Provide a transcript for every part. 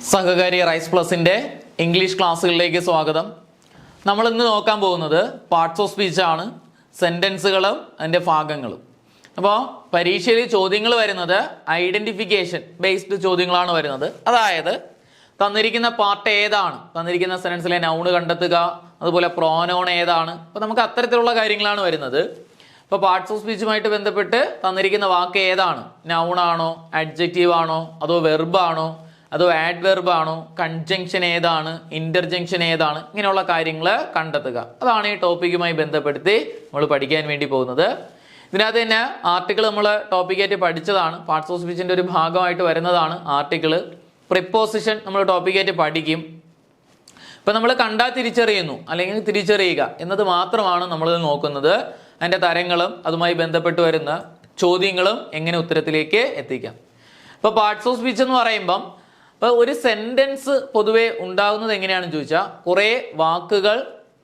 സഹകാരി rice പ്ലസിന്റെ English ക്ലാസ്സുകളിലേക്ക് സ്വാഗതം. നമ്മൾ ഇന്ന് നോക്കാൻ പോകുന്നത് പാർട്സ് ഓഫ് സ്പീച്ച് ആണ്, സെന്റൻസുകളും അതിൻ്റെ ഭാഗങ്ങളും. അപ്പോൾ പരീക്ഷയിൽ ചോദ്യങ്ങൾ വരുന്നത് ഐഡന്റിഫിക്കേഷൻ ബേസ്ഡ് ചോദ്യങ്ങളാണ് വരുന്നത്. അതായത് തന്നിരിക്കുന്ന പാർട്ട് ഏതാണ്, തന്നിരിക്കുന്ന സെന്റൻസിലെ നൗണ് കണ്ടെത്തുക, അതുപോലെ പ്രോനൗൺ ഏതാണ്. അപ്പോൾ നമുക്ക് അത്തരത്തിലുള്ള കാര്യങ്ങളാണ് വരുന്നത്. ഇപ്പോൾ പാർട്സ് ഓഫ് സ്പീച്ചുമായിട്ട് ബന്ധപ്പെട്ട് തന്നിരിക്കുന്ന വാക്ക് ഏതാണ്, നൗണാണോ, അഡ്ജക്റ്റീവ് ആണോ, അതോ വെർബാണോ, അതോ ആഡ്വെർബ് ആണോ, കൺജങ്ഷൻ ഏതാണ്, ഇന്റർജങ്ഷൻ ഏതാണ്, ഇങ്ങനെയുള്ള കാര്യങ്ങൾ കണ്ടെത്തുക. അതാണ് ഈ ടോപ്പിക്കുമായി ബന്ധപ്പെടുത്തി നമ്മൾ പഠിക്കാൻ വേണ്ടി പോകുന്നത്. ഇതിനകത്ത് തന്നെ ആർട്ടിക്കിൾ നമ്മൾ ടോപ്പിക്കായിട്ട് പഠിച്ചതാണ്, പാർട്സ് ഓഫ് സ്പീച്ചിന്റെ ഒരു ഭാഗമായിട്ട് വരുന്നതാണ് ആർട്ടിക്കിൾ. പ്രിപ്പോസിഷൻ നമ്മൾ ടോപ്പിക്കായിട്ട് പഠിക്കും. ഇപ്പം നമ്മൾ കണ്ടാൽ തിരിച്ചറിയുന്നു അല്ലെങ്കിൽ തിരിച്ചറിയുക എന്നത് മാത്രമാണ് നമ്മൾ നോക്കുന്നത്. അതിൻ്റെ തരങ്ങളും അതുമായി ബന്ധപ്പെട്ട് വരുന്ന ചോദ്യങ്ങളും എങ്ങനെ ഉത്തരത്തിലേക്ക് എത്തിക്കാം. ഇപ്പോൾ പാർട്സ് ഓഫ് സ്പീച്ച് എന്ന് പറയുമ്പം ഇപ്പോൾ ഒരു സെന്റൻസ് പൊതുവെ ഉണ്ടാകുന്നത് എങ്ങനെയാണെന്ന് ചോദിച്ചാൽ കുറേ വാക്കുകൾ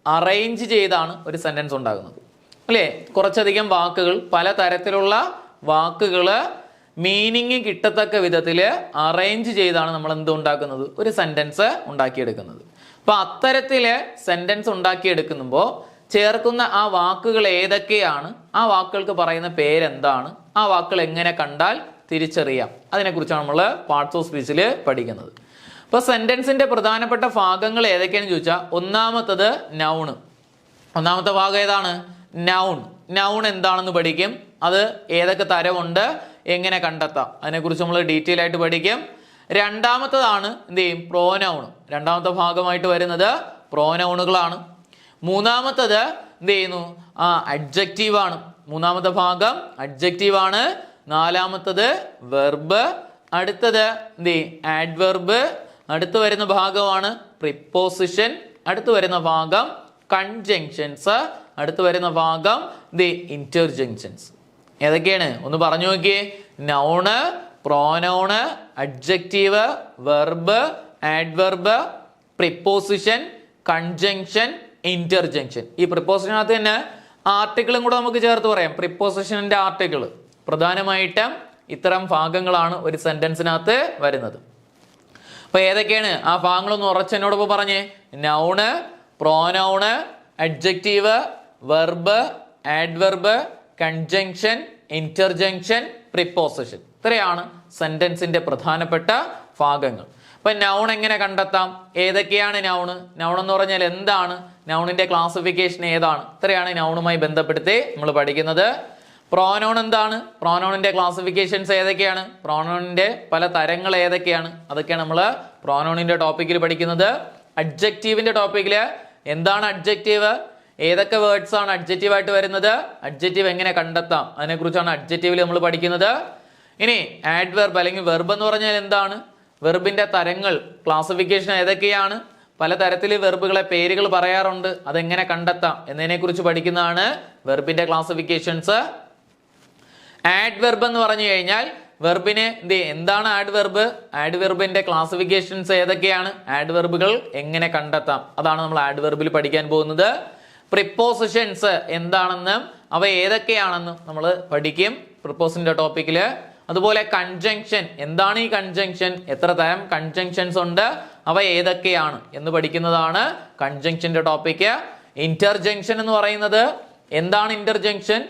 അറേഞ്ച് ചെയ്താണ് ഒരു സെന്റൻസ് ഉണ്ടാകുന്നത്, അല്ലേ? കുറച്ചധികം വാക്കുകൾ, പല തരത്തിലുള്ള വാക്കുകൾ മീനിങ് കിട്ടത്തക്ക വിധത്തിൽ അറേഞ്ച് ചെയ്താണ് നമ്മൾ എന്ത് ഉണ്ടാക്കുന്നത്, ഒരു സെന്റൻസ് ഉണ്ടാക്കിയെടുക്കുന്നത്. അപ്പൊ അത്തരത്തില് സെന്റൻസ് ഉണ്ടാക്കിയെടുക്കുമ്പോൾ ചേർക്കുന്ന ആ വാക്കുകൾ ഏതൊക്കെയാണ്, ആ വാക്കുകൾക്ക് പറയുന്ന പേരെന്താണ്, ആ വാക്കുകൾ എങ്ങനെ കണ്ടാൽ തിരിച്ചറിയാം, അതിനെക്കുറിച്ചാണ് നമ്മൾ പാർട്സ് ഓഫ് സ്പീച്ചിൽ പഠിക്കുന്നത്. അപ്പോൾ സെന്റൻസിന്റെ പ്രധാനപ്പെട്ട ഭാഗങ്ങൾ ഏതൊക്കെയാണെന്ന് ചോദിച്ചാൽ ഒന്നാമത്തത് നൗണ്. ഒന്നാമത്തെ ഭാഗം ഏതാണ്? നൗൺ. നൗൺ എന്താണെന്ന് പഠിക്കും, അത് ഏതൊക്കെ തരമുണ്ട്, എങ്ങനെ കണ്ടെത്താം, അതിനെക്കുറിച്ച് നമ്മൾ ഡീറ്റെയിൽ ആയിട്ട് പഠിക്കും. രണ്ടാമത്തതാണ് എന്ത് ചെയ്യും, പ്രോനൗൺ. രണ്ടാമത്തെ ഭാഗമായിട്ട് വരുന്നത് പ്രോനൗണുകളാണ്. മൂന്നാമത്തത് എന്ത് ചെയ്യുന്നു, അഡ്ജക്റ്റീവ് ആണ്. മൂന്നാമത്തെ ഭാഗം അഡ്ജക്റ്റീവ് ആണ്. നാലാമത്തത് വെർബ്, അടുത്തത് എന്ത് ചെയ്യും, ആഡ്വെർബ്, അടുത്ത് വരുന്ന ഭാഗമാണ് പ്രിപ്പോസിഷൻ, അടുത്ത് വരുന്ന ഭാഗം കൺജങ്ഷൻസ്, അടുത്ത് വരുന്ന ഭാഗം ദി ഇന്റർജങ്ഷൻസ്. ഏതൊക്കെയാണ് ഒന്ന് പറഞ്ഞു നോക്കിയേ. Noun, pronoun, adjective, verb, adverb, preposition, conjunction, interjection. ഈ പ്രിപ്പോസിഷനകത്ത് തന്നെ ആർട്ടിക്കിളും കൂടെ നമുക്ക് ചേർത്ത് പറയാം. പ്രിപ്പോസിഷന്റെ ആർട്ടിക്കിൾ പ്രധാനമായിട്ടും ഇത്തരം ഭാഗങ്ങളാണ് ഒരു സെന്റൻസിനകത്ത് വരുന്നത്. അപ്പൊ ഏതൊക്കെയാണ് ആ ഭാഗങ്ങളൊന്ന് ഉറച്ചെന്നോടൊപ്പം പറഞ്ഞേ. Noun, pronoun, adjective, verb, adverb, conjunction, interjection, preposition. ഇത്രയാണ് സെന്റൻസിന്റെ പ്രധാനപ്പെട്ട ഭാഗങ്ങൾ. അപ്പൊ നൗൺ എങ്ങനെ കണ്ടെത്താം, ഏതൊക്കെയാണ് നൗണ്, നൗൺ എന്ന് പറഞ്ഞാൽ എന്താണ്, നൗണിന്റെ ക്ലാസിഫിക്കേഷൻ ഏതാണ്, ഇത്രയാണ് നൗണുമായി ബന്ധപ്പെടുത്തി നമ്മൾ പഠിക്കുന്നത്. പ്രോനൗൺ എന്താണ്, പ്രോനൗണിന്റെ ക്ലാസിഫിക്കേഷൻസ് ഏതൊക്കെയാണ്, പ്രോനൗണിന്റെ പല തരങ്ങൾ ഏതൊക്കെയാണ്, അതൊക്കെയാണ് നമ്മൾ പ്രോനൗണിന്റെ ടോപ്പിക്കിൽ പഠിക്കുന്നത്. അഡ്ജക്റ്റീവിന്റെ ടോപ്പിക്കില് എന്താണ് അഡ്ജക്റ്റീവ്, ഏതൊക്കെ വേർഡ്സ് ആണ് അഡ്ജക്റ്റീവ് ആയിട്ട് വരുന്നത്, അഡ്ജക്റ്റീവ് എങ്ങനെ കണ്ടെത്താം, അതിനെക്കുറിച്ചാണ് അഡ്ജക്റ്റീവിൽ നമ്മൾ പഠിക്കുന്നത്. ഇനി ആഡ്വെർബ് അല്ലെങ്കിൽ വെർബ് എന്ന് പറഞ്ഞാൽ എന്താണ്, വെർബിന്റെ തരങ്ങൾ ക്ലാസിഫിക്കേഷൻ ഏതൊക്കെയാണ്, പല തരത്തിൽ വെർബുകളെ പേരുകൾ പറയാറുണ്ട്, അതെങ്ങനെ കണ്ടെത്താം എന്നതിനെ കുറിച്ച് പഠിക്കുന്നതാണ് വെർബിന്റെ ക്ലാസിഫിക്കേഷൻസ്. ആഡ്വെർബ് എന്ന് പറഞ്ഞു കഴിഞ്ഞാൽ വെർബിന് എന്താണ് ആഡ്വെർബ്, ആഡ്വെർബിന്റെ ക്ലാസിഫിക്കേഷൻസ് ഏതൊക്കെയാണ്, ആഡ്വെർബുകൾ എങ്ങനെ കണ്ടെത്താം, അതാണ് നമ്മൾ ആഡ്വെർബിൽ പഠിക്കാൻ പോകുന്നത്. പ്രിപ്പോസിഷൻസ് എന്താണെന്നും അവ ഏതൊക്കെയാണെന്നും നമ്മൾ പഠിക്കും പ്രിപ്പോസിന്റെ ടോപ്പിക്കില്. അതുപോലെ കൺജങ്ഷൻ എന്താണ്, ഈ കൺജങ്ഷൻ എത്ര തരം കൺജങ്ഷൻസ് ഉണ്ട്, അവ ഏതൊക്കെയാണ് എന്ന് പഠിക്കുന്നതാണ് കൺജങ്ഷന്റെ ടോപ്പിക്ക്. ഇന്റർജങ്ഷൻ എന്ന് പറയുന്നത് എന്താണ്, ഇന്റർജങ്ഷൻ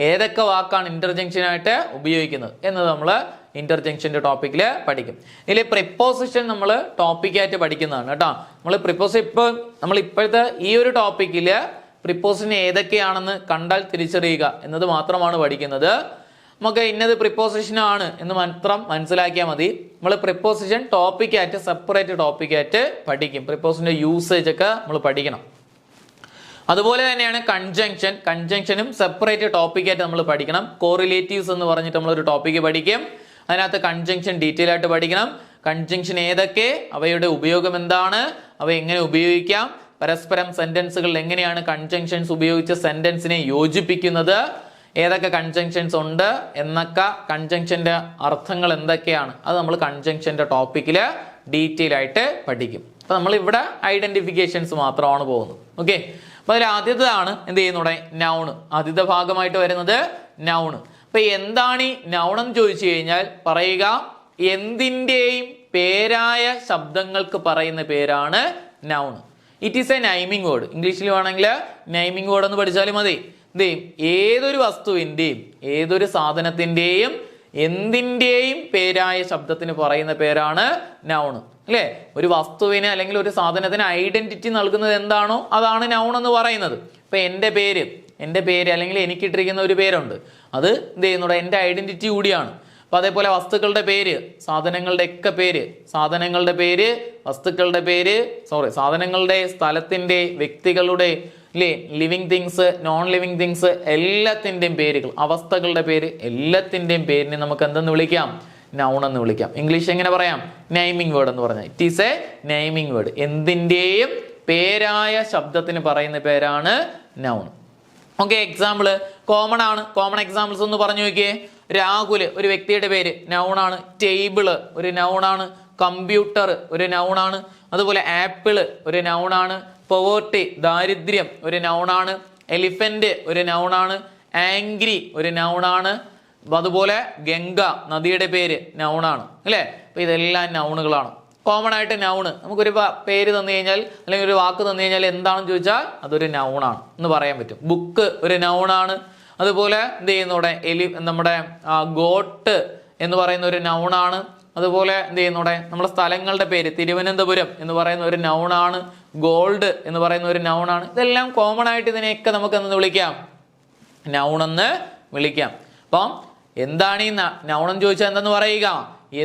ഏതൊക്കെ വാക്കാണ് ഇന്റർജങ്ഷൻ ആയിട്ട് ഉപയോഗിക്കുന്നത് എന്നത് നമ്മൾ ഇന്റർജങ്ഷന്റെ ടോപ്പിക്കിൽ പഠിക്കും. ഇതിൽ പ്രിപ്പോസിഷൻ നമ്മൾ ടോപ്പിക്കായിട്ട് പഠിക്കുന്നതാണ് കേട്ടോ. നമ്മൾ പ്രിപ്പോസിഷൻ നമ്മൾ ഇപ്പോഴത്തെ ഈ ഒരു ടോപ്പിക്കില് പ്രിപ്പോസിഷൻ ഏതൊക്കെയാണെന്ന് കണ്ടാൽ തിരിച്ചറിയുക എന്നത് മാത്രമാണ് പഠിക്കുന്നത്. നമുക്ക് ഇന്നത് പ്രിപ്പോസിഷൻ ആണ് എന്ന് മാത്രം മനസ്സിലാക്കിയാൽ മതി. നമ്മൾ പ്രിപ്പോസിഷൻ ടോപ്പിക്കായിട്ട് സെപ്പറേറ്റ് ടോപ്പിക്കായിട്ട് പഠിക്കും. പ്രിപ്പോസിഷന്റെ യൂസേജ് ഒക്കെ നമ്മൾ പഠിക്കണം. അതുപോലെ തന്നെയാണ് കൺജങ്ഷൻ, കൺജങ്ഷനും സെപ്പറേറ്റ് ടോപ്പിക്കായിട്ട് നമ്മൾ പഠിക്കണം. കോറിലേറ്റീവ്സ് എന്ന് പറഞ്ഞിട്ട് നമ്മളൊരു ടോപ്പിക്ക് പഠിക്കും. അതിനകത്ത് കൺജങ്ഷൻ ഡീറ്റെയിൽ ആയിട്ട് പഠിക്കണം. കൺജങ്ഷൻ ഏതൊക്കെ, അവയുടെ ഉപയോഗം എന്താണ്, അവ എങ്ങനെ ഉപയോഗിക്കാം, പരസ്പരം സെന്റൻസുകളിൽ എങ്ങനെയാണ് കൺജങ്ഷൻസ് ഉപയോഗിച്ച് സെന്റൻസിനെ യോജിപ്പിക്കുന്നത്, ഏതൊക്കെ കൺജങ്ഷൻസ് ഉണ്ട് എന്നൊക്കെ, കൺജങ്ഷന്റെ അർത്ഥങ്ങൾ എന്തൊക്കെയാണ്, അത് നമ്മൾ കൺജങ്ഷന്റെ ടോപ്പിക്കിൽ ഡീറ്റെയിൽ ആയിട്ട് പഠിക്കും. അപ്പൊ നമ്മൾ ഇവിടെ ഐഡന്റിഫിക്കേഷൻസ് മാത്രമാണ് പോകുന്നത്. ഓക്കെ, അപ്പൊ അതിൽ ആദ്യത്തേതാണ് എന്ത് ചെയ്യുന്നൂടെ, നൗണ്. ആദ്യത്തെ ഭാഗമായിട്ട് വരുന്നത് നൗണ്. അപ്പൊ എന്താണ് ഈ നൗൺ എന്ന് ചോദിച്ചു കഴിഞ്ഞാൽ പറയുക, എന്തിൻ്റെയും പേരായ ശബ്ദങ്ങൾക്ക് പറയുന്ന പേരാണ് noun. It is a naming word. ഇംഗ്ലീഷിൽ വേണമെങ്കിൽ നൈമിങ് വേർഡ് എന്ന് പഠിച്ചാലും മതി. ഏതൊരു വസ്തുവിൻ്റെയും ഏതൊരു സാധനത്തിൻ്റെയും എന്തിൻ്റെയും പേരായ ശബ്ദത്തിന് പറയുന്ന പേരാണ് നൗൺ. അല്ലേ? ഒരു വസ്തുവിന് അല്ലെങ്കിൽ ഒരു സാധനത്തിന് ഐഡന്റിറ്റി നൽകുന്നത് എന്താണോ അതാണ് നൗൺ എന്ന് പറയുന്നത്. ഇപ്പൊ എൻ്റെ പേര് അല്ലെങ്കിൽ എനിക്കിട്ടിരിക്കുന്ന ഒരു പേരുണ്ട്, അത് എന്ത് ചെയ്യുന്നുണ്ട്, എൻ്റെ ഐഡന്റിറ്റി കൂടിയാണ്. അപ്പൊ അതേപോലെ വസ്തുക്കളുടെ പേര്, സാധനങ്ങളുടെ പേര്, സാധനങ്ങളുടെ, സ്ഥലത്തിന്റെ, വ്യക്തികളുടെ, ഇല്ലേ, living things, non living things, എല്ലാത്തിൻ്റെയും പേരുകൾ, അവസ്ഥകളുടെ പേര്, എല്ലാത്തിൻ്റെയും പേരിനെ നമുക്ക് എന്തെന്ന് വിളിക്കാം? നൗൺ എന്ന് വിളിക്കാം. ഇംഗ്ലീഷ് എങ്ങനെ പറയാം? നൈമിങ് വേർഡ് എന്ന് പറഞ്ഞാൽ it is a naming word. എന്തിൻ്റെയും പേരായ ശബ്ദത്തിന് പറയുന്ന പേരാണ് നൗൺ. ഓക്കെ, എക്സാമ്പിള് കോമൺ ആണ്. കോമൺ എക്സാമ്പിൾസ് ഒന്ന് പറഞ്ഞു നോക്കിയേ. രാഹുൽ ഒരു വ്യക്തിയുടെ പേര്, നൗണാണ്. ടേബിള് ഒരു നൗണാണ്. കമ്പ്യൂട്ടർ ഒരു നൗണാണ്. അതുപോലെ ആപ്പിള് ഒരു നൗണാണ്. പോവർട്ടി ദാരിദ്ര്യം ഒരു നൗണാണ്. എലിഫന്റ് ഒരു നൗണാണ്. ആംഗ്രി ഒരു നൗണാണ്. അതുപോലെ ഗംഗ നദിയുടെ പേര് നൗണാണ്. അല്ലേ? അപ്പൊ ഇതെല്ലാം നൗണുകളാണ്. കോമൺ ആയിട്ട് നൗണ്, നമുക്കൊരു പേര് തന്നു കഴിഞ്ഞാൽ അല്ലെങ്കിൽ ഒരു വാക്ക് തന്നു കഴിഞ്ഞാൽ എന്താണെന്ന് ചോദിച്ചാൽ അതൊരു നൗണാണ് എന്ന് പറയാൻ പറ്റും. ബുക്ക് ഒരു നൗണാണ്. അതുപോലെ എന്ത് ചെയ്യുന്നൂടെ, നമ്മുടെ ഗോട്ട് എന്ന് പറയുന്ന ഒരു നൗണാണ്. അതുപോലെ എന്ത് ചെയ്യുന്നൂടെ, നമ്മുടെ സ്ഥലങ്ങളുടെ പേര്, തിരുവനന്തപുരം എന്ന് പറയുന്ന ഒരു നൗണാണ്. ഗോൾഡ് എന്ന് പറയുന്ന ഒരു നൗണാണ്. ഇതെല്ലാം കോമൺ ആയിട്ട് ഇതിനെയൊക്കെ നമുക്ക് എന്ന് വിളിക്കാം? നൗണെന്ന് വിളിക്കാം. അപ്പം എന്താണ് ഈ നൗൺ എന്ന് ചോദിച്ചാൽ എന്തെന്ന് പറയുക?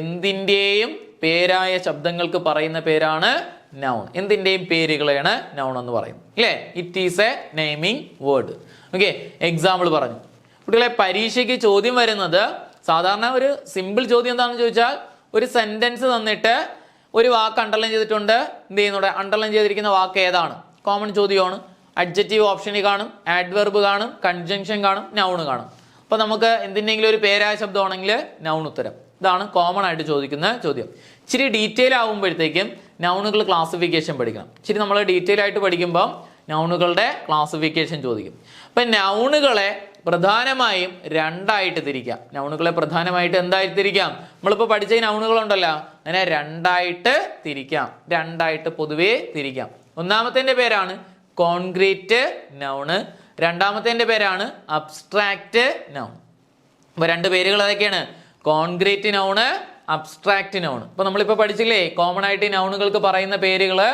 എന്തിൻ്റെയും പേരായ ശബ്ദങ്ങൾക്ക് പറയുന്ന പേരാണ് നൗൺ. എന്തിൻ്റെയും പേരുകളെയാണ് നൗൺ എന്ന് പറയുന്നത്. അല്ലേ? It is A naming word. Okay, example പറഞ്ഞു. കുട്ടികളെ, പരീക്ഷയ്ക്ക് ചോദ്യം വരുന്നത് സാധാരണ ഒരു സിമ്പിൾ ചോദ്യം എന്താണെന്ന് ചോദിച്ചാൽ, ഒരു സെന്റൻസ് തന്നിട്ട് ഒരു വാക്ക് അണ്ടർലൈൻ ചെയ്തിട്ടുണ്ട്. എന്ത് ചെയ്യുന്നുണ്ട്? അണ്ടർലൈൻ ചെയ്തിരിക്കുന്ന വാക്ക് ഏതാണ്? കോമൺ ചോദ്യമാണ്. അഡ്ജക്റ്റീവ് ഓപ്ഷനിൽ കാണും, ആഡ്വർബ് കാണും, കൺജങ്ഷൻ കാണും, നൗൺ കാണും. അപ്പൊ നമുക്ക് എന്തിൻ്റെങ്കിലും ഒരു പേരായ ശബ്ദമാണെങ്കിൽ നൗൺ ഉത്തരം. ഇതാണ് കോമൺ ആയിട്ട് ചോദിക്കുന്ന ചോദ്യം. ഇച്ചിരി ഡീറ്റെയിൽ ആകുമ്പോഴത്തേക്കും നൗണുകൾ ക്ലാസിഫിക്കേഷൻ പഠിക്കണം. ഇച്ചിരി നമ്മൾ ഡീറ്റെയിൽ ആയിട്ട് പഠിക്കുമ്പോൾ നൗണുകളുടെ ക്ലാസിഫിക്കേഷൻ ചോദിക്കും. അപ്പൊ നൗണുകളെ പ്രധാനമായും രണ്ടായിട്ട് തിരിക്കാം. നൗണുകളെ പ്രധാനമായിട്ട് എന്തായിട്ട് തിരിക്കാം? നമ്മളിപ്പോൾ പഠിച്ച നൗണുകളുണ്ടല്ലോ, അതിനെ രണ്ടായിട്ട് തിരിക്കാം. രണ്ടായിട്ട് പൊതുവേ തിരിക്കാം. ഒന്നാമത്തെ പേരാണ് കോൺക്രീറ്റ് നൗണ്. രണ്ടാമത്തെ പേരാണ് അബ്സ്ട്രാക്റ്റ് നൗൺ. അപ്പൊ രണ്ട് പേരുകൾ ഏതൊക്കെയാണ്? Concrete noun, abstract noun. അപ്പൊ നമ്മളിപ്പോ പഠിച്ചില്ലേ, കോമൺ ആയിട്ട് നൗണുകൾക്ക് പറയുന്ന പേരുകള്,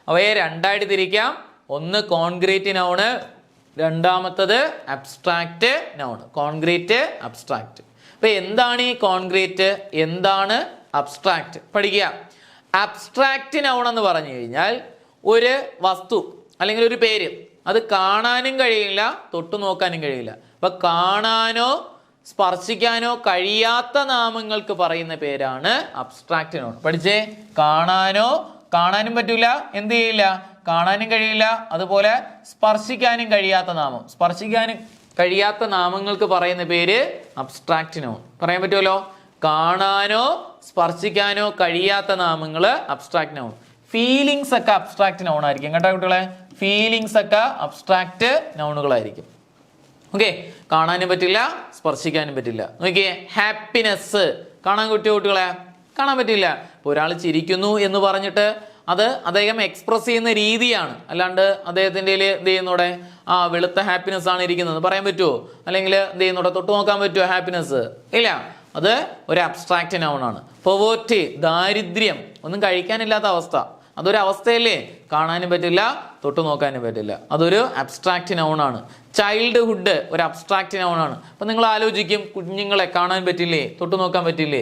അവയെ രണ്ടായിട്ട് തിരിക്കാം. ഒന്ന് കോൺക്രീറ്റ് നൗണ്, രണ്ടാമത്തത് അബ്സ്ട്രാക്റ്റ് നൗൺ. Concrete, abstract. അപ്പൊ എന്താണ് ഈ കോൺക്രീറ്റ്, എന്താണ് അബ്സ്ട്രാക്റ്റ്? പഠിക്കുക. അബ്സ്ട്രാക്റ്റ് നൗൺ എന്ന് പറഞ്ഞു കഴിഞ്ഞാൽ ഒരു വസ്തു അല്ലെങ്കിൽ ഒരു പേര്, അത് കാണാനും കഴിയില്ല, തൊട്ടു നോക്കാനും കഴിയില്ല. അപ്പൊ കാണാനോ സ്പർശിക്കാനോ കഴിയാത്ത നാമങ്ങൾക്ക് പറയുന്ന പേരാണ് അബ്സ്ട്രാക്റ്റ് നൗൺ. പഠിച്ചേ. കാണാനും പറ്റൂല, എന്ത് ചെയ്യില്ല, കാണാനും കഴിയില്ല. അതുപോലെ സ്പർശിക്കാനും കഴിയാത്ത നാമം, സ്പർശിക്കാനും കഴിയാത്ത നാമങ്ങൾക്ക് പറയുന്ന പേര് അബ്സ്ട്രാക്റ്റ് നൗൺ. പറയാൻ പറ്റുമല്ലോ? കാണാനോ സ്പർശിക്കാനോ കഴിയാത്ത നാമങ്ങള് അബ്സ്ട്രാക്റ്റ് നൗൺ. ഫീലിങ്സ് ഒക്കെ അബ്സ്ട്രാക്റ്റ് നൗൺ ആയിരിക്കും കേട്ടോ കുട്ടികളെ. ഫീലിങ്സ് ഒക്കെ അബ്സ്ട്രാക്റ്റ് നൗണുകളായിരിക്കും. ഓക്കെ, കാണാനും പറ്റില്ല, സ്പർശിക്കാനും പറ്റില്ല. നോക്കിയേ, ഹാപ്പിനെസ് കാണാൻ കുട്ടികളെ കാണാൻ പറ്റില്ല. ഇപ്പൊ ഒരാൾ ചിരിക്കുന്നു എന്ന് പറഞ്ഞിട്ട് അത് അദ്ദേഹം എക്സ്പ്രസ് ചെയ്യുന്ന രീതിയാണ്, അല്ലാണ്ട് അദ്ദേഹത്തിൻ്റെ എന്ത് ചെയ്യുന്നോടെ വെളുത്ത ഹാപ്പിനെസ് ആണ് ഇരിക്കുന്നത് പറയാൻ പറ്റുമോ? അല്ലെങ്കിൽ എന്ത് ചെയ്യുന്നോടെ തൊട്ട് നോക്കാൻ പറ്റുമോ ഹാപ്പിനെസ്? ഇല്ല, അത് ഒരു അബ്സ്ട്രാക്റ്റ് നൗൺ ആണ്. പോവർട്ടി ദാരിദ്ര്യം, ഒന്നും കഴിക്കാനില്ലാത്ത അവസ്ഥ, അതൊരു അവസ്ഥയല്ലേ? കാണാനും പറ്റില്ല, തൊട്ടു നോക്കാനും പറ്റില്ല, അതൊരു അബ്സ്ട്രാക്റ്റ് നൗൺ ആണ്. ചൈൽഡ്ഹുഡ് ഒരു അബ്സ്ട്രാക്റ്റ് നൗൺ ആണ്. അപ്പൊ നിങ്ങൾ ആലോചിക്കും, കുഞ്ഞുങ്ങളെ കാണാൻ പറ്റില്ലേ, തൊട്ടു നോക്കാൻ പറ്റില്ലേ?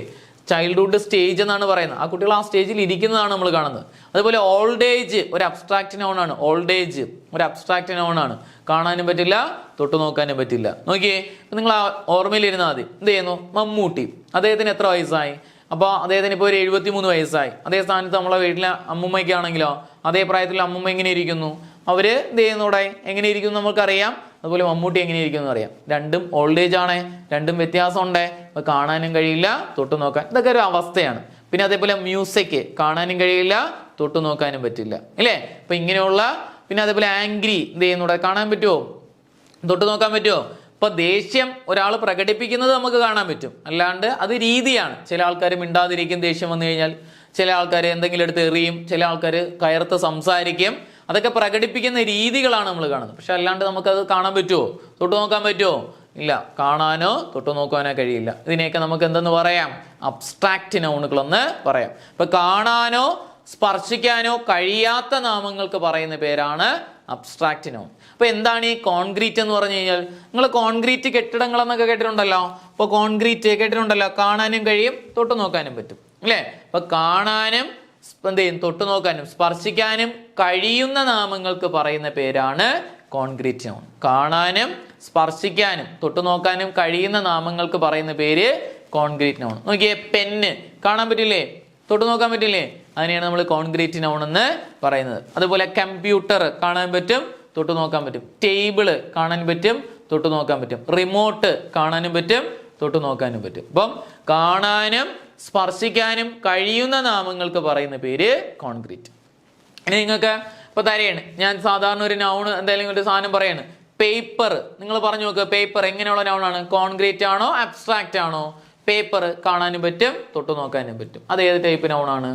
ചൈൽഡ്ഹുഡ് സ്റ്റേജ് എന്നാണ് പറയുന്നത്. ആ കുട്ടികൾ ആ സ്റ്റേജിൽ ഇരിക്കുന്നതാണ് നമ്മൾ കാണുന്നത്. അതുപോലെ ഓൾഡ് ഏജ് ഒരു അബ്സ്ട്രാക്റ്റ് നൗൺ ആണ്. ഓൾഡ് ഏജ് ഒരു അബ്സ്ട്രാക്റ്റ് നൗൺ ആണ്. കാണാനും പറ്റില്ല, തൊട്ടു നോക്കാനും പറ്റില്ല. നോക്കിയേ, നിങ്ങൾ ഓർമ്മയിലിരുന്നാൽ മതി. എന്ത് ചെയ്യുന്നു? മമ്മൂട്ടി, അദ്ദേഹത്തിന് എത്ര വയസ്സായി? അപ്പോൾ അദ്ദേഹത്തിന് ഇപ്പോൾ ഒരു 73 വയസ്സായി. അതേ സ്ഥാനത്ത് നമ്മളെ വീട്ടിലെ അമ്മുമ്മയ്ക്കാണെങ്കിലോ അതേ പ്രായത്തിൽ അമ്മുമ്മ എങ്ങനെ ഇരിക്കുന്നു? അവര് എന്ത് ചെയ്യുന്നൂടെ എങ്ങനെ ഇരിക്കുന്നു നമുക്കറിയാം. അതുപോലെ മമ്മൂട്ടി എങ്ങനെ ഇരിക്കുന്നു അറിയാം. രണ്ടും ഓൾഡ് ഏജ് ആണ്, രണ്ടും വ്യത്യാസമുണ്ട്. അപ്പോൾ കാണാനും കഴിയില്ല, തൊട്ടു നോക്കാൻ, ഇതൊക്കെ ഒരു അവസ്ഥയാണ്. പിന്നെ അതേപോലെ മ്യൂസിക് കാണാനും കഴിയില്ല, തൊട്ടു നോക്കാനും പറ്റില്ല, ഇല്ലേ? അപ്പൊ ഇങ്ങനെയുള്ള, പിന്നെ അതേപോലെ ആംഗ്രി എന്ത് ചെയ്യുന്നൂടെ കാണാൻ പറ്റുമോ, തൊട്ടു നോക്കാൻ പറ്റുമോ? ഇപ്പൊ ദേഷ്യം ഒരാൾ പ്രകടിപ്പിക്കുന്നത് നമുക്ക് കാണാൻ പറ്റും, അല്ലാണ്ട് അത് രീതിയാണ്. ചില ആൾക്കാർ മിണ്ടാതിരിക്കും ദേഷ്യം വന്നു കഴിഞ്ഞാൽ, ചില ആൾക്കാർ എന്തെങ്കിലും എടുത്ത് എറിയും, ചില ആൾക്കാർ കയർത്ത് സംസാരിക്കും. അതൊക്കെ പ്രകടിപ്പിക്കുന്ന രീതികളാണ് നമ്മൾ കാണുന്നത്. പക്ഷെ അല്ലാണ്ട് നമുക്കത് കാണാൻ പറ്റുമോ? തൊട്ട് നോക്കാൻ പറ്റുമോ? ഇല്ല, കാണാനോ തൊട്ട് നോക്കാനോ കഴിയില്ല. ഇതിനെയൊക്കെ നമുക്ക് എന്തെന്ന് പറയാം? അബ്സ്ട്രാക്റ്റ് നൗണുകളെന്ന് പറയാം. ഇപ്പൊ കാണാനോ സ്പർശിക്കാനോ കഴിയാത്ത നാമങ്ങൾക്ക് പറയുന്ന പേരാണ് അബ്സ്ട്രാക്റ്റ് നൗൺ. അപ്പൊ എന്താണ് ഈ കോൺക്രീറ്റ് എന്ന് പറഞ്ഞു കഴിഞ്ഞാൽ? നിങ്ങൾ കോൺക്രീറ്റ് കെട്ടിടങ്ങൾ എന്നൊക്കെ കേട്ടിട്ടുണ്ടല്ലോ. അപ്പൊ കോൺക്രീറ്റ് കേട്ടിട്ടുണ്ടല്ലോ, കാണാനും കഴിയും തൊട്ട് നോക്കാനും പറ്റും അല്ലേ? അപ്പൊ കാണാനും എന്ത് ചെയ്യും? തൊട്ട് നോക്കാനും സ്പർശിക്കാനും കഴിയുന്ന നാമങ്ങൾക്ക് പറയുന്ന പേരാണ് കോൺക്രീറ്റ് നൗൺ. കാണാനും സ്പർശിക്കാനും തൊട്ട് നോക്കാനും കഴിയുന്ന നാമങ്ങൾക്ക് പറയുന്ന പേര് കോൺക്രീറ്റ് നൗൺ. നോക്കിയേ, പെന്ന് കാണാൻ പറ്റില്ലേ? തൊട്ട് നോക്കാൻ പറ്റില്ലേ? അതിനെയാണ് നമ്മൾ കോൺക്രീറ്റ് നൗൺ എന്ന് പറയുന്നത്. അതുപോലെ കമ്പ്യൂട്ടർ കാണാൻ പറ്റും, തൊട്ട് നോക്കാൻ പറ്റും. ടേബിള് കാണാൻ പറ്റും, തൊട്ട് നോക്കാൻ പറ്റും. റിമോട്ട് കാണാനും പറ്റും, തൊട്ട് നോക്കാനും പറ്റും. അപ്പം കാണാനും സ്പർശിക്കാനും കഴിയുന്ന നാമങ്ങൾക്ക് പറയുന്ന പേര് കോൺക്രീറ്റ്. ഇനി നിങ്ങൾക്ക് ഇപ്പൊ തരയാണ്, ഞാൻ സാധാരണ ഒരു നൗൺ എന്തായാലും ഒരു സാധനം പറയാണ്, പേപ്പർ. നിങ്ങൾ പറഞ്ഞു നോക്കുക, പേപ്പർ എങ്ങനെയുള്ള നൗണാണ്? കോൺക്രീറ്റ് ആണോ അബ്സ്ട്രാക്റ്റ് ആണോ? പേപ്പർ കാണാനും പറ്റും, തൊട്ട് നോക്കാനും പറ്റും. അത് ഏത് ടൈപ്പ് നൗണാണ്?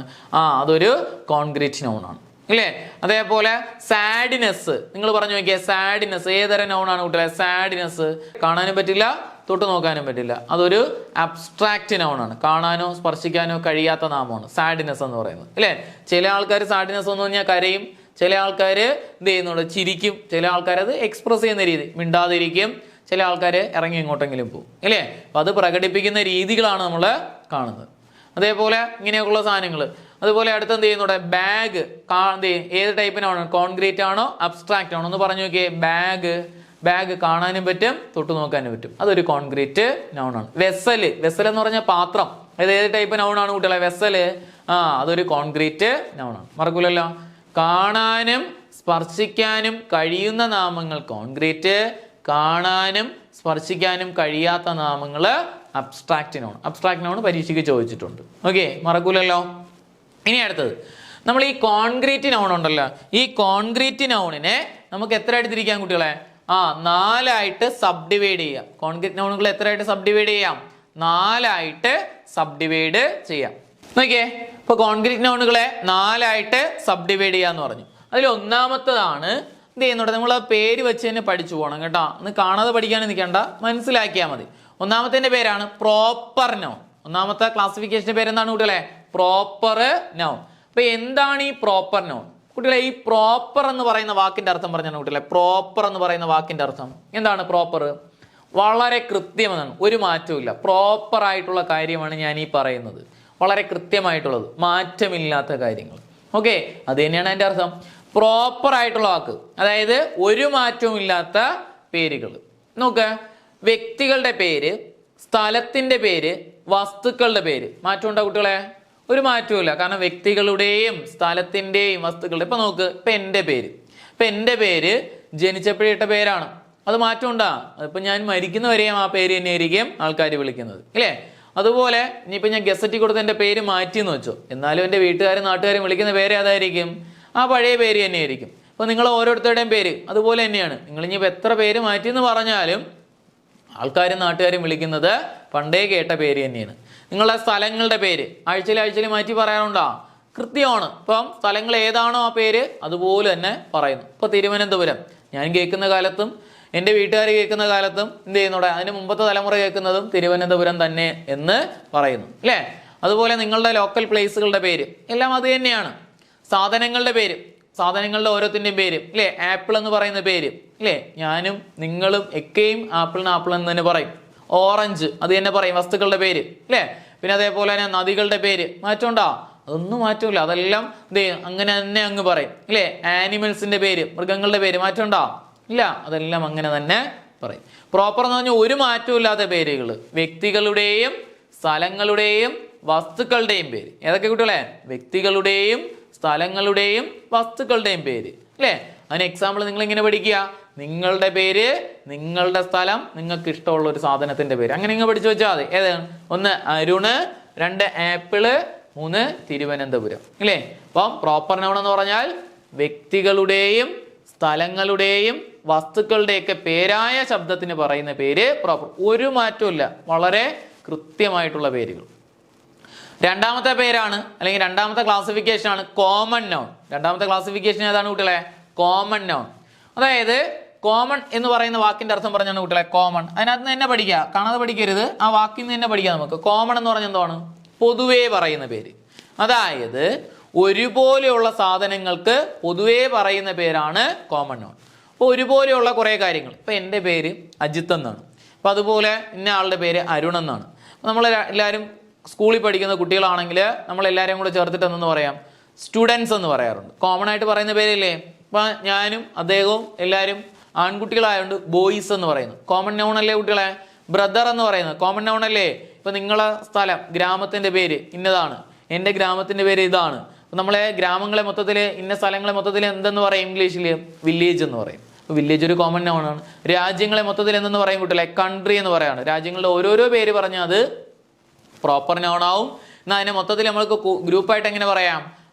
അതൊരു കോൺക്രീറ്റ് നൗണാണ് ഇല്ലേ? അതേപോലെ സാഡ്നെസ്, നിങ്ങൾ പറഞ്ഞു നോക്കിയാൽ സാഡ്നെസ് ഏതരം നൗണാണ് കുട്ടികളെ? സാഡ്നെസ് കാണാനും പറ്റില്ല, തൊട്ട് നോക്കാനും പറ്റില്ല. അതൊരു അബ്സ്ട്രാക്റ്റ് നൗണാണ്. കാണാനോ സ്പർശിക്കാനോ കഴിയാത്ത നാമമാണ് സാഡ്നെസ് എന്ന് പറയുന്നത് അല്ലേ? ചില ആൾക്കാർ സാഡ്നെസ് എന്ന് പറഞ്ഞാൽ കരയും, ചില ആൾക്കാർ എന്ത് ചെയ്യുന്നുണ്ട്? ചിരിക്കും, ചില ആൾക്കാർ അത് എക്സ്പ്രസ് ചെയ്യുന്ന രീതി മിണ്ടാതിരിക്കും, ചില ആൾക്കാർ ഇറങ്ങി എങ്ങോട്ടെങ്കിലും പോകും അല്ലേ? അപ്പൊ അത് പ്രകടിപ്പിക്കുന്ന രീതികളാണ് നമ്മൾ കാണുന്നത്. അതേപോലെ ഇങ്ങനെയൊക്കെയുള്ള സാധനങ്ങൾ. അതുപോലെ അടുത്ത് എന്ത് ചെയ്യുന്നുണ്ട്? ബാഗ് ഏത് ടൈപ്പിനാണ്? കോൺക്രീറ്റ് ആണോ അബ്സ്ട്രാക്റ്റ് ആണോ? ഒന്ന് പറഞ്ഞു നോക്കിയേ. ബാഗ് കാണാനും പറ്റും, തൊട്ട് നോക്കാനും പറ്റും. അതൊരു കോൺക്രീറ്റ് നൗണാണ്. വെസല് എന്ന് പറഞ്ഞ പാത്രം, അത് ഏത് ടൈപ്പ് നൗണാണ് കുട്ടികളെ? വെസല്. അതൊരു കോൺക്രീറ്റ് നൗണാണ്. മറക്കൂലല്ലോ. കാണാനും സ്പർശിക്കാനും കഴിയുന്ന നാമങ്ങൾ കോൺക്രീറ്റ്, കാണാനും സ്പർശിക്കാനും കഴിയാത്ത നാമങ്ങള് അബ്സ്ട്രാക്റ്റ് നൗൺ. അബ്സ്ട്രാക്റ്റ് നൗൺ പരീക്ഷയ്ക്ക് ചോദിച്ചിട്ടുണ്ട്. ഓക്കെ, മറക്കൂലല്ലോ. ഇനി അടുത്തത്, നമ്മൾ ഈ കോൺക്രീറ്റ് നൗൺ ഉണ്ടല്ലോ, ഈ കോൺക്രീറ്റ് നൗണിനെ നമുക്ക് എത്ര ആയിട്ട് തിരിക്കാം കുട്ടികളെ? 4 ആയിട്ട് സബ് ഡിവൈഡ് ചെയ്യാം. കോൺക്രീറ്റ് നൗണുകൾ എത്ര ആയിട്ട് സബ് ഡിവൈഡ് ചെയ്യാം? 4 ആയിട്ട് സബ് ഡിവൈഡ് ചെയ്യാം. നോക്കിയേ, ഇപ്പൊ കോൺക്രീറ്റ് നൗണുകളെ 4 ആയിട്ട് സബ് ഡിവൈഡ് ചെയ്യാന്ന് പറഞ്ഞു. അതിൽ ഒന്നാമത്തതാണ് എന്ത് ചെയ്യുന്നുണ്ട്? നമ്മൾ ആ പേര് വെച്ച് തന്നെ പഠിച്ചു പോകണം കേട്ടോ. ഒന്ന് കാണാതെ പഠിക്കാൻ നിൽക്കണ്ട, മനസ്സിലാക്കിയാൽ മതി. ഒന്നാമത്തെ പേരാണ് പ്രോപ്പർ നൗൺ. ഒന്നാമത്തെ ക്ലാസിഫിക്കേഷന്റെ പേര് എന്താണ് കുട്ടികളെ? Proper noun. അപ്പൊ എന്താണ് ഈ പ്രോപ്പർ നൗൺ കുട്ടികളെ? ഈ പ്രോപ്പർ എന്ന് പറയുന്ന വാക്കിന്റെ അർത്ഥം പറഞ്ഞാണ് കുട്ടികളെ. പ്രോപ്പർ എന്ന് പറയുന്ന വാക്കിന്റെ അർത്ഥം എന്താണ്? പ്രോപ്പർ വളരെ കൃത്യമെന്നാണ്, ഒരു മാറ്റവും ഇല്ല. പ്രോപ്പർ ആയിട്ടുള്ള കാര്യമാണ് ഞാൻ ഈ പറയുന്നത്, വളരെ കൃത്യമായിട്ടുള്ളത്, മാറ്റമില്ലാത്ത കാര്യങ്ങൾ. ഓക്കെ, അത് തന്നെയാണ് അതിന്റെ അർത്ഥം. പ്രോപ്പർ ആയിട്ടുള്ള വാക്ക്, അതായത് ഒരു മാറ്റവും ഇല്ലാത്ത പേരുകൾ. നോക്ക്, വ്യക്തികളുടെ പേര്, സ്ഥലത്തിന്റെ പേര്, വസ്തുക്കളുടെ പേര്. മാറ്റമുണ്ടോ കുട്ടികളെ? ഒരു മാറ്റവും. കാരണം വ്യക്തികളുടെയും സ്ഥലത്തിന്റെയും വസ്തുക്കളുടെ. ഇപ്പൊ നോക്ക്, ഇപ്പൊ എന്റെ പേര് ജനിച്ചപ്പോഴേ ഇട്ട പേരാണ്, അത് മാറ്റമുണ്ടാ? അതിപ്പോ ഞാൻ മരിക്കുന്നവരെയും ആ പേര് തന്നെയായിരിക്കും ആൾക്കാർ വിളിക്കുന്നത് ഇല്ലേ? അതുപോലെ ഇനിയിപ്പോ ഞാൻ ഗസറ്റിൽ കൊടുത്ത് എന്റെ പേര് മാറ്റി എന്ന് വെച്ചോ, എന്നാലും എന്റെ വീട്ടുകാരും നാട്ടുകാരും വിളിക്കുന്ന പേര് ഏതായിരിക്കും? ആ പഴയ പേര് തന്നെയായിരിക്കും. അപ്പൊ നിങ്ങൾ ഓരോരുത്തരുടെയും പേര് അതുപോലെ തന്നെയാണ്. നിങ്ങൾ ഇനിയിപ്പോൾ എത്ര പേര് മാറ്റി എന്ന് പറഞ്ഞാലും ആൾക്കാരും നാട്ടുകാരും വിളിക്കുന്നത് പണ്ടേ കേട്ട പേര് തന്നെയാണ്. നിങ്ങളുടെ സ്ഥലങ്ങളുടെ പേര് ആഴ്ചയിൽ മാറ്റി പറയാറുണ്ടോ? കൃത്യമാണ്. ഇപ്പം സ്ഥലങ്ങൾ ഏതാണോ ആ പേര് അതുപോലെ തന്നെ പറയുന്നു. ഇപ്പൊ തിരുവനന്തപുരം ഞാൻ കേൾക്കുന്ന കാലത്തും എൻ്റെ വീട്ടുകാർ കേൾക്കുന്ന കാലത്തും എന്ത് ചെയ്യുന്നൂടെ? അതിന് മുമ്പത്തെ തലമുറ കേൾക്കുന്നതും തിരുവനന്തപുരം തന്നെ എന്ന് പറയുന്നു അല്ലേ? അതുപോലെ നിങ്ങളുടെ ലോക്കൽ പ്ലേസുകളുടെ പേര് എല്ലാം അത് തന്നെയാണ്. സാധനങ്ങളുടെ പേര്, സാധനങ്ങളുടെ ഓരോത്തിൻ്റെയും പേര് ഇല്ലേ? ആപ്പിൾ എന്ന് പറയുന്ന പേര് ഇല്ലേ? ഞാനും നിങ്ങളും ഒക്കെയും ആപ്പിളിന് ആപ്പിൾ എന്ന് തന്നെ പറയും. ഓറഞ്ച് അത് തന്നെ പറയും, വസ്തുക്കളുടെ പേര് ഇല്ലേ? പിന്നെ അതേപോലെ തന്നെ നദികളുടെ പേര് മാറ്റമുണ്ടോ? അതൊന്നും മാറ്റമില്ല, അതെല്ലാം അങ്ങനെ തന്നെ അങ്ങ് പറയും ഇല്ലേ? ആനിമൽസിന്റെ പേര്, മൃഗങ്ങളുടെ പേര് മാറ്റമുണ്ടോ? ഇല്ല, അതെല്ലാം അങ്ങനെ തന്നെ പറയും. പ്രോപ്പർ എന്ന് പറഞ്ഞാൽ ഒരു മാറ്റവും ഇല്ലാത്ത പേരുകൾ, വ്യക്തികളുടെയും സ്ഥലങ്ങളുടെയും വസ്തുക്കളുടെയും പേര്. ഏതൊക്കെ കുട്ടികളെ? വ്യക്തികളുടെയും സ്ഥലങ്ങളുടെയും വസ്തുക്കളുടെയും പേര് അല്ലേ? അതിന് എക്സാമ്പിൾ നിങ്ങൾ ഇങ്ങനെ പഠിക്കുക, നിങ്ങളുടെ പേര്, നിങ്ങളുടെ സ്ഥലം, നിങ്ങൾക്ക് ഇഷ്ടമുള്ള ഒരു സാധനത്തിന്റെ പേര്, അങ്ങനെ നിങ്ങൾ പഠിച്ചു വെച്ചാൽ മതി. ഏതാണ്? 1 അരുണ്, 2 ആപ്പിള്, 3 തിരുവനന്തപുരം ഇല്ലേ? അപ്പം പ്രോപ്പർ നൗൺ എന്ന് പറഞ്ഞാൽ വ്യക്തികളുടെയും സ്ഥലങ്ങളുടെയും വസ്തുക്കളുടെയൊക്കെ പേരായ ശബ്ദത്തിന് പറയുന്ന പേര് പ്രോപ്പർ. ഒരു മാറ്റവും ഇല്ല, വളരെ കൃത്യമായിട്ടുള്ള പേരുകൾ. രണ്ടാമത്തെ പേരാണ് അല്ലെങ്കിൽ രണ്ടാമത്തെ ക്ലാസിഫിക്കേഷൻ ആണ് കോമൺ നൗൺ. രണ്ടാമത്തെ ക്ലാസിഫിക്കേഷൻ ഏതാണ് കുട്ടികളെ? Common noun. അതായത് കോമൺ എന്ന് പറയുന്ന വാക്കിന്റെ അർത്ഥം പറഞ്ഞാണ് കുട്ടികളെ കോമൺ. അതിനകത്ത് നിന്ന് തന്നെ പഠിക്കുക, കാണാതെ പഠിക്കരുത്, ആ വാക്കിൽ നിന്ന് തന്നെ പഠിക്കാം നമുക്ക്. കോമൺ എന്ന് പറഞ്ഞാൽ എന്താണ്? പൊതുവേ പറയുന്ന പേര്. അതായത് ഒരുപോലെയുള്ള സാധനങ്ങൾക്ക് പൊതുവേ പറയുന്ന പേരാണ് കോമൺ നൗൺ. അപ്പോൾ ഒരുപോലെയുള്ള കുറേ കാര്യങ്ങൾ, ഇപ്പം എൻ്റെ പേര് അജിത്ത് എന്നാണ്, അപ്പോൾ അതുപോലെ ഇന്ന ആളുടെ പേര് അരുൺ എന്നാണ്. നമ്മൾ എല്ലാവരും സ്കൂളിൽ പഠിക്കുന്ന കുട്ടികളാണെങ്കിൽ നമ്മളെല്ലാവരെയും കൂടെ ചേർത്തിട്ട് എന്തെന്ന് പറയാം? സ്റ്റുഡൻസ് എന്ന് പറയാറുണ്ട്. കോമൺ ആയിട്ട് പറയുന്ന പേരില്ലേ? ഇപ്പം ഞാനും അദ്ദേഹവും എല്ലാവരും ആൺകുട്ടികളായതുകൊണ്ട് ബോയ്സ് എന്ന് പറയുന്നു. കോമൺ നൗൺ അല്ലേ കുട്ടികളെ? ബ്രദർ എന്ന് പറയുന്നത് കോമൺ നൗൺ അല്ലേ? ഇപ്പം നിങ്ങളെ സ്ഥലം, ഗ്രാമത്തിൻ്റെ പേര് ഇന്നതാണ്, എൻ്റെ ഗ്രാമത്തിൻ്റെ പേര് ഇതാണ്. നമ്മളെ ഗ്രാമങ്ങളെ മൊത്തത്തിൽ, ഇന്ന സ്ഥലങ്ങളെ മൊത്തത്തിൽ എന്തെന്ന് പറയും ഇംഗ്ലീഷിൽ? വില്ലേജ് എന്ന് പറയും. വില്ലേജ് ഒരു കോമൺ നൗൺ ആണ്. രാജ്യങ്ങളെ മൊത്തത്തിൽ എന്തെന്ന് പറയും കുട്ടികളെ? കൺട്രി എന്ന് പറയാണ്. രാജ്യങ്ങളുടെ ഓരോരോ പേര് പറഞ്ഞാൽ അത് പ്രോപ്പർ നൗൺ ആവും. എന്നാൽ അതിനെ മൊത്തത്തിൽ നമ്മൾക്ക് ഗ്രൂപ്പായിട്ട് എങ്ങനെ പറയാം?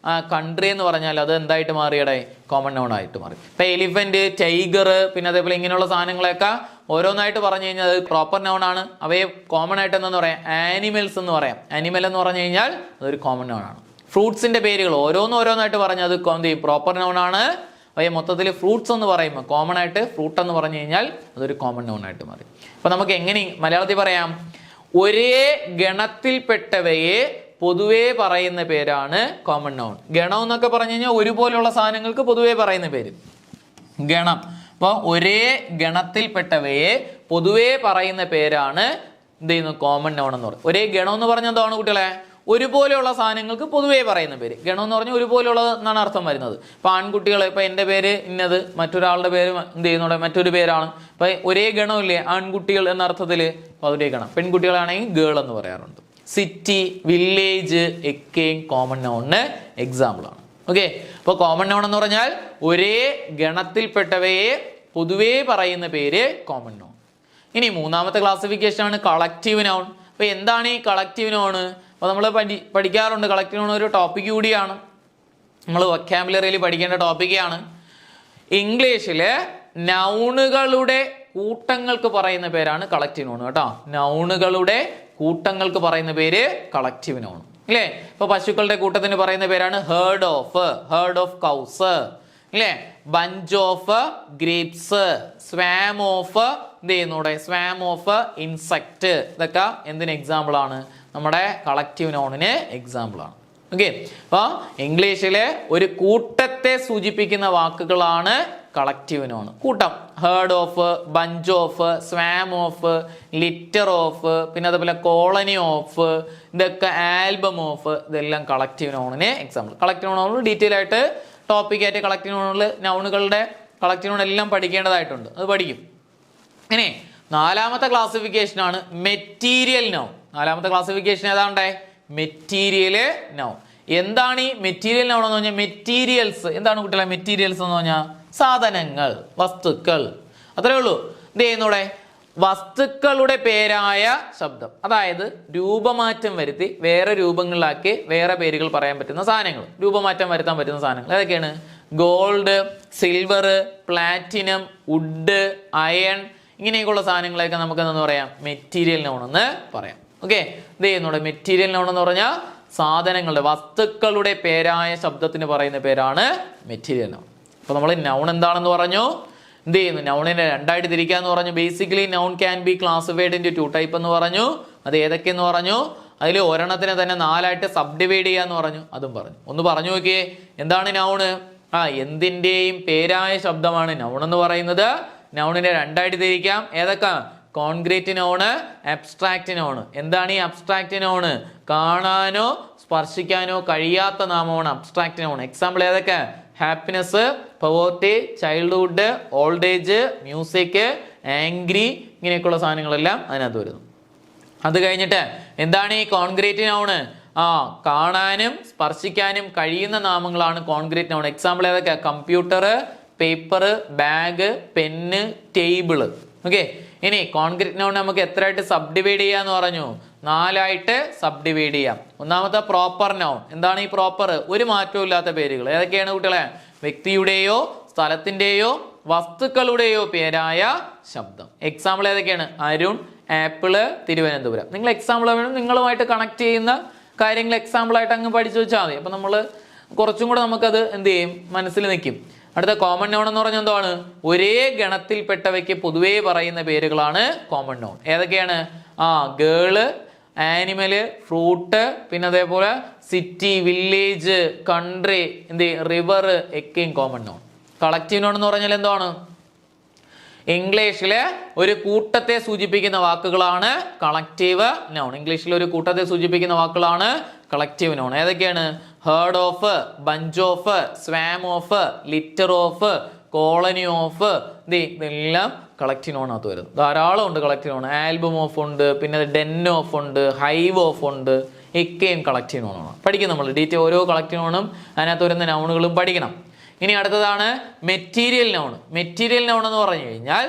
കൺട്രി എന്ന് പറഞ്ഞാൽ അത് എന്തായിട്ട് മാറിയടെ? കോമൺ നൗൺ ആയിട്ട് മാറി. ഇപ്പം എലിഫന്റ്, ടൈഗർ, പിന്നെ അതേപോലെ ഇങ്ങനെയുള്ള സാധനങ്ങളൊക്കെ ഓരോന്നായിട്ട് പറഞ്ഞു കഴിഞ്ഞാൽ അത് പ്രോപ്പർ നൗൺ ആണ്. അവയെ കോമൺ ആയിട്ട് എന്താന്ന് പറയാം? ആനിമൽസ് എന്ന് പറയാം. ആനിമൽ എന്ന് പറഞ്ഞു കഴിഞ്ഞാൽ അതൊരു കോമൺ നൗൺ ആണ്. ഫ്രൂട്ട്സിന്റെ പേരുകൾ ഓരോന്നായിട്ട് പറഞ്ഞാൽ അത് പ്രോപ്പർ നൗൺ ആണ്. അവയെ മൊത്തത്തിൽ ഫ്രൂട്ട്സ് എന്ന് പറയുമ്പോൾ കോമൺ ആയിട്ട് ഫ്രൂട്ട് എന്ന് പറഞ്ഞു കഴിഞ്ഞാൽ അതൊരു കോമൺ നൗൺ ആയിട്ട് മാറി. അപ്പൊ നമുക്ക് എങ്ങനെ മലയാളത്തിൽ പറയാം? ഒരേ ഗണത്തിൽപ്പെട്ടവയെ പൊതുവേ പറയുന്ന പേരാണ് കോമൺ നൗൺ. ഗണം എന്നൊക്കെ പറഞ്ഞു കഴിഞ്ഞാൽ ഒരുപോലെയുള്ള സാധനങ്ങൾക്ക് പൊതുവേ പറയുന്ന പേര് ഗണം. അപ്പോൾ ഒരേ ഗണത്തിൽപ്പെട്ടവയെ പൊതുവേ പറയുന്ന പേരാണ് എന്ത് ചെയ്യുന്നു? കോമൺ നൗൺ എന്ന് പറയും. ഒരേ ഗണം എന്ന് പറഞ്ഞാൽ എന്താണ് കുട്ടികളെ? ഒരുപോലെയുള്ള സാധനങ്ങൾക്ക് പൊതുവേ പറയുന്ന പേര്. ഗണം എന്ന് പറഞ്ഞാൽ ഒരുപോലെയുള്ളത് എന്നാണ് അർത്ഥം വരുന്നത്. ഇപ്പം ആൺകുട്ടികൾ, ഇപ്പം എൻ്റെ പേര് ഇന്നത്, മറ്റൊരാളുടെ പേര് എന്ത് ചെയ്യുന്നുണ്ട്? മറ്റൊരു പേരാണ്. ഇപ്പം ഒരേ ഗണമില്ലേ ആൺകുട്ടികൾ എന്ന അർത്ഥത്തിൽ? അപ്പോൾ ഒരേ ഗണം. പെൺകുട്ടികളാണെങ്കിൽ ഗേൾ എന്ന് പറയാറുണ്ട്. സിറ്റി, വില്ലേജ് ഒക്കെയും കോമൺ നൗണിന് എക്സാമ്പിൾ ആണ്. ഓക്കെ, അപ്പോൾ കോമൺ നൗൺ എന്ന് പറഞ്ഞാൽ ഒരേ ഗണത്തിൽപ്പെട്ടവയെ പൊതുവേ പറയുന്ന പേര് കോമൺ നൗൺ. ഇനി മൂന്നാമത്തെ ക്ലാസിഫിക്കേഷൻ ആണ് കളക്റ്റീവ് നൗൺ. അപ്പോൾ എന്താണ് ഈ കളക്റ്റീവ് നൗൺ? അപ്പോൾ നമ്മൾ പഠിക്കാറുണ്ട്. കളക്റ്റീവ് നൗൺ ഒരു ടോപ്പിക് കൂടിയാണ്, നമ്മൾ വൊക്കാബുലറിയിൽ പഠിക്കേണ്ട ടോപ്പിക്കാണ്. ഇംഗ്ലീഷിൽ നൗണുകളുടെ കൂട്ടങ്ങൾക്ക് പറയുന്ന പേരാണ് കളക്റ്റീവ് നൗൺ കേട്ടോ. നൗണുകളുടെ കൂട്ടങ്ങൾക്ക് പറയുന്ന പേര് കളക്റ്റീവ് നൗൺ അല്ലേ? ഇപ്പൊ പശുക്കളുടെ കൂട്ടത്തിന് പറയുന്ന പേരാണ് ഹേർഡ് ഓഫ് കൗസ് അല്ലേ? ബഞ്ച് ഓഫ് ഗ്രേപ്സ്, സ്വാം ഓഫ് എന്ത് ചെയ്യുന്നൂടെ? സ്വാം ഓഫ് ഇൻസെക്ട്. ഇതൊക്കെ എന്തിന് എക്സാമ്പിൾ ആണ്? നമ്മുടെ കളക്റ്റീവ് നൗണിന് എക്സാമ്പിൾ ആണ്. ഓക്കെ, അപ്പൊ ഇംഗ്ലീഷിലെ ഒരു കൂട്ടത്തെ സൂചിപ്പിക്കുന്ന വാക്കുകളാണ് കളക്റ്റീവ് നൗൺ. കൂട്ടം, herd of, bunch of, swarm of, litter of, പിന്നെ അതേപോലെ കോളനി ഓഫ്, ഇതൊക്കെ ആൽബം ഓഫ്, ഇതെല്ലാം കളക്റ്റീവ് നൗണിന് എക്സാമ്പിൾ. കളക്റ്റീവ് നൗണിൽ ഡീറ്റെയിൽ ആയിട്ട് ടോപ്പിക്കായിട്ട് കളക്റ്റീവ് നൗണിൽ നൗണുകളുടെ കളക്റ്റീവ് നൗൺ എല്ലാം പഠിക്കേണ്ടതായിട്ടുണ്ട്, അത് പഠിക്കും. ഇനി നാലാമത്തെ ക്ലാസിഫിക്കേഷൻ ആണ് മെറ്റീരിയൽ നൗൺ. നാലാമത്തെ ക്ലാസിഫിക്കേഷൻ ഏതാണ്ടേ? Material noun. എന്താണ് ഈ മെറ്റീരിയൽ നൗൺ എന്ന് പറഞ്ഞാൽ? മെറ്റീരിയൽസ് എന്താണ് കുട്ടികളെ? മെറ്റീരിയൽസ് എന്ന് പറഞ്ഞാൽ സാധനങ്ങൾ, വസ്തുക്കൾ, അത്രേ ഉള്ളൂ. എന്ത് ചെയ്യുന്നൂടെ? വസ്തുക്കളുടെ പേരായ ശബ്ദം, അതായത് രൂപമാറ്റം വരുത്തി വേറെ രൂപങ്ങളിലാക്കി വേറെ പേരുകൾ പറയാൻ പറ്റുന്ന സാധനങ്ങൾ, രൂപമാറ്റം വരുത്താൻ പറ്റുന്ന സാധനങ്ങൾ ഏതൊക്കെയാണ്? Gold, silver, platinum, wood, iron, ഇങ്ങനെയൊക്കെയുള്ള സാധനങ്ങളെയൊക്കെ നമുക്ക് എന്താ പറയാം? മെറ്റീരിയൽ നൗൺ എന്ന് പറയാം. ഓക്കെ, ഇത് ചെയ്യുന്നൂടെ? മെറ്റീരിയൽ നൗൺ എന്ന് പറഞ്ഞാൽ സാധനങ്ങളുടെ, വസ്തുക്കളുടെ പേരായ ശബ്ദത്തിന് പറയുന്ന പേരാണ് മെറ്റീരിയൽ നൗൺ. അപ്പോൾ നമ്മൾ നൗൺ എന്താണെന്ന് പറഞ്ഞു, എന്ത് ചെയ്യുന്നു? നൗണിനെ രണ്ടായിട്ട് തിരിക്കാന്ന് പറഞ്ഞു. Basically noun can be classified into 2 type എന്ന് പറഞ്ഞു. അത് ഏതൊക്കെയെന്ന് പറഞ്ഞു? അതിൽ ഒരെണ്ണത്തിനെ തന്നെ 4ആയിട്ട് സബ് ഡിവൈഡ് ചെയ്യാന്ന് പറഞ്ഞു, അതും പറഞ്ഞു. ഒന്ന് പറഞ്ഞു നോക്കിയേ, എന്താണ് നൗണ്? എന്തിൻ്റെയും പേരായ ശബ്ദമാണ് നൗൺ എന്ന് പറയുന്നത്. നൗണിനെ രണ്ടായിട്ട് തിരിക്കാം. ഏതൊക്കെ? Concrete noun, abstract noun. എന്താണ് ഈ അബ്സ്ട്രാക്റ്റ് നൗണ്? കാണാനോ സ്പർശിക്കാനോ കഴിയാത്ത നാമമാണ് അബ്സ്ട്രാക്റ്റ് നൗൺ. എക്സാമ്പിൾ ഏതൊക്കെ? Happiness, poverty, childhood, old age, music, angry, ഇങ്ങനെയൊക്കെയുള്ള സാധനങ്ങളെല്ലാം അതിനകത്ത് വരുന്നു. അത് കഴിഞ്ഞിട്ട് എന്താണ് ഈ കോൺക്രീറ്റ് നൗണ്? കാണാനും സ്പർശിക്കാനും കഴിയുന്ന നാമങ്ങളാണ് കോൺക്രീറ്റ് നൗൺ. എക്സാമ്പിൾ ഏതൊക്കെ? Computer, paper, bag, pen, table. Okay, ഇനി കോൺക്രീറ്റ് നൗൺ നമുക്ക് എത്രയായിട്ട് സബ് ഡിവൈഡ് ചെയ്യാന്ന് പറഞ്ഞു? 4ആയിട്ട് സബ് ഡിവൈഡ് ചെയ്യാം. ഒന്നാമത്തെ പ്രോപ്പർ നൗൺ. എന്താണ് ഈ പ്രോപ്പർ? ഒരു മാറ്റവും ഇല്ലാത്ത പേരുകൾ. ഏതൊക്കെയാണ് കുട്ടികളെ? വ്യക്തിയുടെയോ സ്ഥലത്തിൻ്റെയോ വസ്തുക്കളുടെയോ പേരായ ശബ്ദം. എക്സാമ്പിൾ ഏതൊക്കെയാണ്? അരുൺ, ആപ്പിള്, തിരുവനന്തപുരം. നിങ്ങൾ എക്സാമ്പിൾ വേണം, നിങ്ങളുമായിട്ട് കണക്ട് ചെയ്യുന്ന കാര്യങ്ങൾ എക്സാമ്പിൾ ആയിട്ട് അങ്ങ് പഠിച്ചു വെച്ചാൽ മതി. അപ്പം നമ്മൾ കുറച്ചും കൂടെ നമുക്കത് എന്ത് ചെയ്യും, മനസ്സിൽ നിൽക്കും. അടുത്ത കോമൺ നൗൺ എന്ന് പറഞ്ഞാൽ എന്താണ്? ഒരേ ഗണത്തിൽപ്പെട്ടവയ്ക്ക് പൊതുവേ പറയുന്ന പേരുകളാണ് കോമൺ നൗൺ. ഏതൊക്കെയാണ്? ഗേള്, ആനിമല്, ഫ്രൂട്ട്, പിന്നെ അതേപോലെ സിറ്റി, വില്ലേജ്, കൺട്രി, റിവർ ഒക്കെയും കോമൺ നൗൺ. കളക്റ്റീവ് നൗൺ എന്ന് പറഞ്ഞാൽ എന്താണ്? ഇംഗ്ലീഷിലെ ഒരു കൂട്ടത്തെ സൂചിപ്പിക്കുന്ന വാക്കുകളാണ് കളക്റ്റീവ് നൗൺ. ഇംഗ്ലീഷിൽ ഒരു കൂട്ടത്തെ സൂചിപ്പിക്കുന്ന വാക്കുകളാണ് കളക്റ്റീവ് നൗൺ. ഏതൊക്കെയാണ്? Heard of, bunch of, swarm of, litter of, colony of, ഇതെല്ലാം കളക്റ്റീവ് നൗണിനകത്ത് വരുന്നത്. ധാരാളം ഉണ്ട് കളക്റ്റീവ് നൗൺ. ആൽബം ഓഫ് ഉണ്ട്, പിന്നെ ഡെൻ ഓഫ് ഉണ്ട്, ഹൈവ് ഓഫ് ഉണ്ട്, ഒക്കെയും കളക്റ്റീവ് നൗണാണ്. പഠിക്കും നമ്മൾ ഡീറ്റെയിൽ ഓരോ കളക്റ്റീവ് നൗണും അതിനകത്ത് വരുന്ന നൗണുകളും പഠിക്കണം. ഇനി അടുത്തതാണ് മെറ്റീരിയൽ നൗൺ. മെറ്റീരിയൽ നൗൺ എന്ന് പറഞ്ഞു കഴിഞ്ഞാൽ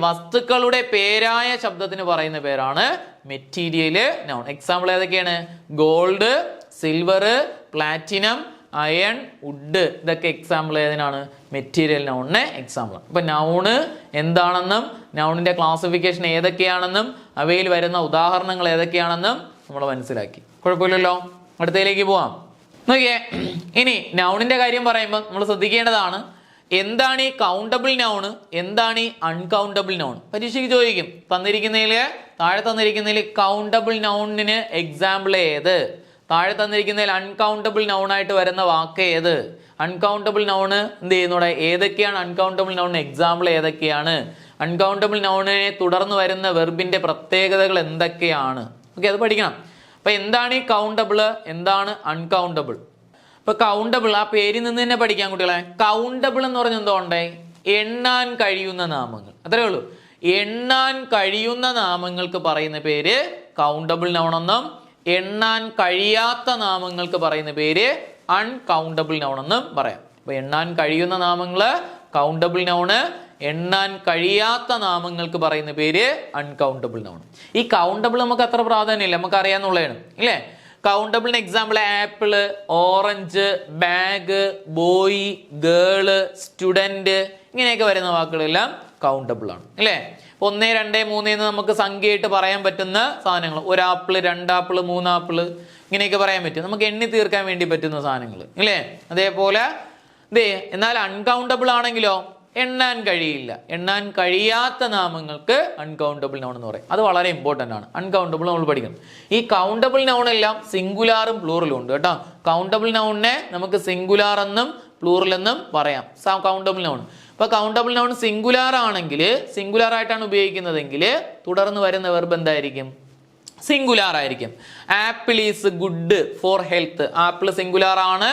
വസ്തുക്കളുടെ പേരായ ശബ്ദത്തിന് പറയുന്ന പേരാണ് മെറ്റീരിയൽ നൗൺ. എക്സാമ്പിൾ ഏതൊക്കെയാണ്? Gold, silver, platinum, iron, wood, ഇതൊക്കെ എക്സാമ്പിൾ ഏതിനാണ്? മെറ്റീരിയൽ നൗണിന് എക്സാമ്പിൾ. അപ്പൊ നൗണ് എന്താണെന്നും നൗണിന്റെ ക്ലാസിഫിക്കേഷൻ ഏതൊക്കെയാണെന്നും അവയിൽ വരുന്ന ഉദാഹരണങ്ങൾ ഏതൊക്കെയാണെന്നും നമ്മൾ മനസ്സിലാക്കി. കുഴപ്പമില്ലല്ലോ. അടുത്തതിലേക്ക് പോവാം. നോക്കിയേ, ഇനി നൗണിന്റെ കാര്യം പറയുമ്പോൾ നമ്മൾ ശ്രദ്ധിക്കേണ്ടതാണ് എന്താണ് ഈ കൗണ്ടബിൾ നൗൺ, എന്താണ് ഈ അൺകൗണ്ടബിൾ നൗൺ. പരീക്ഷയ്ക്ക് ചോദിക്കും. താഴെ തന്നിരിക്കുന്നതിൽ കൗണ്ടബിൾ നൗണിന് എക്സാമ്പിൾ ഏത്, താഴെ തന്നിരിക്കുന്നതിൽ അൺകൗണ്ടബിൾ നൗൺ ആയിട്ട് വരുന്ന വാക്ക് ഏത്, അൺകൗണ്ടബിൾ നൗണ് എന്ത് ചെയ്യുന്നൂടെ, ഏതൊക്കെയാണ് അൺകൗണ്ടബിൾ നൗണിന് എക്സാമ്പിൾ ഏതൊക്കെയാണ്, അൺകൗണ്ടബിൾ നൗണിനെ തുടർന്ന് വരുന്ന വെർബിന്റെ പ്രത്യേകതകൾ എന്തൊക്കെയാണ്. ഓക്കെ, അത് പഠിക്കണം. അപ്പൊ എന്താണ് ഈ കൗണ്ടബിള്, എന്താണ് അൺകൗണ്ടബിൾ. ഇപ്പൊ കൗണ്ടബിൾ ആ പേരിൽ നിന്ന് തന്നെ പഠിക്കാൻ കുട്ടികളെ. കൗണ്ടബിൾ എന്ന് പറഞ്ഞ എന്തോണ്ടേ, എണ്ണാൻ കഴിയുന്ന നാമങ്ങൾ, അത്രേ ഉള്ളൂ. എണ്ണാൻ കഴിയുന്ന നാമങ്ങൾക്ക് പറയുന്ന പേര് കൗണ്ടബിൾ നൗൺ എന്നും എണ്ണാൻ കഴിയാത്ത നാമങ്ങൾക്ക് പറയുന്ന പേര് അൺകൗണ്ടബിൾ നൗൺ എന്നും പറയാം. അപ്പൊ എണ്ണാൻ കഴിയുന്ന നാമങ്ങള് കൗണ്ടബിൾ നൗണ്, എണ്ണാൻ കഴിയാത്ത നാമങ്ങൾക്ക് പറയുന്ന പേര് അൺകൗണ്ടബിൾ നൗൺ. ഈ കൗണ്ടബിൾ നമുക്ക് അത്ര പ്രാധാന്യമില്ല, നമുക്ക് അറിയാന്നുള്ളതാണ് ഇല്ലേ. കൗണ്ടബിളിന് example apple, orange, bag, boy, girl, student, ഇങ്ങനെയൊക്കെ വരുന്ന വാക്കുകളെല്ലാം കൗണ്ടബിൾ ആണ് അല്ലേ. 1, 2, 3 എന്ന് നമുക്ക് സംഖ്യയായിട്ട് പറയാൻ പറ്റുന്ന സാധനങ്ങൾ. 1 ആപ്പിള്, 2 ആപ്പിള്, 3 ആപ്പിള്, ഇങ്ങനെയൊക്കെ പറയാൻ പറ്റും. നമുക്ക് എണ്ണി തീർക്കാൻ വേണ്ടി പറ്റുന്ന സാധനങ്ങൾ ഇല്ലേ. അതേപോലെ എന്നാൽ അൺകൗണ്ടബിൾ ആണെങ്കിലോ എണ്ണാൻ കഴിയില്ല. എണ്ണാൻ കഴിയാത്ത നാമങ്ങൾക്ക് അൺകൗണ്ടബിൾ നൗൺ എന്ന് പറയും. അത് വളരെ ഇമ്പോർട്ടൻ്റ് ആണ്. അൺകൗണ്ടബിൾ നമ്മൾ പഠിക്കണം. ഈ കൗണ്ടബിൾ നൗൺ എല്ലാം സിംഗുലാറും പ്ലൂറലും ഉണ്ട് കേട്ടോ. കൗണ്ടബിൾ നൗണിനെ നമുക്ക് സിംഗുലാർ എന്നും പ്ലൂറൽ എന്നും പറയാം. Countable noun. അപ്പൊ കൗണ്ടബിൾ നൗൺ സിംഗുലാർ ആണെങ്കിൽ, സിംഗുലാർ ആയിട്ടാണ് ഉപയോഗിക്കുന്നതെങ്കിൽ തുടർന്ന് വരുന്ന വെർബ് എന്തായിരിക്കും? സിംഗുലാർ ആയിരിക്കും. Apple is good for health. Apple singular ആണ്,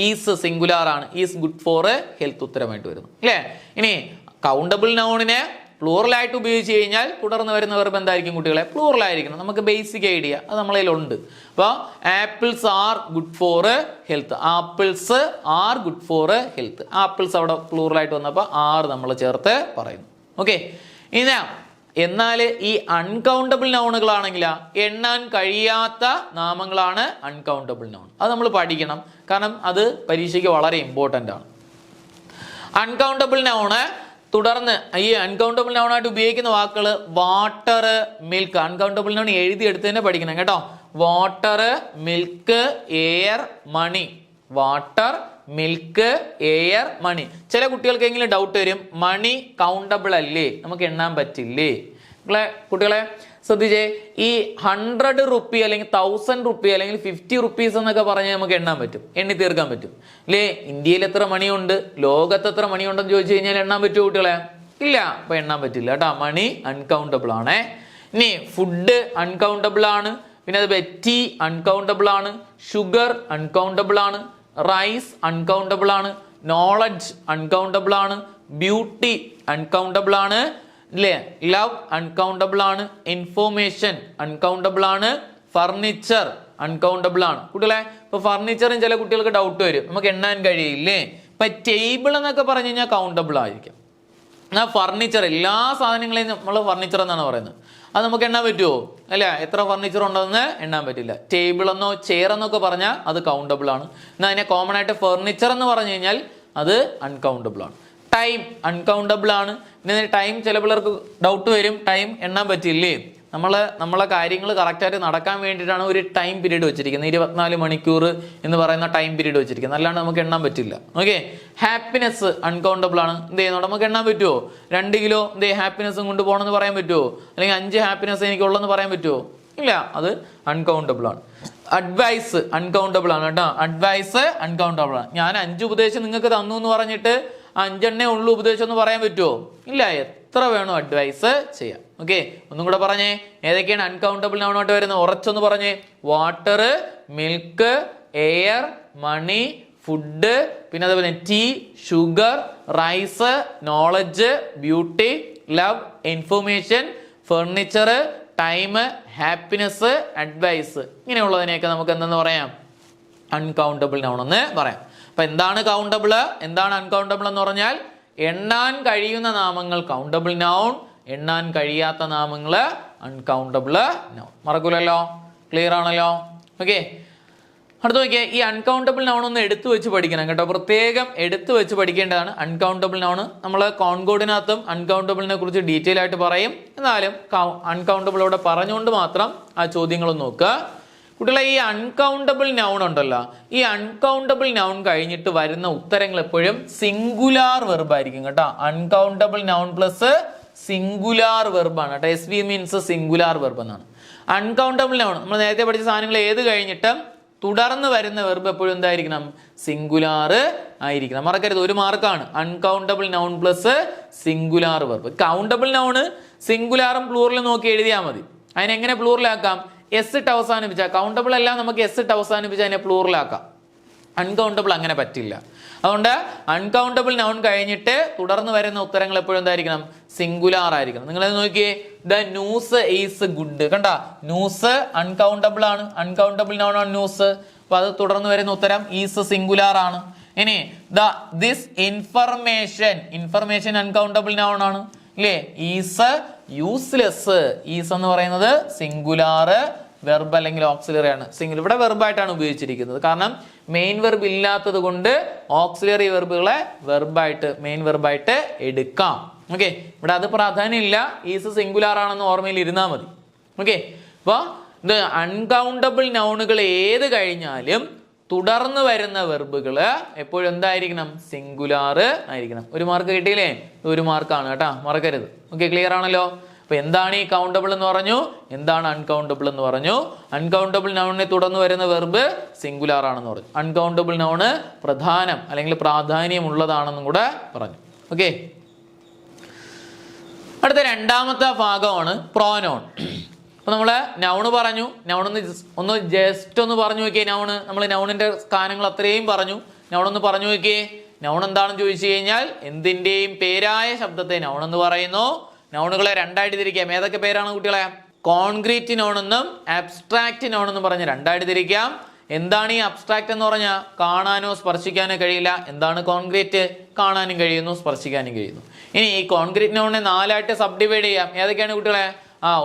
ഈസ് സിംഗുലാർ ആണ്, ഈസ് ഗുഡ് ഫോർ ഹെൽത്ത് ഉത്തരമായിട്ട് വരുന്നു അല്ലേ. ഇനി കൗണ്ടബിൾ നൗണിനെ പ്ലൂറൽ ആയിട്ട് ഉപയോഗിച്ച് കഴിഞ്ഞാൽ തുടർന്ന് വരുന്ന വെർബ് എന്തായിരിക്കും കുട്ടികളെ? പ്ലൂറൽ ആയിരിക്കണം. നമുക്ക് ബേസിക് ഐഡിയ അത് നമ്മളതിലുണ്ട്. അപ്പോൾ apples are good for health, apples are good for health. Apples അവിടെ പ്ലൂറൽ ആയിട്ട് വന്നപ്പോൾ ആർ നമ്മൾ ചേർത്ത് പറയുന്നു. ഓക്കെ, ഇനി എന്നാൽ ഈ അൺകൗണ്ടബിൾ നൗണുകളാണെങ്കിൽ എണ്ണാൻ കഴിയാത്ത നാമങ്ങളാണ് അൺകൗണ്ടബിൾ നൗൺ. അത് നമ്മൾ പഠിക്കണം, കാരണം അത് പരീക്ഷയ്ക്ക് വളരെ ഇമ്പോർട്ടൻ്റ് ആണ്. അൺകൗണ്ടബിൾ നൗണ് തുടർന്ന് ഈ അൺകൗണ്ടബിൾ നൗണായിട്ട് ഉപയോഗിക്കുന്ന വാക്കുകൾ വാട്ടർ, മിൽക്ക്. അൺകൗണ്ടബിൾ നൗൺ എഴുതിയെടുത്ത് തന്നെ പഠിക്കണം കേട്ടോ. വാട്ടർ, മിൽക്ക്, എയർ, മണി. വാട്ടർ, മിൽക്ക്, എയർ, മണി. ചില കുട്ടികൾക്കെങ്കിലും ഡൗട്ട് വരും, മണി കൗണ്ടബിൾ അല്ലേ, നമുക്ക് എണ്ണാൻ പറ്റില്ലേ? കുട്ടികളെ ശ്രദ്ധിച്ചേ, ഈ 100 റുപ്പി അല്ലെങ്കിൽ 1000 റുപ്പി അല്ലെങ്കിൽ 50 റുപ്പീസ് എന്നൊക്കെ പറഞ്ഞാൽ നമുക്ക് എണ്ണാൻ പറ്റും, എണ്ണി തീർക്കാൻ പറ്റും അല്ലേ. ഇന്ത്യയിൽ എത്ര മണിയുണ്ട്, ലോകത്ത് എത്ര മണിയുണ്ടെന്ന് ചോദിച്ചു കഴിഞ്ഞാൽ എണ്ണാൻ പറ്റുമോ കുട്ടികളെ? ഇല്ല, അപ്പൊ എണ്ണാൻ പറ്റില്ല കേട്ടോ. മണി അൺകൗണ്ടബിൾ ആണ്. ഇനി ഫുഡ് അൺകൗണ്ടബിൾ ആണ്, പിന്നെ അത് ടീ അൺകൗണ്ടബിൾ ആണ്, ഷുഗർ അൺകൗണ്ടബിൾ ആണ്, റൈസ് അൺകൗണ്ടബിൾ ആണ്, നോളജ് അൺകൗണ്ടബിൾ ആണ്, ബ്യൂട്ടി അൺകൗണ്ടബിൾ ആണ് അല്ലേ, ലവ് അൺകൗണ്ടബിൾ ആണ്, ഇൻഫോർമേഷൻ അൺകൗണ്ടബിൾ ആണ്, ഫർണിച്ചർ അൺകൗണ്ടബിൾ ആണ്. കുട്ടികളെ ഇപ്പൊ ഫർണിച്ചറും ചില കുട്ടികൾക്ക് ഡൗട്ട് വരും, നമുക്ക് എണ്ണാൻ കഴിയില്ലേ. ഇപ്പൊ ടേബിൾ എന്നൊക്കെ പറഞ്ഞു കഴിഞ്ഞാൽ കൗണ്ടബിൾ ആയിരിക്കും. എന്നാൽ ഫർണിച്ചർ, എല്ലാ സാധനങ്ങളെയും നമ്മൾ ഫർണിച്ചർ എന്നാണ് പറയുന്നത്. അത് നമുക്ക് എണ്ണാൻ പറ്റുമോ? അല്ല, എത്ര ഫർണിച്ചർ ഉണ്ടെന്ന് എണ്ണാൻ പറ്റില്ല. ടേബിൾ എന്നോ ചെയർ എന്നൊക്കെ പറഞ്ഞാൽ അത് കൗണ്ടബിൾ ആണ്. എന്നാൽ അതിനെ കോമൺ ആയിട്ട് ഫർണിച്ചർ എന്ന് പറഞ്ഞു കഴിഞ്ഞാൽ അത് അൺകൗണ്ടബിൾ ആണ്. ടൈം അൺകൗണ്ടബിൾ ആണ്. പിന്നെ ടൈം ചില പിള്ളേർക്ക് ഡൗട്ട് വരും, ടൈം എണ്ണാൻ പറ്റില്ലേ? നമ്മളെ കാര്യങ്ങൾ കറക്റ്റായിട്ട് നടക്കാൻ വേണ്ടിയിട്ടാണ് ഒരു ടൈം പീരീഡ് വെച്ചിരിക്കുന്നത്. 24 മണിക്കൂർ എന്ന് പറയുന്ന ടൈം പീരീഡ് വെച്ചിരിക്കുന്നത്. അല്ലാണ്ട് നമുക്ക് എണ്ണാൻ പറ്റില്ല. ഓക്കെ, ഹാപ്പിനെസ് അൺകൗണ്ടബിൾ ആണ്. എന്ത് ചെയ്യുന്നു, നമുക്ക് എണ്ണാൻ പറ്റുമോ? 2 കിലോ ഹാപ്പിനെസ്സും കൊണ്ട് പോകണമെന്ന് പറയാൻ പറ്റുമോ? അല്ലെങ്കിൽ 5 ഹാപ്പിനെസ് എനിക്കുള്ളതെന്ന് പറയാൻ പറ്റുമോ? ഇല്ല, അത് അൺകൗണ്ടബിൾ ആണ്. അഡ്വൈസ് അൺകൗണ്ടബിൾ ആണ് കേട്ടോ. അഡ്വൈസ് അൺകൗണ്ടബിൾ ആണ്. ഞാൻ 5 ഉപദേശം നിങ്ങൾക്ക് തന്നു എന്ന് പറഞ്ഞിട്ട് 5 ഉള്ളൂ ഉപദേശം എന്ന് പറയാൻ പറ്റുമോ? ഇല്ല, എത്ര വേണോ അഡ്വൈസ് ചെയ്യാം. ഓക്കെ, ഒന്നും കൂടെ പറഞ്ഞേ, ഏതൊക്കെയാണ് അൺകൗണ്ടബിൾ നൗണായിട്ട് വരുന്നത്? ഉറച്ചൊന്ന് പറഞ്ഞേ. Water, milk, air, money, food, പിന്നെ അതേപോലെ tea, sugar, rice, knowledge, beauty, love, information, furniture, time, happiness, advice. ഇങ്ങനെയുള്ളതിനെയൊക്കെ നമുക്ക് എന്തെന്ന് പറയാം? അൺകൗണ്ടബിൾ നൗൺ എന്ന് പറയാം. അപ്പൊ എന്താണ് കൗണ്ടബിൾ, എന്താണ് അൺകൗണ്ടബിൾ എന്ന് പറഞ്ഞാൽ എണ്ണാൻ കഴിയുന്ന നാമങ്ങൾ കൗണ്ടബിൾ നൗൺ, എണ്ണാൻ കഴിയാത്ത നാമങ്ങൾ അൺകൗണ്ടബിൾ നൗൺ. മറക്കൂലല്ലോ, ക്ലിയർ ആണല്ലോ. ഓക്കെ, അടുത്ത് നോക്കിയേ, ഈ അൺകൗണ്ടബിൾ നൗൺ ഒന്ന് എടുത്തു വെച്ച് പഠിക്കണം കേട്ടോ. പ്രത്യേകം എടുത്തു വെച്ച് പഠിക്കേണ്ടതാണ് അൺകൗണ്ടബിൾ നൗൺ. നമ്മൾ കോൺകോഡിനകത്തും അൺകൗണ്ടബിളിനെ കുറിച്ച് ഡീറ്റെയിൽ ആയിട്ട് പറയും. എന്നാലും അൺകൗണ്ടബിൾ ഇവിടെ പറഞ്ഞുകൊണ്ട് മാത്രം ആ ചോദ്യങ്ങളൊന്ന് നോക്കുക കുട്ടികളെ. ഈ അൺകൗണ്ടബിൾ നൗൺ ഉണ്ടല്ലോ, ഈ അൺകൗണ്ടബിൾ നൗൺ കഴിഞ്ഞിട്ട് വരുന്ന ഉത്തരങ്ങൾ എപ്പോഴും സിംഗുലാർ വെർബ് ആയിരിക്കും കേട്ടോ. അൺകൗണ്ടബിൾ നൗൺ പ്ലസ് സിംഗുലാർ വെർബാണ് കേട്ടോ. S V means singular verb എന്നാണ്. അൺകൗണ്ടബിൾ നൗൺ നമ്മൾ നേരത്തെ പഠിച്ച സാധനങ്ങൾ ഏത് കഴിഞ്ഞിട്ടും തുടർന്ന് വരുന്ന വെർബ് എപ്പോഴും എന്തായിരിക്കണം? സിംഗുലാർ ആയിരിക്കണം. മറക്കരുത്, 1 മാർക്കാണ്. Uncountable noun plus singular verb. Countable noun സിംഗുലാറും പ്ലൂറലും നോക്കി എഴുതിയാൽ മതി. അതിനെങ്ങനെ പ്ലൂറലാക്കാം? എസ് ഇട്ട് അവസാനിപ്പിച്ചാൽ. കൗണ്ടബിൾ എല്ലാം നമുക്ക് എസ് ഇട്ട് അവസാനിപ്പിച്ച് അതിനെ പ്ലൂറലാക്കാം. അൺകൗണ്ടബിൾ അങ്ങനെ പറ്റില്ല. അതുകൊണ്ട് അൺകൗണ്ടബിൾ നൗൺ കഴിഞ്ഞിട്ട് തുടർന്ന് വരുന്ന ഉത്തരങ്ങൾ എപ്പോഴും എന്തായിരിക്കണം? സിംഗുലാർ ആയിരിക്കണം. നിങ്ങളത് നോക്കിയേ, ദ ന്യൂസ് ഈസ് ഗുഡ്. കണ്ട, ന്യൂസ് അൺകൗണ്ടബിൾ ആണ്. അൺകൗണ്ടബിൾ നൗൺ ആണ് ന്യൂസ്. അപ്പൊ അത് തുടർന്ന് വരുന്ന ഉത്തരം ഈസ് സിംഗുലാർ ആണ്. ഇനി this information, information uncountable noun ആണ് ഇല്ലേ? Is useless. ഈസ് എന്ന് പറയുന്നത് സിംഗുലാർ വെർബ് അല്ലെങ്കിൽ ഓക്സിലറി ആണ്. സിംഗുലർ ഇവിടെ വെർബായിട്ടാണ് ഉപയോഗിച്ചിരിക്കുന്നത്. കാരണം മെയിൻ വെർബ് ഇല്ലാത്തത് കൊണ്ട് ഓക്സിലറി വെർബുകളെ വെർബായിട്ട്, മെയിൻ വെർബായിട്ട് എടുക്കാം. ഓക്കെ, ഇവിടെ അത് പ്രാധാന്യം ഇല്ല. ഈസ് സിംഗുലാർ ആണെന്ന് ഓർമ്മയിൽ ഇരുന്നാൽ മതി. ഓക്കെ, അപ്പോൾ ഇത് അൺകൗണ്ടബിൾ നൗണുകൾ ഏത് കഴിഞ്ഞാലും തുടർന്ന് വരുന്ന വെർബുകൾ എപ്പോഴും എന്തായിരിക്കണം? സിംഗുലാർ ആയിരിക്കണം. 1 മാർക്ക് കിട്ടിയില്ലേ? 1 മാർക്കാണ് കേട്ടോ, മറക്കരുത്. ഓക്കെ, ക്ലിയർ ആണല്ലോ. അപ്പൊ എന്താണ് ഈ കൗണ്ടബിൾ എന്ന് പറഞ്ഞു, എന്താണ് അൺകൗണ്ടബിൾ എന്ന് പറഞ്ഞു. അൺകൗണ്ടബിൾ നൗണിനെ തുടർന്ന് വരുന്ന വെർബ് സിംഗുലാർ ആണെന്ന് പറഞ്ഞു. അൺകൗണ്ടബിൾ നൗണ് പ്രധാനം അല്ലെങ്കിൽ പ്രാധാന്യം ഉള്ളതാണെന്നും കൂടെ പറഞ്ഞു. ഓക്കെ, അടുത്ത രണ്ടാമത്തെ ഭാഗമാണ് പ്രോനൗൺ. അപ്പൊ നമ്മള് നൗണ് പറഞ്ഞു. നൗൺ ജസ്റ്റ് ഒന്ന് പറഞ്ഞു നോക്കിയേ. നൗണ് നമ്മൾ നൗണിന്റെ സ്ഥാനങ്ങൾ അത്രയും പറഞ്ഞു. നൗണൊന്ന് പറഞ്ഞു നോക്കിയേ. നൗൺ എന്താണെന്ന് ചോദിച്ചു കഴിഞ്ഞാൽ എന്തിന്റെയും പേരായ ശബ്ദത്തെ നൗൺ എന്ന് പറയുന്നു. നൗണുകളെ 2ആയിട്ട് തിരിക്കാം. ഏതൊക്കെ പേരാണ് കുട്ടികളെ? കോൺക്രീറ്റ് നൗൺ എന്നും അബ്സ്ട്രാക്റ്റ് നൗൺ എന്നും പറഞ്ഞ് 2ആയിട്ട് തിരിക്കാം. എന്താണ് ഈ അബ്സ്ട്രാക്റ്റ് എന്ന് പറഞ്ഞാൽ? കാണാനോ സ്പർശിക്കാനോ കഴിയില്ല. എന്താണ് കോൺക്രീറ്റ്? കാണാനും കഴിയുന്നു, സ്പർശിക്കാനും കഴിയുന്നു. ഇനി ഈ കോൺക്രീറ്റ് നൗണിനെ 4ആയിട്ട് സബ് ഡിവൈഡ് ചെയ്യാം. ഏതൊക്കെയാണ് കുട്ടികളെ?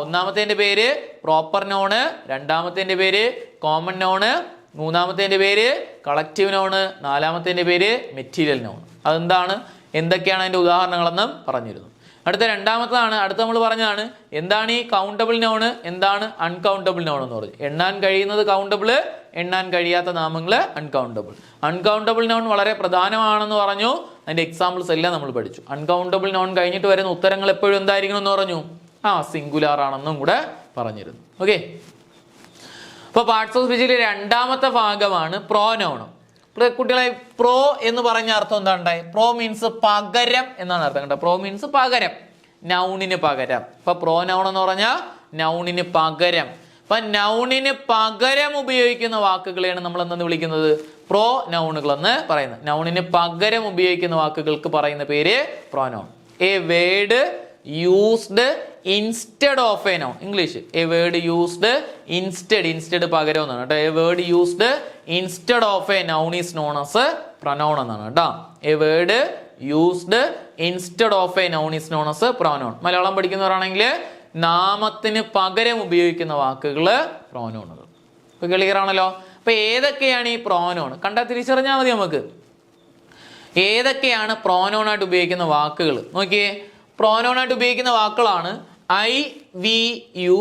ഒന്നാമത്തെ പേര് പ്രോപ്പർ നൗണ്, രണ്ടാമത്തെ പേര് കോമൺ നൗണ്, മൂന്നാമത്തെ പേര് കളക്റ്റീവ് നൗണ്, നാലാമത്തെ പേര് മെറ്റീരിയൽ നൗൺ. അതെന്താണ്, എന്തൊക്കെയാണ് അതിന്റെ ഉദാഹരണങ്ങളെന്നും പറഞ്ഞിരുന്നു. അടുത്ത രണ്ടാമത്തതാണ്, അടുത്ത നമ്മൾ പറഞ്ഞതാണ് എന്താണ് ഈ കൗണ്ടബിൾ നൗണ്, എന്താണ് അൺകൗണ്ടബിൾ നൗൺ എന്ന് പറഞ്ഞു. എണ്ണാൻ കഴിയുന്നത് കൗണ്ടബിള്, എണ്ണാൻ കഴിയാത്ത നാമങ്ങള് അൺകൗണ്ടബിൾ. അൺകൗണ്ടബിൾ നൗൺ വളരെ പ്രധാനമാണെന്ന് പറഞ്ഞു. അതിന്റെ എക്സാമ്പിൾസ് എല്ലാം നമ്മൾ പഠിച്ചു. അൺകൗണ്ടബിൾ നൗൺ കഴിഞ്ഞിട്ട് വരുന്ന ഉത്തരങ്ങൾ എപ്പോഴും എന്തായിരിക്കണം എന്ന് പറഞ്ഞു? സിംഗുലാർ ആണെന്നും കൂടെ പറഞ്ഞിരുന്നു. ഓക്കെ, അപ്പൊ പാർട്സ് ഓഫ് സ്പീച്ചിലെ രണ്ടാമത്തെ ഭാഗമാണ് പ്രോനൗൺ. കുട്ടികളെ, പ്രോ എന്ന് പറഞ്ഞ അർത്ഥം എന്താണ്? പ്രോ മീൻസ് പകരം എന്നാണ് അർത്ഥം കേട്ടോ. പ്രോ മീൻസ് പകരം, നൗണിന് പകരം. അപ്പൊ പ്രോനൗൺ എന്ന് പറഞ്ഞാൽ നൗണിന് പകരം. അപ്പൊ നൗണിന് പകരം ഉപയോഗിക്കുന്ന വാക്കുകളെയാണ് നമ്മൾ എന്തെന്ന് വിളിക്കുന്നത്? പ്രോ നൗണുകൾ എന്ന് പറയുന്നത്. നൗണിന് പകരം ഉപയോഗിക്കുന്ന വാക്കുകൾക്ക് പറയുന്ന പേര് pronoun. A word used instead of a noun. English a word used instead, instead പകരം എന്നാണ് കേട്ടോ. A word used instead of a noun is known as pronoun എന്നാണ് കേട്ടോ. A word used instead of a noun is known as pronoun. Malayalam പഠിക്കുന്നവരാണെങ്കിൽ നാമത്തിന് പകരം ഉപയോഗിക്കുന്ന വാക്കുകള് പ്രോനൗണുകൾ. ഇപ്പൊ ക്ലിയർ ആണല്ലോ. അപ്പൊ ഏതൊക്കെയാണ് ഈ പ്രോനൗൺ? കണ്ടാൽ തിരിച്ചറിഞ്ഞാൽ മതി നമുക്ക്. ഏതൊക്കെയാണ് പ്രോനൗൺ ആയിട്ട് ഉപയോഗിക്കുന്ന വാക്കുകൾ നോക്കിയേ. പ്രോനൗൺ ആയിട്ട് ഉപയോഗിക്കുന്ന വാക്കുകളാണ് I we you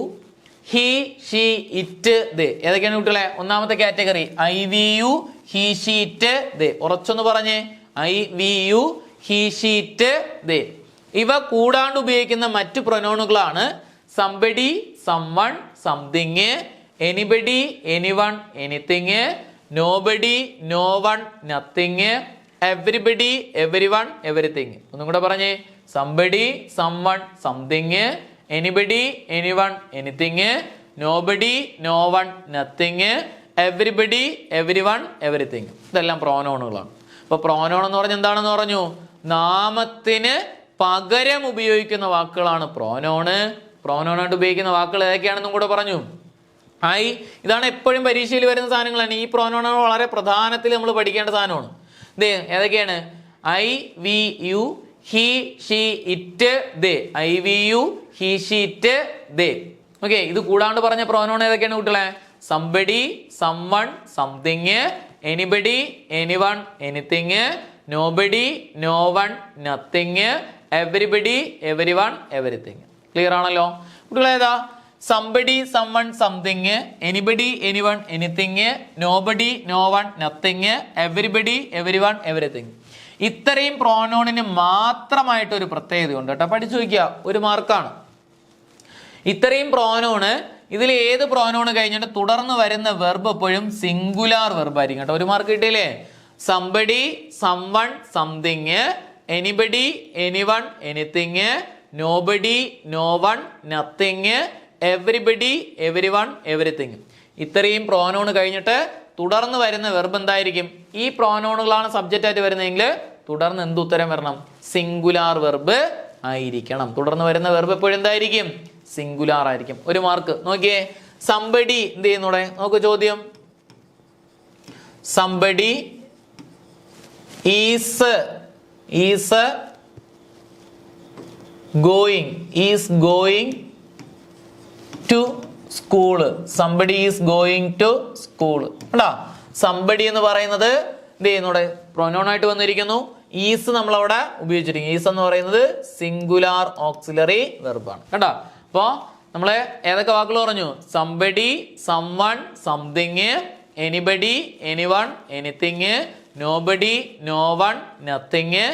he she it they. ഏതൊക്കെയാണ് കുട്ടികളെ? ഒന്നാമത്തെ category I we you he she it they. ഉറച്ചൊന്ന് പറഞ്ഞേ. I we you he she it they. ഇവ കൂടാണ്ട് ഉപയോഗിക്കുന്ന മറ്റു പ്രൊനൗണുകളാണ് somebody, someone, something, anybody, anyone, anything, nobody, no one, nothing, everybody, everyone, everything. ഒന്നും കൂടെ പറഞ്ഞേ. Somebody, someone, something, anybody, anyone, anything, nobody, no one, nothing, everybody, everyone, everything. ഇതെല്ലാം പ്രോനൗണുകളാണ്. അപ്പൊ പ്രോനൗൺ എന്ന് പറഞ്ഞാൽ എന്താണെന്ന് പറഞ്ഞു? നാമത്തിന് പകരം ഉപയോഗിക്കുന്ന വാക്കുകളാണ് പ്രോനൗണ്. പ്രോനൗണായിട്ട് ഉപയോഗിക്കുന്ന വാക്കുകൾ ഏതൊക്കെയാണെന്നും കൂടെ പറഞ്ഞു. ഐ, ഇതാണ് എപ്പോഴും പരീക്ഷയിൽ വരുന്ന സാധനങ്ങളാണ്. ഈ പ്രോനൗണുകൾ വളരെ പ്രധാനത്തിൽ നമ്മൾ പഠിക്കേണ്ട സാധനമാണ്. ഇത് ഏതൊക്കെയാണ്? I we you he she it they. I we you he she it they. Okay, ഇത് കൂടാണ്ട് പറഞ്ഞ പ്രോനൗൺ ഏതൊക്കെയാണ് കുട്ടികളെ? Somebody, someone, something, anybody, anyone, anything, nobody, no one, nothing, everybody, everyone, everything. Clear ആണല്ലോ കുട്ടികളെ? ഏതാ? Somebody, someone, something, anybody, anyone, anything, nobody, no one, nothing, everybody, everyone, everything. ഇത്രയും പ്രോനൗണിന് മാത്രമായിട്ട് ഒരു പ്രത്യേകത ഉണ്ട് കേട്ടോ. പഠിച്ചു നോക്കിയ ഒരു മാർക്കാണ്. ഇത്രയും പ്രോനൗണ്, ഇതിൽ ഏത് പ്രോനൗണ് കഴിഞ്ഞിട്ട് തുടർന്ന് വരുന്ന വെർബ് എപ്പോഴും സിംഗുലാർ വെർബ് ആയിരിക്കും കേട്ടോ. ഒരു മാർക്ക് കിട്ടിയില്ലേ? Somebody, someone, something, anybody, anyone, anything, nobody, no one, nothing, everybody, everyone, everything. ഇത്രയും പ്രോനൗൺ കഴിഞ്ഞിട്ട് തുടർന്ന് വരുന്ന വെർബ് എന്തായിരിക്കും? ഈ പ്രോനൗണുകളാണ് സബ്ജക്റ്റ് ആയിട്ട് വരുന്നതെങ്കിൽ തുടർന്ന് എന്ത് ഉത്തരം വരണം? സിംഗുലാർ വെർബ് ആയിരിക്കണം. തുടർന്ന് വരുന്ന വെർബ് എപ്പോഴും എന്തായിരിക്കും? സിംഗുലാർ ആയിരിക്കും. ഒരു മാർക്ക് നോക്കിയേ. സംബഡി എന്ത് ചെയ്യുന്നൂടെ? നോക്ക് ചോദ്യം. Somebody is going to school. Somebody is going to school. കണ്ടാ? സംബഡി എന്ന് പറയുന്നത് എന്ത് ചെയ്യുന്നൂടെ? പ്രൊനൗൺ ആയിട്ട് വന്നിരിക്കുന്നു. ഈസ് നമ്മളവിടെ ഉപയോഗിച്ചിരിക്കും. ഈസ് എന്ന് പറയുന്നത് സിംഗുലാർ ഓക്സിലറി വെർബാണ്. കണ്ടാ? അപ്പോ നമ്മളെ ഏതൊക്കെ വാക്കുകൾ പറഞ്ഞു? Somebody, someone, something, anybody, anyone, anything, nobody, no one, nothing,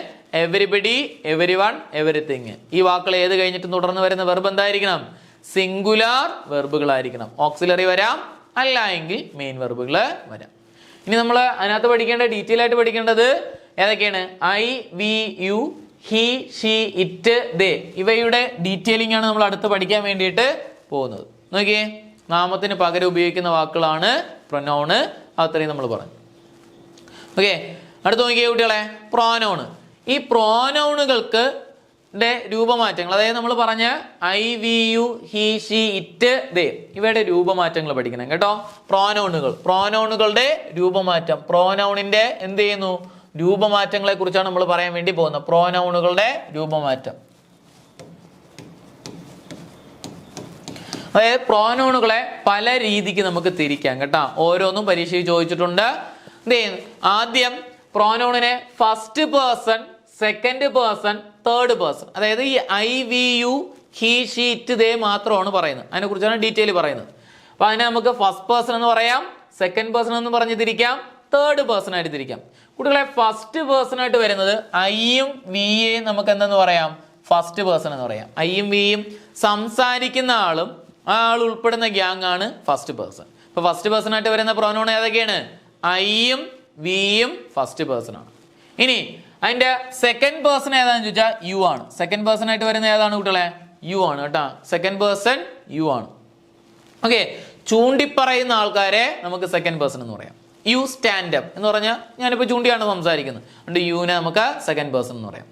everybody, everyone, everything. ഈ വാക്കുകൾ ഏത് കഴിഞ്ഞിട്ട് തുടർന്ന് വരുന്ന വെർബ് എന്തായിരിക്കണം? സിംഗുലാർ വെർബുകളായിരിക്കണം. ഓക്സിലറി വരാം, അല്ല എങ്കിൽ മെയിൻ വെർബുകൾ വരാം. ഇനി നമ്മൾ അതിനകത്ത് പഠിക്കേണ്ട, ഡീറ്റെയിൽ ആയിട്ട് പഠിക്കേണ്ടത് ഏതൊക്കെയാണ്? I we you he she it they. ഇവയുടെ ഡീറ്റെയിലിംഗ് ആണ് നമ്മൾ അടുത്ത് പഠിക്കാൻ വേണ്ടിയിട്ട് പോകുന്നത്. നോക്കിയേ, നാമത്തിന് പകരം ഉപയോഗിക്കുന്ന വാക്കുകളാണ് പ്രൊനൗണ്. അത്രയും നമ്മൾ പറഞ്ഞു. ഓക്കെ, അടുത്ത് നോക്കിയേ കുട്ടികളെ, പ്രോനൗണ്. ഈ പ്രോനൗണുകൾക്ക് രൂപമാറ്റങ്ങൾ, അതായത് നമ്മൾ പറഞ്ഞ I we you he she it they, ഇവയുടെ രൂപമാറ്റങ്ങൾ പഠിക്കണം കേട്ടോ. പ്രോനൗണുകളുടെ രൂപമാറ്റം. പ്രോനൗണിന്റെ എന്ത് ചെയ്യുന്നു? രൂപമാറ്റങ്ങളെ കുറിച്ചാണ് നമ്മൾ പറയാൻ വേണ്ടി പോകുന്നത്. പ്രോനൗണുകളുടെ രൂപമാറ്റം. അതായത് പ്രോനൗണുകളെ പല രീതിക്ക് നമുക്ക് തിരിക്കാം കേട്ടോ. ഓരോന്നും പരീക്ഷയിൽ ചോദിച്ചിട്ടുണ്ട്. ആദ്യം പ്രോനൗണിനെ first person, second person, third person, അതായത് ഈ I we you he she it they മാത്രമാണ് പറയുന്നത്. അതിനെ കുറിച്ചാണ് ഡീറ്റെയിൽ പറയുന്നത്. അപ്പൊ അതിനെ നമുക്ക് ഫസ്റ്റ് പേഴ്സൺ എന്ന് പറയാം, സെക്കൻഡ് പേഴ്സൺ എന്ന് പറഞ്ഞ് തിരിക്കാം, തേർഡ് പേഴ്സൺ ആയിട്ട് തിരിക്കാം. കുട്ടികളെ, ഫസ്റ്റ് പേഴ്സൺ ആയിട്ട് വരുന്നത് ഐയും വിയും നമുക്ക് എന്തെന്ന് പറയാം? ഫസ്റ്റ് പേഴ്സൺ എന്ന് പറയാം. ഐയും വിയും സംസാരിക്കുന്ന ആളും ആ ആൾ ഉൾപ്പെടുന്ന ഗ്യാങ് ആണ് ഫസ്റ്റ് പേഴ്സൺ. ഇപ്പൊ ഫസ്റ്റ് പേഴ്സൺ ആയിട്ട് വരുന്ന പ്രോനൗൺ ഏതൊക്കെയാണ്? ഐയും വിയും ഫസ്റ്റ് പേഴ്സൺ ആണ്. ഇനി അതിന്റെ സെക്കൻഡ് പേഴ്സൺ ഏതാണെന്ന് ചോദിച്ചാൽ യു ആണ്. സെക്കൻഡ് പേഴ്സൺ ആയിട്ട് വരുന്ന ഏതാണ് കുട്ടികളെ? യു ആണ് കേട്ടോ. സെക്കൻഡ് പേഴ്സൺ യു ആണ്. ഓക്കെ, ചൂണ്ടിപ്പറയുന്ന ആൾക്കാരെ നമുക്ക് സെക്കൻഡ് പേഴ്സൺ എന്ന് പറയാം. യു സ്റ്റാൻഡ് അപ്പ് എന്ന് പറഞ്ഞാൽ ഞാനിപ്പോൾ ചൂണ്ടിയാണ് സംസാരിക്കുന്നത്, അതുകൊണ്ട് യുവിനെ നമുക്ക് സെക്കൻഡ് പേഴ്സൺ എന്ന് പറയാം.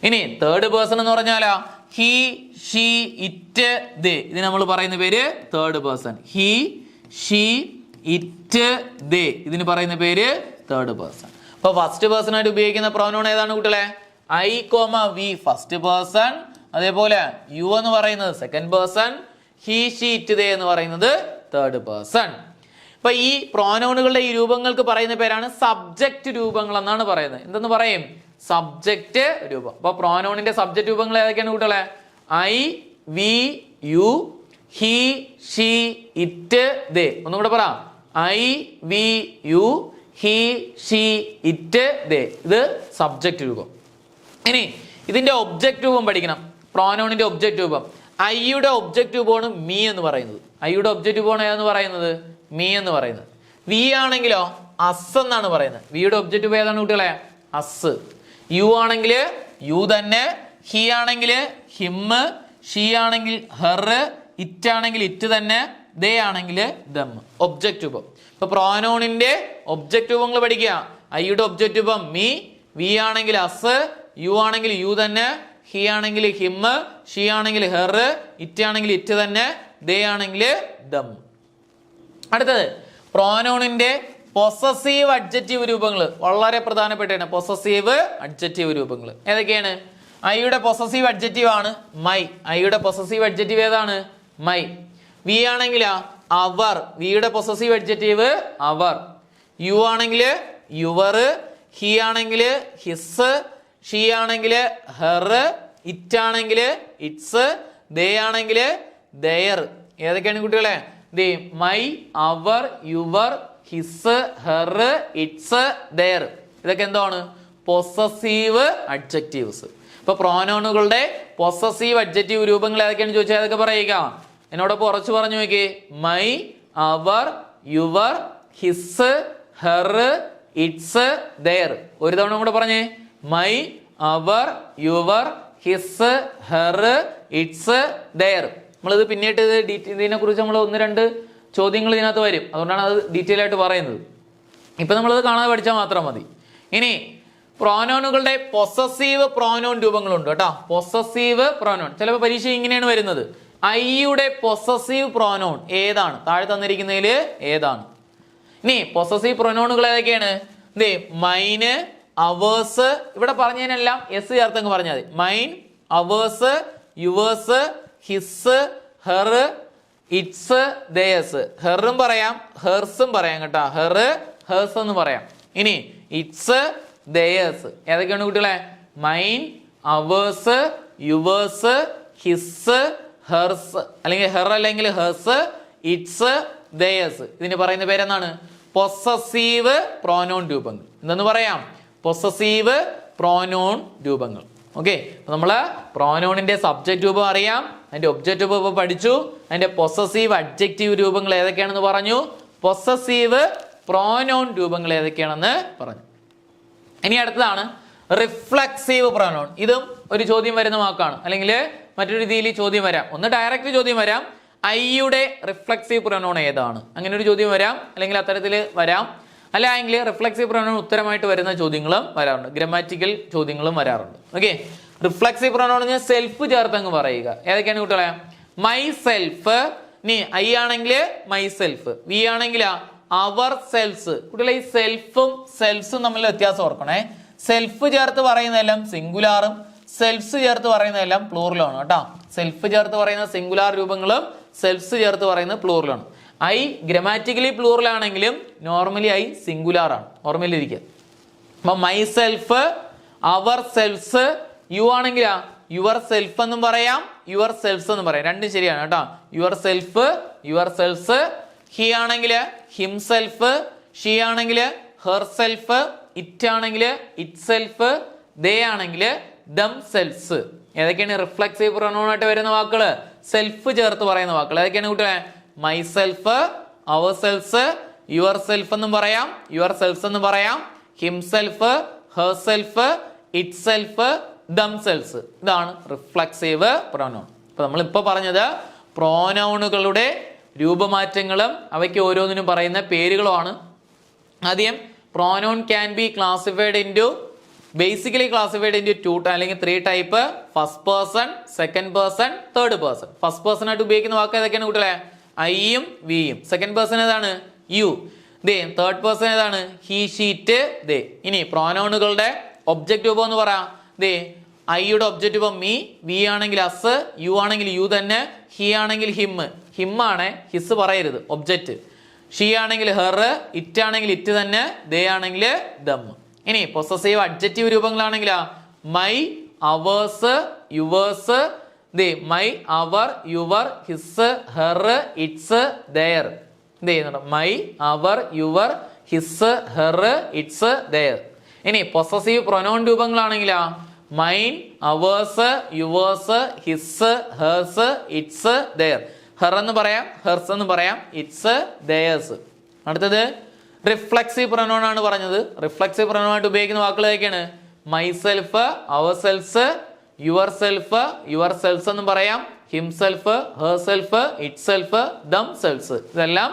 ഇനി തേർഡ് പേഴ്സൺ എന്ന് പറഞ്ഞാലോ ഹി ഷീ ഇറ്റ് ദേ, ഇത് നമ്മൾ പറയുന്ന പേര് third person. He she it they, ഇതിന് പറയുന്ന പേര് തേർഡ് പേഴ്സൺ. അപ്പൊ ഫസ്റ്റ് പേഴ്സൺ ആയിട്ട് ഉപയോഗിക്കുന്ന പ്രൊനൗൺ ഏതാണ് കുട്ടികളെ? I comma we first person, അതേപോലെ യു എന്ന് പറയുന്നത് second person, he she it they എന്ന് പറയുന്നത് തേർഡ് പേഴ്സൺ. അപ്പൊ ഈ പ്രോനൗണുകളുടെ ഈ രൂപങ്ങൾക്ക് പറയുന്ന പേരാണ് സബ്ജക്റ്റ് രൂപങ്ങൾ എന്നാണ് പറയുന്നത്. എന്തെന്ന് പറയും? സബ്ജക്റ്റ് രൂപം. അപ്പൊ പ്രോനൗണിന്റെ സബ്ജക്റ്റ് രൂപങ്ങൾ ഏതൊക്കെയാണ് കുട്ടികളെ? I, we, you, he, she, it, they. ഒന്നും കൂടെ പറ. I, we, you, he, she, it, they. ഇത് സബ്ജക്റ്റ് രൂപം. ഇനി ഇതിന്റെ ഒബ്ജക്റ്റ് രൂപം പഠിക്കണം. പ്രോനൗണിന്റെ ഒബ്ജക്റ്റ് രൂപം. ഐയുടെ ഒബ്ജക്റ്റ് രൂപമാണ് മീ എന്ന് പറയുന്നത്. ഐയുടെ ഒബ്ജക്റ്റ് രൂപമാണ് ഏതെന്ന് പറയുന്നത്? മീ എന്ന് പറയുന്നത്. വി ആണെങ്കിലോ അസ് എന്നാണ് പറയുന്നത്. വിയുടെ ഒബ്ജക്റ്റ് രൂപം ഏതാണ് കുട്ടികളെ? അസ്. യു ആണെങ്കിൽ യു തന്നെ, ഹി ആണെങ്കിൽ ഹിം, ഷീ ആണെങ്കിൽ ഹെർ, ഇറ്റ് ആണെങ്കിൽ ഇറ്റ് തന്നെ, ദേ ആണെങ്കിൽ ദം. ഒബ്ജക്റ്റ് രൂപം. ഇപ്പൊ പ്രോനൗണിന്റെ ഒബ്ജക്റ്റ് രൂപങ്ങൾ പഠിക്കുക. ഐയുടെ ഒബ്ജക്റ്റ് രൂപം മീ, വി ആണെങ്കിൽ അസ്, യു ആണെങ്കിൽ യു തന്നെ, ഹി ആണെങ്കിൽ ഹിം, ഷീ ആണെങ്കിൽ ഹെർ, ഇറ്റ് ആണെങ്കിൽ ഇറ്റ് തന്നെ, ദേ ആണെങ്കിൽ ദം. അടുത്തത് പ്രോനൗണിന്റെ പൊസസീവ് അഡ്ജക്റ്റീവ് രൂപങ്ങൾ. വളരെ പ്രധാനപ്പെട്ടാണ് പൊസസീവ് അഡ്ജക്റ്റീവ് രൂപങ്ങൾ. ഏതൊക്കെയാണ്? ഐയുടെ പൊസസീവ് അഡ്ജക്റ്റീവ് ആണ് മൈ. ഐയുടെ പൊസസീവ് അഡ്ജക്റ്റീവ് ഏതാണ്? മൈ. വി ആണെങ്കിൽ അവർ. വിയുടെ പൊസസീവ് അഡ്ജക്റ്റീവ് അവർ. യു ആണെങ്കിൽ യുവർ, ഹി ആണെങ്കിൽ ഹിസ്, ഷീ ആണെങ്കിൽ ഹെർ, ഇറ്റ് ആണെങ്കിൽ ഇറ്റ്സ്, ദേ ആണെങ്കിൽ ദയർ. ഏതൊക്കെയാണ് കുട്ടികളെ? ദേ my, our, your, his, her, its, their. ഇതൊക്കെ എന്താണ്? Possessive adjectives. ഇപ്പൊ പ്രോനൗണുകളുടെ പൊസസീവ് അഡ്ജക്റ്റീവ് രൂപങ്ങൾ ഏതൊക്കെയാണ് ചോദിച്ചാൽ ഏതൊക്കെ പറയുക? എന്നോടൊപ്പം ഉറച്ചു പറഞ്ഞു നോക്കി. My, our, your, his, her, its, their. ഒരു തവണ കൂടെ പറഞ്ഞേ. My, our, your, his, her, its, their. നമ്മളിത് പിന്നീട് ഇതിനെ കുറിച്ച് നമ്മൾ 1-2 ചോദ്യങ്ങൾ ഇതിനകത്ത് വരും. അതുകൊണ്ടാണ് അത് ഡീറ്റെയിൽ ആയിട്ട് പറയുന്നത്. ഇപ്പൊ നമ്മളിത് കാണാതെ പഠിച്ചാൽ മാത്രം മതി. ഇനി പ്രോനൗണുകളുടെ പൊസസീവ് പ്രോനൗൺ രൂപങ്ങളുണ്ട് കേട്ടോ. പൊസസീവ് പ്രോനൗൺ ചിലപ്പോൾ പരീക്ഷ ഇങ്ങനെയാണ് വരുന്നത്. ഐയുടെ പൊസസീവ് പ്രോനൗൺ ഏതാണ്? താഴെ തന്നിരിക്കുന്നതിൽ ഏതാണ്? ഇനി പൊസസീവ് പ്രോനൗണുകൾ ഏതൊക്കെയാണ്? Mine, ours. ഇവിടെ പറഞ്ഞതിനെല്ലാം എസ് ചേർത്തങ്ങ് പറഞ്ഞാൽ മതി. Mine, ours, yours, his, her, its, theirs. ഹെറും പറയാം, ഹെർസും പറയാം കേട്ടോ. ഹെർ, ഹേഴ്സ് എന്ന് പറയാം. ഇനി ഇറ്റ്സ്, ദേഴ്സ്. ഏതൊക്കെയാണ് കുട്ടികളെ? Mine, ours, yours, his, hers അല്ലെങ്കിൽ ഹെർ അല്ലെങ്കിൽ ഹേഴ്സ്, ഇറ്റ്സ്, ദേഴ്സ്. ഇതിന് പറയുന്ന പേരെന്താണ്? പൊസസീവ് പ്രോനൗൺ രൂപങ്ങൾ. എന്തെന്ന് പറയാം? പൊസസീവ് പ്രോനൗൺ രൂപങ്ങൾ. ഓക്കെ, നമ്മള് പ്രോനൗണിന്റെ സബ്ജക്റ്റ് രൂപം അറിയാം, അതിന്റെ ഒബ്ജക്റ്റ് രൂപം പഠിച്ചു, അതിന്റെ പൊസസീവ് അഡ്ജക്റ്റീവ് രൂപങ്ങൾ ഏതൊക്കെയാണെന്ന് പറഞ്ഞു, പൊസസീവ് പ്രോനൗൺ രൂപങ്ങൾ ഏതൊക്കെയാണെന്ന് പറഞ്ഞു. ഇനി അടുത്തതാണ് റിഫ്ലക്സീവ് പ്രോനൗൺ. ഇതും ഒരു ചോദ്യം വരുന്ന വാക്കാണ്, അല്ലെങ്കിൽ മറ്റൊരു രീതിയിൽ ചോദ്യം വരാം. ഒന്ന് ഡയറക്റ്റ് ചോദ്യം വരാം, ഐയുടെ റിഫ്ലക്സീവ് പ്രോനൗൺ ഏതാണ്? അങ്ങനെ ഒരു ചോദ്യം വരാം, അല്ലെങ്കിൽ അത്തരത്തിൽ വരാം. അല്ലെങ്കിൽ റിഫ്ലക്സീവ് പ്രോനൗൺ ഉത്തരമായിട്ട് വരുന്ന ചോദ്യങ്ങളും വരാറുണ്ട്, ഗ്രാമാറ്റിക്കൽ ചോദ്യങ്ങളും വരാറുണ്ട്. ഓക്കെ, റിഫ്ലക്സീവ് പ്രോനൗൺ സെൽഫ് ചേർത്തങ്ങ് പറയുക. ഏതൊക്കെയാണ് കുട്ടികളെ? My self. ഇനി ഐ ആണെങ്കിൽ മൈ സെൽഫ്, വി ആണെങ്കിൽ അവർ സെൽസ്. കുട്ടികളെ ഈ സെൽഫും സെൽസും തമ്മിലുള്ള വ്യത്യാസം ഓർക്കണേ. സെൽഫ് ചേർത്ത് പറയുന്നതെല്ലാം സിംഗുലാറും സെൽഫ്സ് ചേർത്ത് പറയുന്നതെല്ലാം പ്ലൂറലാണ് കേട്ടോ. സെൽഫ് ചേർത്ത് പറയുന്ന സിംഗുലാർ രൂപങ്ങളും സെൽഫ്സ് ചേർത്ത് പറയുന്നത് പ്ലൂറലാണ്. ഐ ഗ്രാമാറ്റിക്കലി പ്ലൂറൽ ആണെങ്കിലും നോർമലി ഐ സിംഗുലാർ ആണ്, ഓർമ്മയിലിരിക്കുക. അപ്പൊ my self, our selves. You ആണെങ്കിൽ യുവർ സെൽഫ് എന്നും പറയാം, യുവർ സെൽഫ്സ് എന്നും പറയാം. രണ്ടും ശരിയാണ് കേട്ടോ. Your self, your selves. He ആണെങ്കിൽ ഹിംസെൽഫ്, ഷീ ആണെങ്കിൽ ഹെർ സെൽഫ്, ഇറ്റ് ആണെങ്കിൽ ഇറ്റ് സെൽഫ്, ദേ ആണെങ്കിൽ ദം സെൽഫ്സ്. ഏതൊക്കെയാണ് റിഫ്ലക്സീവ് പ്രോനൗൺ ആയിട്ട് വരുന്ന വാക്കുകൾ? സെൽഫ് ചേർത്ത് പറയുന്ന വാക്കുകൾ ഏതൊക്കെയാണ് കുട്ടികളെ? My self, our selves, your self എന്നും പറയാം, യുവർ സെൽഫ്സ് എന്നും പറയാം, himself, her self, it self, dum self. ഇതാണ് റിഫ്ലക്സീവ് പ്രോനൗൺ. ഇപ്പൊ നമ്മളിപ്പോ പറഞ്ഞത് പ്രോനൗണുകളുടെ രൂപമാറ്റങ്ങളും അവയ്ക്ക് ഓരോന്നിനും പറയുന്ന പേരുകളുമാണ്. ആദ്യം pronoun can be classified into basically classified into 2 അല്ലെങ്കിൽ 3 type. First person, second person, third person. First person ആയിട്ട് ഉപയോഗിക്കുന്ന വാക്ക് ഏതൊക്കെയാണ് കുട്ടികളെ? ഐയും വിയും. സെക്കൻഡ് പേഴ്സൺ ഏതാണ്? യു. തേർഡ് പേഴ്സൺ ഏതാണ്? ഹി, ഷീറ്റ്, ദേ. ഇനി പ്രോനൗണുകളുടെ ഒബ്ജക്റ്റ് രൂപം എന്ന് പറയാം. ഐയുടെ ഒബ്ജക്റ്റ് രൂപം മീ, വി ആണെങ്കിൽ അസ്, യു ആണെങ്കിൽ യു തന്നെ, ഹി ആണെങ്കിൽ ഹിം. ഹിം ആണ്, ഹിസ് പറയരുത് ഒബ്ജക്റ്റ്. ഷീ ആണെങ്കിൽ ഹെർ, ഇറ്റ് ആണെങ്കിൽ ഇറ്റ് തന്നെ, ദേ ആണെങ്കിൽ ദം. ഇനി പൊസസീവ് അഡ്ജക്റ്റീവ് രൂപങ്ങളാണെങ്കിൽ my, ours, yours, my, our, your, his, her, its, their. എന്ത് ചെയ്യുന്നുണ്ട്? My, our, your, his, her, its, their. ഇനി പൊസസീവ് പ്രൊനൗൺ രൂപങ്ങളാണെങ്കിലാ mine, ours, yours, his, hers, its, their. Her എന്ന് പറയാം, hers എന്ന് പറയാം, ഇറ്റ്സ്, ദെയേഴ്സ്. അടുത്തത് റിഫ്ലക്സീവ് പ്രൊനൗൺ ആണ് പറഞ്ഞത്. റിഫ്ലക്സീവ് പ്രൊനൗൺ ആയിട്ട് ഉപയോഗിക്കുന്ന വാക്കുകൾ ഏതൊക്കെയാണ്? Myself, our self, your self, your selves എന്ന് പറയാം, himself, herself, itself, them selves. ഇതെല്ലാം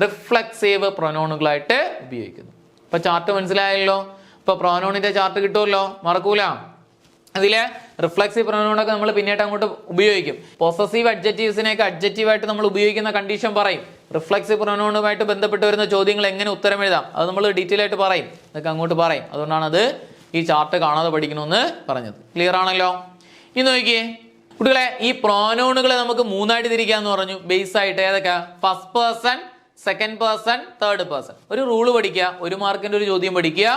റിഫ്ലക്സീവ് പ്രൊനൗണുകളായിട്ട് ഉപയോഗിക്കുന്നു. ഇപ്പൊ ചാർട്ട് മനസ്സിലായല്ലോ. ഇപ്പൊ പ്രൊനൗണിന്റെ ചാർട്ട് കിട്ടുമല്ലോ, മറക്കൂല. അതിലെ റിഫ്ലക്സീവ് പ്രൊനൗണൊക്കെ നമ്മൾ പിന്നീട് അങ്ങോട്ട് ഉപയോഗിക്കും. പൊസസീവ് അഡ്ജക്റ്റീവ്സിനെയൊക്കെ അഡ്ജക്റ്റീവായിട്ട് നമ്മൾ ഉപയോഗിക്കുന്ന കണ്ടീഷൻ പറയും. റിഫ്ലക്സീവ് പ്രൊനൗണുമായിട്ട് ബന്ധപ്പെട്ട് വരുന്ന ചോദ്യങ്ങൾ എങ്ങനെ ഉത്തരം എഴുതാം അത് നമ്മൾ ഡീറ്റെയിൽ ആയിട്ട് പറയും, ഇതൊക്കെ അങ്ങോട്ട് പറയും. അതുകൊണ്ടാണ് അത് ഈ ചാർട്ട് കാണാതെ പഠിക്കണമെന്ന് പറഞ്ഞത്. ക്ലിയർ ആണല്ലോ? ഇനി നോക്കിയേ കുട്ടികളെ, ഈ പ്രൊനൗണുകളെ നമുക്ക് മൂന്നായിട്ട് തിരിക്കാന്ന് പറഞ്ഞു. ബേസ് ആയിട്ട് ഏതൊക്കെ? First person, second person, third person. ഒരു റൂള് പഠിക്കുക, 1 മാർക്കിന്റെ ഒരു ചോദ്യം പഠിക്കുക.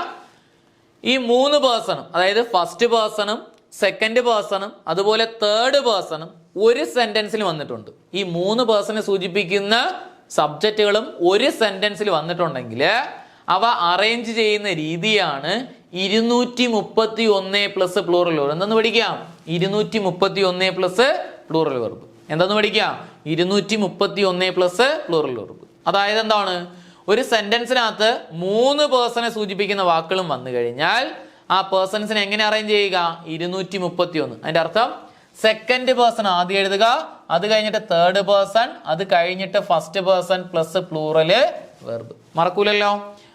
ഈ 3 പേഴ്സണും, അതായത് ഫസ്റ്റ് പേഴ്സണും സെക്കൻഡ് പേഴ്സണും അതുപോലെ തേർഡ് പേഴ്സണും ഒരു സെന്റൻസിൽ വന്നിട്ടുണ്ട്. ഈ 3 പേഴ്സണെ സൂചിപ്പിക്കുന്ന സബ്ജക്റ്റുകളും ഒരു സെന്റൻസിൽ വന്നിട്ടുണ്ടെങ്കിൽ അവ അറേഞ്ച് ചെയ്യുന്ന രീതിയാണ് 231 പ്ലസ് പ്ലൂറൽ വെർബ്. എന്തെന്ന് പഠിക്കാം? 231 പ്ലസ് പ്ലൂറൽ വെർബ്. എന്തെന്ന് പഠിക്കാം? 231 പ്ലസ് പ്ലൂറൽ വെർബ്. അതായത് എന്താണ്? ഒരു സെന്റൻസിനകത്ത് 3 പേഴ്സണെ സൂചിപ്പിക്കുന്ന വാക്കുകളും വന്നു കഴിഞ്ഞാൽ ആ പേഴ്സൺസിനെ എങ്ങനെ അറേഞ്ച് ചെയ്യുക? 231. അതിന്റെ അർത്ഥം സെക്കൻഡ് പേഴ്സൺ ആദ്യം എഴുതുക, അത് കഴിഞ്ഞിട്ട് തേർഡ് പേഴ്സൺ, അത് കഴിഞ്ഞിട്ട് ഫസ്റ്റ് പേഴ്സൺ പ്ലസ് പ്ലൂറല് വെർബ്. മറക്കൂലല്ലോ.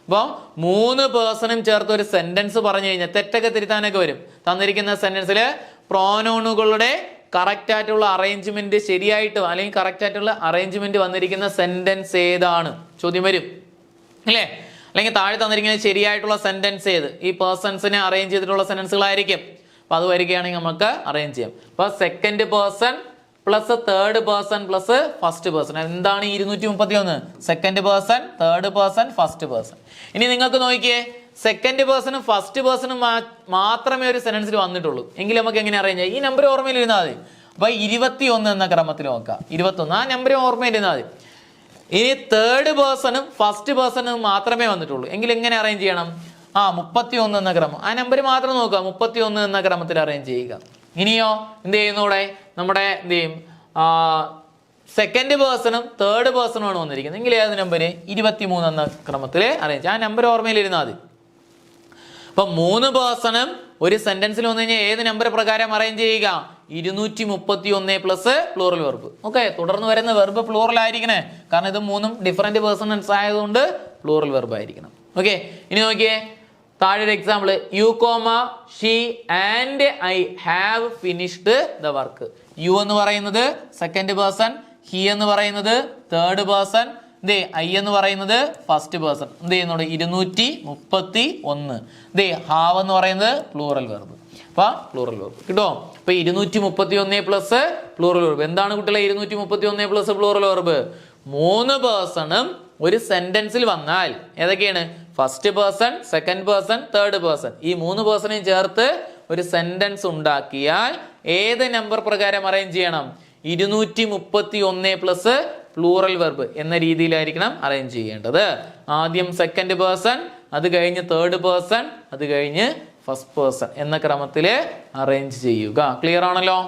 അപ്പൊ 3 പേഴ്സണും ചേർത്ത് ഒരു സെന്റൻസ് പറഞ്ഞു കഴിഞ്ഞാൽ തെറ്റൊക്കെ തിരുത്താനൊക്കെ വരും. തന്നിരിക്കുന്ന സെന്റൻസിൽ പ്രോനൗണുകളുടെ കറക്റ്റ് ആയിട്ടുള്ള അറേഞ്ച്മെന്റ് ശരിയായിട്ട് അല്ലെങ്കിൽ കറക്റ്റ് ആയിട്ടുള്ള അറേഞ്ച്മെന്റ് വന്നിരിക്കുന്ന സെന്റൻസ് ഏതാണ് ചോദ്യം വരും അല്ലേ? അല്ലെങ്കിൽ താഴെ തന്നിരിക്കുന്നത് ശരിയായിട്ടുള്ള സെന്റൻസ് ഏത്? ഈ പേഴ്സൺസിനെ അറേഞ്ച് ചെയ്തിട്ടുള്ള സെന്റൻസുകളായിരിക്കും. അപ്പൊ അത് വരികയാണെങ്കിൽ നമുക്ക് അറേഞ്ച് ചെയ്യാം. അപ്പൊ second person plus third person plus first person. എന്താണ് 231? Second person, third person, first person. ഇനി നിങ്ങൾക്ക് നോക്കിയേ, സെക്കൻഡ് പേഴ്സണും ഫസ്റ്റ് പേഴ്സണും മാത്രമേ ഒരു സെന്റൻസിൽ വന്നിട്ടുള്ളൂ എങ്കിൽ നമുക്ക് എങ്ങനെ അറേഞ്ച് ചെയ്യാം? ഈ നമ്പർ ഓർമ്മയിൽ ഇരുന്നാൽ മതി. അപ്പൊ 21 എന്ന ക്രമത്തിൽ നോക്കാം. 21 ആ നമ്പർ ഓർമ്മയിൽ ഇരുന്നാൽ മതി. ഇനി തേർഡ് പേഴ്സണും ഫസ്റ്റ് പേഴ്സണും മാത്രമേ വന്നിട്ടുള്ളൂ എങ്കിൽ എങ്ങനെ അറേഞ്ച് ചെയ്യണം? 31 എന്ന ക്രമം. ആ നമ്പർ മാത്രം നോക്കുക, 31 എന്ന ക്രമത്തിൽ അറേഞ്ച് ചെയ്യുക. ഇനിയോ എന്ത് ചെയ്യുന്നൂടെ? നമ്മുടെ എന്ത് ചെയ്യും? സെക്കൻഡ് പേഴ്സണും തേർഡ് പേഴ്സണും ആണ് വന്നിരിക്കുന്നത് എങ്കിൽ ഏത് നമ്പർ? 23 എന്ന ക്രമത്തിൽ അറേഞ്ച്. ആ നമ്പർ ഓർമ്മയിൽ ഇരുന്നാൽ മതി. അപ്പൊ 3 പേഴ്സണും ഒരു സെന്റൻസിൽ വന്നു കഴിഞ്ഞാൽ ഏത് നമ്പർ പ്രകാരം അറേഞ്ച് ചെയ്യുക? 231 പ്ലസ് പ്ലൂറൽ വെർബ്. ഓക്കെ, തുടർന്ന് വരുന്ന വെർബ് പ്ലൂറൽ ആയിരിക്കണേ, കാരണം ഇത് 3ഉം ഡിഫറെന്റ് പേഴ്സൺസ് ആയതുകൊണ്ട് പ്ലൂറൽ വെർബ് ആയിരിക്കണം. ഓക്കെ, ഇനി നോക്കിയേ താഴെ ഒരു example. You comma she and I have finished the work. You എന്ന് പറയുന്നത് സെക്കൻഡ് പേഴ്സൺ, ഹി എന്ന് പറയുന്നത് തേർഡ് പേഴ്സൺ, ഐ എന്ന് പറയുന്നത് ഫസ്റ്റ് പേഴ്സൺ. എന്ത് ചെയ്യുന്നുണ്ട്? 231. ഹാവ് എന്ന് പറയുന്നത് പ്ലൂറൽ വെർബ്. അപ്പൊ പ്ലൂറൽ വെർബ് കിട്ടോ? അപ്പൊ 231 പ്ലസ് പ്ലൂറൽ വെർബ്. എന്താണ് കുട്ടികളെ 231 പ്ലസ് പ്ലൂറൽ വെർബ്? 3 പേഴ്സണും ഒരു സെന്റൻസിൽ വന്നാൽ ഏതൊക്കെയാണ്? First person, second person, third person. ഈ 3 പേഴ്സണെയും ചേർത്ത് ഒരു സെന്റൻസ് ഉണ്ടാക്കിയാൽ ഏത് നമ്പർ പ്രകാരം അറേഞ്ച് ചെയ്യണം? 231 പ്ലസ് പ്ലൂറൽ വെർബ് എന്ന രീതിയിലായിരിക്കണം അറേഞ്ച് ചെയ്യേണ്ടത്. ആദ്യം സെക്കൻഡ് പേഴ്സൺ, അത് കഴിഞ്ഞ് തേർഡ് പേഴ്സൺ, അത് കഴിഞ്ഞ് ഫസ്റ്റ് പേഴ്സൺ എന്ന ക്രമത്തില് അറേഞ്ച് ചെയ്യുക. ക്ലിയർ ആണല്ലോ?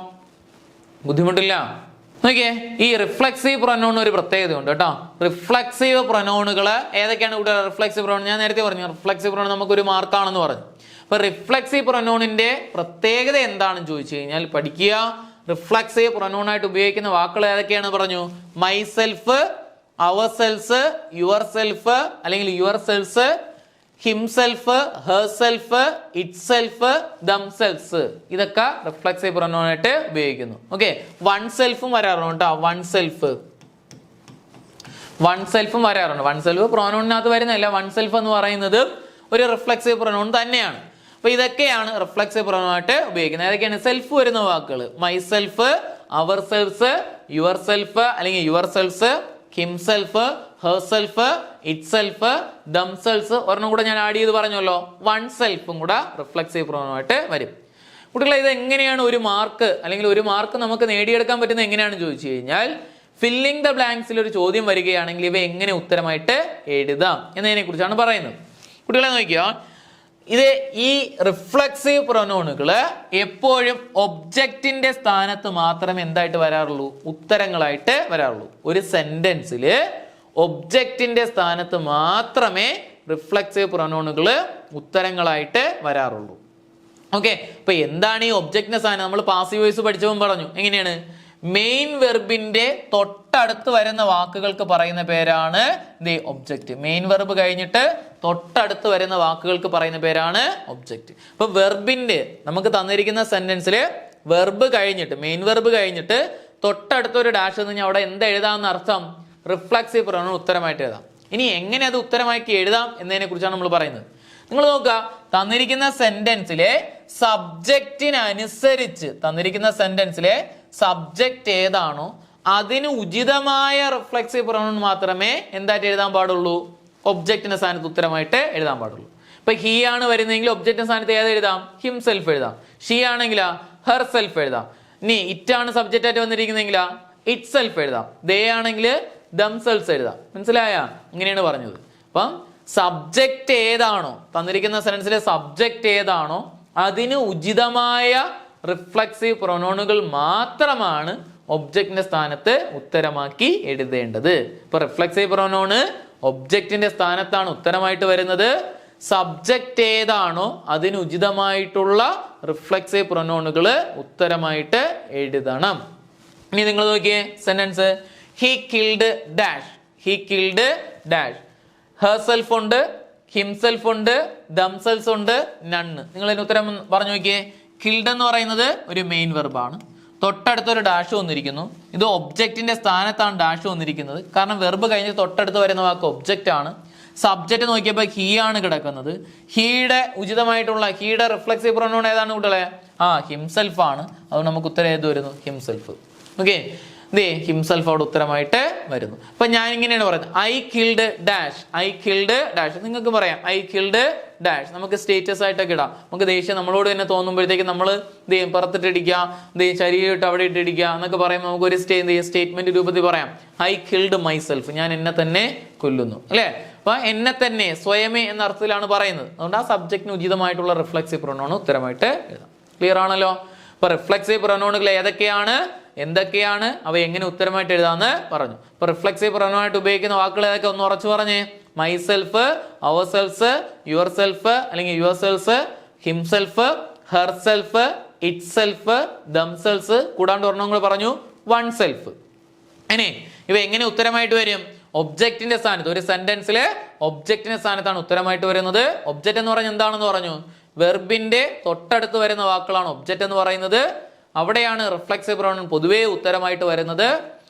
ബുദ്ധിമുട്ടില്ല? നോക്കിയേ, ഈ റിഫ്ലക്സീവ് പ്രൊനൗൺ ഒരു പ്രത്യേകത ഉണ്ട് കേട്ടോ. റിഫ്ലക്സീവ് പ്രൊനൗണുകൾ ഏതൊക്കെയാണ് ഇവിടെ? റിഫ്ലക്സീവ് പ്രൊനൗൺ ഞാൻ നേരത്തെ പറഞ്ഞു, റിഫ്ലക്സീവ് പ്രൊനൗൺ നമുക്കൊരു മാർക്കാണെന്ന് പറഞ്ഞു. അപ്പൊ റിഫ്ലക്സീവ് പ്രൊനൗണിന്റെ പ്രത്യേകത എന്താണെന്ന് ചോദിച്ചു കഴിഞ്ഞാൽ പഠിക്കുക. റിഫ്ലക്സീവ് പ്രൊനൗൺ ആയിട്ട് ഉപയോഗിക്കുന്ന വാക്കുകൾ ഏതൊക്കെയാണ് പറഞ്ഞു? Myself, our self, your self അല്ലെങ്കിൽ your self, himself, herself, itself, themself. ഇതൊക്കെ റിഫ്ലക്സീവ് പ്രൊനൗൺ ആയിട്ട് ഉപയോഗിക്കുന്നു. ഓക്കെ, വൺ സെൽഫും വരാറുണ്ട് കേട്ടോ. വൺ സെൽഫും വരാറുണ്ട്. വൺ സെൽഫ് പ്രൊനൗണിനകത്ത് വരുന്നില്ല. വൺ സെൽഫ് എന്ന് പറയുന്നത് ഒരു റിഫ്ലക്സീവ് പ്രൊനൗൺ തന്നെയാണ്. അപ്പൊ ഇതൊക്കെയാണ് റിഫ്ലക്സീവ് പ്രൊനൗൺ ആയിട്ട് ഉപയോഗിക്കുന്നത്. ഏതൊക്കെയാണ്? സെൽഫ് വരുന്ന വാക്കുകൾ myself, our self, your self അല്ലെങ്കിൽ your self, himself, herself, itself, themself. ഒരെണ്ണം കൂടെ ഞാൻ ആഡ് ചെയ്ത് പറഞ്ഞല്ലോ, വൺ സെൽഫും കൂടെ റിഫ്ലക്സീവ് പ്രൊനൗൺ ആയിട്ട് വരും. കുട്ടികളെ ഇത് എങ്ങനെയാണ് ഒരു മാർക്ക് അല്ലെങ്കിൽ ഒരു മാർക്ക് നമുക്ക് നേടിയെടുക്കാൻ പറ്റുന്നത് എങ്ങനെയാണെന്ന് ചോദിച്ചു കഴിഞ്ഞാൽ ഫില്ലിംഗ് ദ ബ്ലാങ്ക്സിൽ ഒരു ചോദ്യം വരികയാണെങ്കിൽ ഇവ എങ്ങനെ ഉത്തരമായിട്ട് എഴുതാം എന്നതിനെ കുറിച്ചാണ് പറയുന്നത്. കുട്ടികളെ നോക്കിയോ, ഇത് ഈ റിഫ്ലക്സീവ് പ്രൊനൗണുകള് എപ്പോഴും ഒബ്ജക്റ്റിന്റെ സ്ഥാനത്ത് മാത്രമേ എന്തായിട്ട് വരാറുള്ളൂ, ഉത്തരങ്ങളായിട്ട് വരാറുള്ളൂ. ഒരു സെന്റൻസിൽ ഒബ്ജക്റ്റിന്റെ സ്ഥാനത്ത് മാത്രമേ റിഫ്ലക്സീവ് പ്രൊനൗണുകള് ഉത്തരങ്ങളായിട്ട് വരാറുള്ളൂ. ഓക്കെ, അപ്പൊ എന്താണ് ഈ ഒബ്ജക്റ്റിന്റെ സ്ഥാനം? നമ്മൾ പാസീവ് വോയിസ് പഠിച്ചപ്പോൾ പറഞ്ഞു എങ്ങനെയാണ്, മെയിൻ വെർബിന്റെ തൊട്ടടുത്ത് വരുന്ന വാക്കുകൾക്ക് പറയുന്ന പേരാണ് ദി ഒബ്ജക്റ്റ്. മെയിൻ വെർബ് കഴിഞ്ഞിട്ട് തൊട്ടടുത്ത് വരുന്ന വാക്കുകൾക്ക് പറയുന്ന പേരാണ് ഒബ്ജക്റ്റ്. അപ്പൊ വെർബിന്റെ നമുക്ക് തന്നിരിക്കുന്ന സെന്റൻസിൽ വെർബ് കഴിഞ്ഞിട്ട് മെയിൻ വെർബ് കഴിഞ്ഞിട്ട് തൊട്ടടുത്തൊരു ഡാഷ് എന്ന് കഴിഞ്ഞാൽ അവിടെ എന്താ എഴുതാമെന്ന് അർത്ഥം, റിഫ്ലക്സീവ് പ്രൊനൗൺ ഉത്തരമായിട്ട് എഴുതാം. ഇനി എങ്ങനെ അത് ഉത്തരമാക്കി എഴുതാം എന്നതിനെ കുറിച്ചാണ് നമ്മൾ പറയുന്നത്. നിങ്ങൾ നോക്കുക, തന്നിരിക്കുന്ന സെന്റൻസിലെ സബ്ജക്റ്റിനനുസരിച്ച് തന്നിരിക്കുന്ന സെന്റൻസിലെ സബ്ജക്റ്റ് ഏതാണോ അതിന് ഉചിതമായ റിഫ്ലക്സീവ് പ്രൊനൗൺ മാത്രമേ എന്തായിട്ട് എഴുതാൻ പാടുള്ളൂ, ഒബ്ജക്റ്റിന്റെ സ്ഥാനത്ത് ഉത്തരമായിട്ട് എഴുതാൻ പാടുള്ളൂ. ഇപ്പൊ ഹി ആണ് വരുന്നതെങ്കിൽ ഒബ്ജക്റ്റിന്റെ സ്ഥാനത്ത് ഏത് എഴുതാം, ഹിംസെൽഫ് എഴുതാം. ഷീ ആണെങ്കിലാ ഹെർ സെൽഫ് എഴുതാം. ഇനി ഇറ്റ് ആണ് സബ്ജക്റ്റ് ആയിട്ട് വന്നിരിക്കുന്നെങ്കിലാ ഇറ്റ് സെൽഫ് എഴുതാം. ദേ ആണെങ്കിൽ ദംസെൽസ് എഴുതാം. മനസ്സിലായ? ഇങ്ങനെയാണ് പറഞ്ഞത്. അപ്പം സബ്ജക്റ്റ് ഏതാണോ തന്നിരിക്കുന്ന സെന്റൻസിലെ സബ്ജക്റ്റ് ഏതാണോ അതിന് ഉചിതമായ റിഫ്ലക്സീവ് പ്രൊനൗണുകൾ മാത്രമാണ് ഒബ്ജക്റ്റിന്റെ സ്ഥാനത്ത് ഉത്തരമാക്കി എഴുതേണ്ടത്. ഇപ്പൊ റിഫ്ലക്സീവ് പ്രൊനൗണ് ഒബ്ജക്റ്റിന്റെ സ്ഥാനത്താണ് ഉത്തരമായിട്ട് വരുന്നത്. സബ്ജക്റ്റ് ഏതാണോ അതിന് ഉചിതമായിട്ടുള്ള റിഫ്ലക്സീവ് പ്രൊനൗണുകൾ ഉത്തരമായിട്ട് എഴുതണം. ഇനി നിങ്ങൾ നോക്കിയേ sentence, he killed dash. He killed dash. Herself ഉണ്ട്, ഹിംസെൽഫ് ഉണ്ട്, ദംസെൽസ് ഉണ്ട്, നണ്ണ്. നിങ്ങൾ അതിന് ഉത്തരം പറഞ്ഞു നോക്കിയേ. കിൽഡ് എന്ന് പറയുന്നത് ഒരു മെയിൻ വെർബാണ്. തൊട്ടടുത്തൊരു ഡാഷ് വന്നിരിക്കുന്നു. ഇത് ഒബ്ജക്റ്റിന്റെ സ്ഥാനത്താണ് ഡാഷ് വന്നിരിക്കുന്നത്. കാരണം വെർബ് കഴിഞ്ഞ് തൊട്ടടുത്ത് വരുന്ന വാക്ക് ഒബ്ജക്റ്റ് ആണ്. സബ്ജക്റ്റ് നോക്കിയപ്പോൾ ഹീ ആണ് കിടക്കുന്നത്. ഹീയുടെ ഉചിതമായിട്ടുള്ള ഹീയുടെ റിഫ്ലക്സീവ് പ്രൊനൗൺ ഏതാണ് കുട്ടികളെ? ഹിംസെൽഫ് ആണ്. അതുകൊണ്ട് നമുക്ക് ഉത്തരം ഏത് വരുന്നു, ഹിംസെൽഫ്. ഓക്കെ, ദേ ഹിംസെൽഫ് അവിടെ ഉത്തരമായിട്ട് വരുന്നു. അപ്പൊ ഞാൻ ഇങ്ങനെയാണ് പറയുന്നത്, I killed dash. I killed dash. നിങ്ങൾക്ക് പറയാം ഐ കിൽഡ് ഡാഷ്. നമുക്ക് സ്റ്റേറ്റസ് ആയിട്ടൊക്കെ ഇടാം. നമുക്ക് ദേഷ്യം നമ്മളോട് തന്നെ തോന്നുമ്പോഴത്തേക്ക് നമ്മൾ പുറത്തിട്ടിടിക്കുക, ശരീരമായിട്ട് അവിടെ ഇട്ടിടിക്കുക എന്നൊക്കെ പറയുമ്പോൾ നമുക്ക് ഒരു സ്റ്റേറ്റ്മെന്റ് രൂപത്തിൽ പറയാം, ഐ കിൽഡ് മൈസെൽഫ്. ഞാൻ എന്നെ തന്നെ കൊല്ലുന്നു, അല്ലേ? അപ്പൊ എന്നെ തന്നെ, സ്വയമേ എന്ന അർത്ഥത്തിലാണ് പറയുന്നത്. അതുകൊണ്ട് ആ സബ്ജക്റ്റിന് ഉചിതമായിട്ടുള്ള റിഫ്ലക്സീവ് പ്രൊനൗൺ ഉത്തരമായിട്ട് എഴുതാം. ക്ലിയർ ആണല്ലോ? അപ്പൊ റിഫ്ലക്സീവ് പ്രൊനൗണുകൾ ഏതൊക്കെയാണ്, എന്തൊക്കെയാണ്, അവ എങ്ങനെ ഉത്തരമായിട്ട് എഴുതാന്ന് പറഞ്ഞു. ഇപ്പൊ റിഫ്ലക്സീവ് പ്രൊനൗണായിട്ട് ഉപയോഗിക്കുന്ന വാക്കുകൾ ഏതൊക്കെ ഒന്ന് ഉറച്ചു പറഞ്ഞേ. Myself, our self, your self അല്ലെങ്കിൽ your self, himself, her self, it self, themselves. കൂടാണ്ട് ഒരെണ്ണം കൂടെ പറഞ്ഞു, വൺ സെൽഫ്. ഇനി ഇവ എങ്ങനെ ഉത്തരമായിട്ട് വരും? ഒബ്ജക്റ്റിന്റെ സ്ഥാനത്ത്. ഒരു സെന്റൻസിലെ ഒബ്ജക്റ്റിന്റെ സ്ഥാനത്താണ് ഉത്തരമായിട്ട് വരുന്നത്. ഒബ്ജക്റ്റ് എന്ന് പറഞ്ഞാൽ എന്താണെന്ന് പറഞ്ഞു, വെർബിന്റെ തൊട്ടടുത്ത് വരുന്ന വാക്കുകളാണ് ഒബ്ജക്റ്റ് എന്ന് പറയുന്നത്. അവിടെയാണ് റിഫ്ലക്സീവ് പ്രൊനൗൺ പൊതുവേ ഉത്തരമായിട്ട് വരുന്നത്.